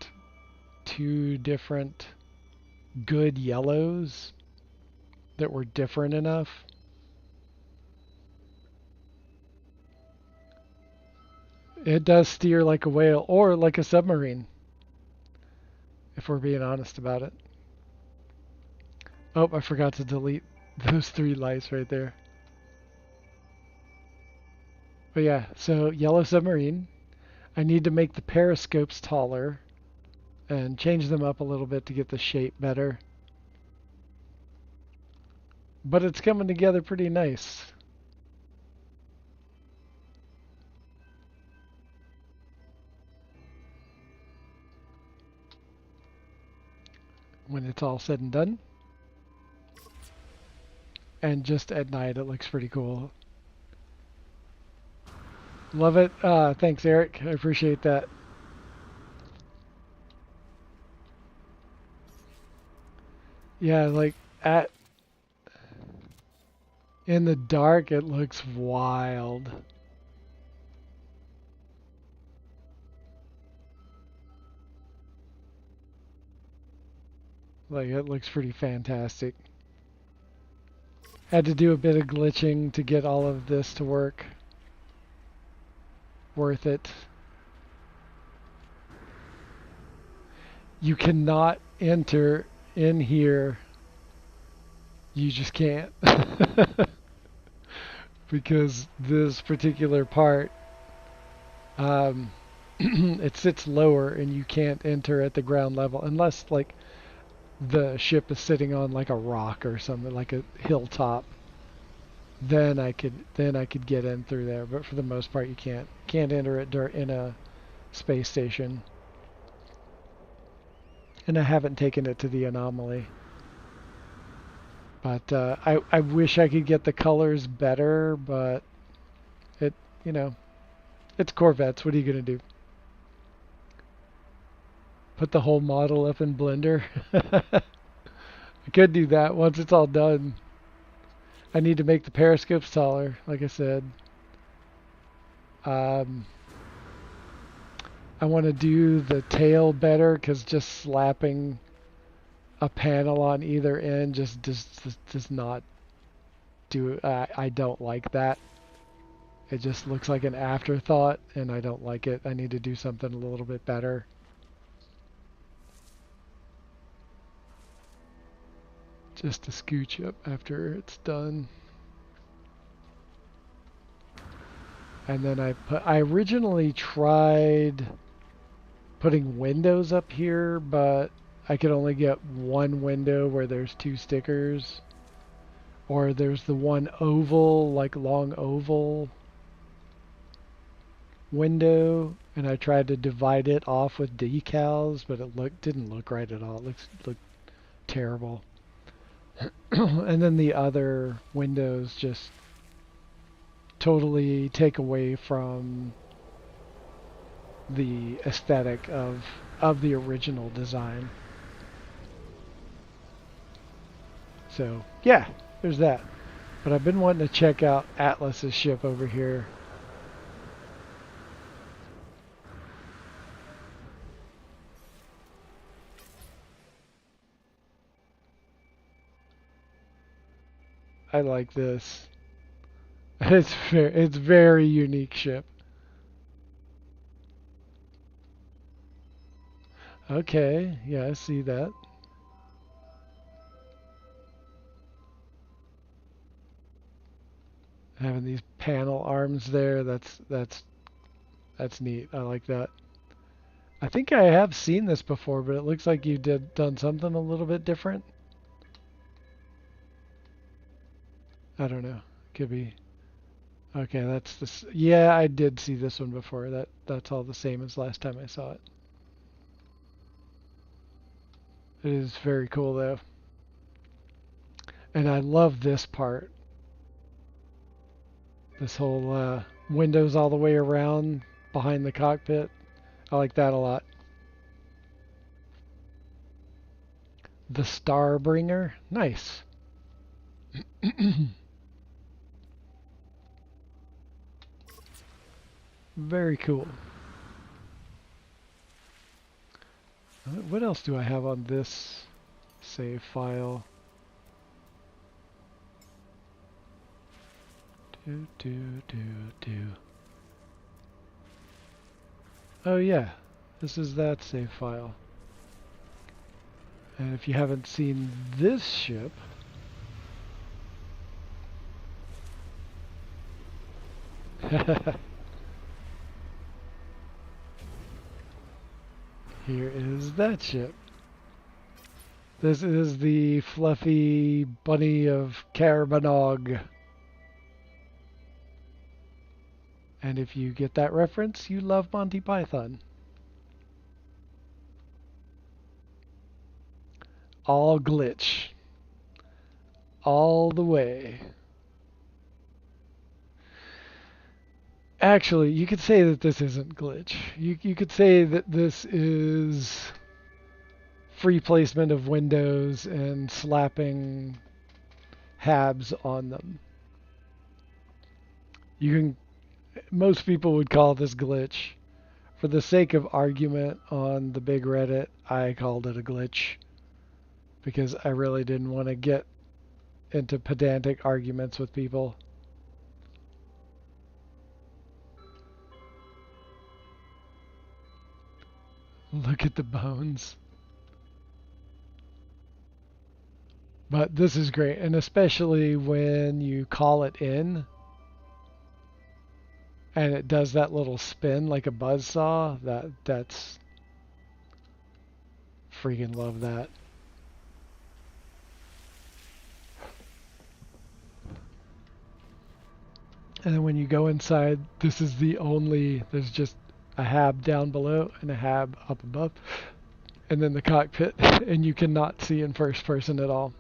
two different good yellows that were different enough. It does steer like a whale or like a submarine, if we're being honest about it. Oh, I forgot to delete those 3 lights right there. But yeah, so yellow submarine. I need to make the periscopes taller and change them up a little bit to get the shape better. But it's coming together pretty nice. When it's all said and done. And just at night, it looks pretty cool. Love it. Thanks, Eric. I appreciate that. Yeah, like in the dark, it looks wild. Like, it looks pretty fantastic. Had to do a bit of glitching to get all of this to work. Worth it. You cannot enter in here. You just can't. Because this particular part, it sits lower and you can't enter at the ground level unless, like, the ship is sitting on like a rock or something, like a hilltop. Then I could get in through there, but for the most part you can't enter it in a space station. And I haven't taken it to the anomaly. But I wish I could get the colors better, but it's Corvettes. What are you gonna do? Put the whole model up in Blender? I could do that once it's all done. I need to make the periscopes taller, like I said. I want to do the tail better because just slapping a panel on either end just does not do. I don't like that. It just looks like an afterthought, and I don't like it. I need to do something a little bit better. Just to scooch up after it's done. And then I originally tried putting windows up here, but I could only get one window where there's two stickers. Or there's the one oval, like long oval window, and I tried to divide it off with decals, but it didn't look right at all. It looked terrible. And then the other windows just totally take away from the aesthetic of the original design. So yeah, there's that. But I've been wanting to check out Atlas's ship over here. I like this. It's very unique ship. Okay, yeah, I see that. Having these panel arms there, that's neat. I like that. I think I have seen this before, but it looks like you done something a little bit different. I don't know. Could be. Okay, that's this. Yeah, I did see this one before. That's all the same as last time I saw it. It is very cool though. And I love this part. This whole windows all the way around behind the cockpit. I like that a lot. The Starbringer. Nice. Very cool. What else do I have on this save file? Do. Oh yeah, this is that save file. And if you haven't seen this ship, here is that ship. This is the fluffy bunny of Carabanog. And if you get that reference, you love Monty Python. All glitch. All the way. Actually, you could say that this isn't glitch. You could say that this is free placement of windows and slapping habs on them. Most people would call this glitch. For the sake of argument on the big Reddit, I called it a glitch because I really didn't want to get into pedantic arguments with people. Look at the bones. But this is great, and especially when you call it in and it does that little spin like a buzzsaw. That's freaking love that. And then when you go inside, this is there's just a hab down below and a hab up above, and then the cockpit, and you cannot see in first person at all.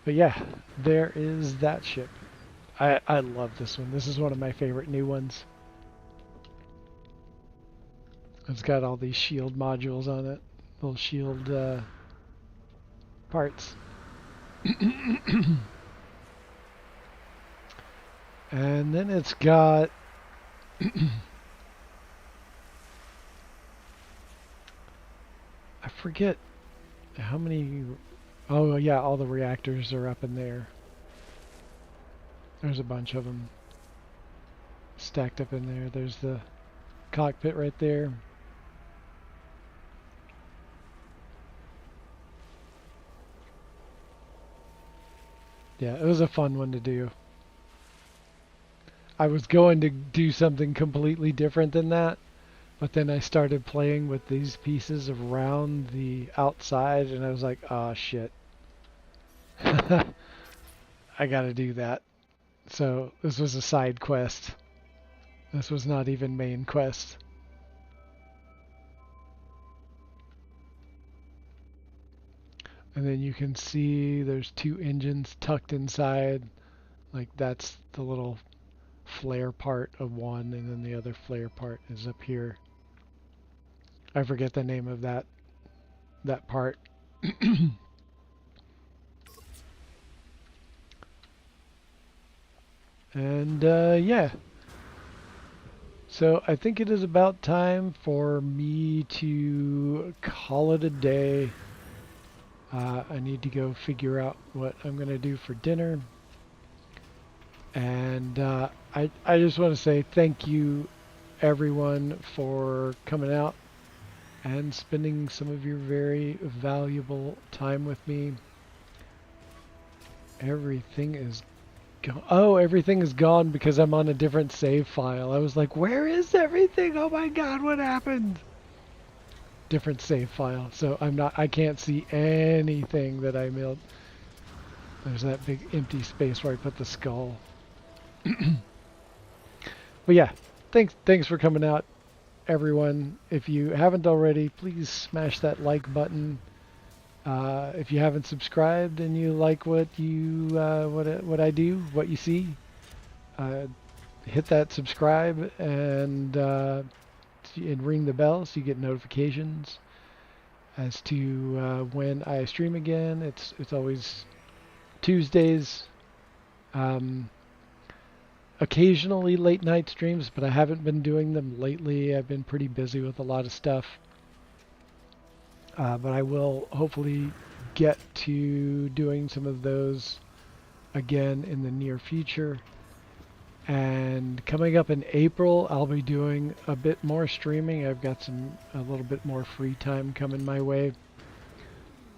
But yeah, there is that ship. I love this one. This is one of my favorite new ones. It's got all these shield modules on it. Little shield parts. And then it's got forget how many. Oh yeah, all the reactors are up in there. There's a bunch of them stacked up in there. There's the cockpit right there. Yeah, it was a fun one to do. I was going to do something completely different than that, but then I started playing with these pieces around the outside, and I was like, oh shit. I gotta do that. So this was a side quest. This was not even main quest. And then you can see there's two engines tucked inside. Like that's the little flare part of one, and then the other flare part is up here. I forget the name of that part. And yeah. So I think it is about time for me to call it a day. I need to go figure out what I'm going to do for dinner. And I just want to say thank you, everyone, for coming out and spending some of your very valuable time with me. Everything is gone. Oh, everything is gone because I'm on a different save file. I was like, where is everything? Oh my god, what happened? Different save file. So I can't see anything that I milled. There's that big empty space where I put the skull. But yeah, thanks for coming out, everyone. If you haven't already, please smash that like button. If you haven't subscribed and you like what I do, what you see, hit that subscribe and ring the bell so you get notifications as to when I stream again. It's always Tuesdays. Occasionally late night streams, but I haven't been doing them lately. I've been pretty busy with a lot of stuff. But I will hopefully get to doing some of those again in the near future. And coming up in April, I'll be doing a bit more streaming. I've got a little bit more free time coming my way.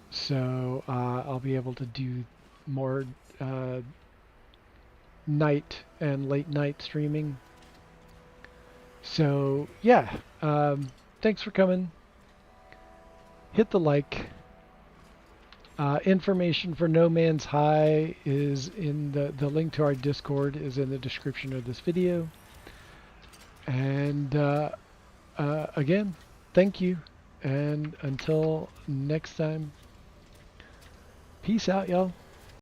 So I'll be able to do more night and late night streaming. So yeah, thanks for coming. Hit the like. Information for No Man's High is in the link to our Discord is in the description of this video. And again, thank you. And until next time, peace out, y'all.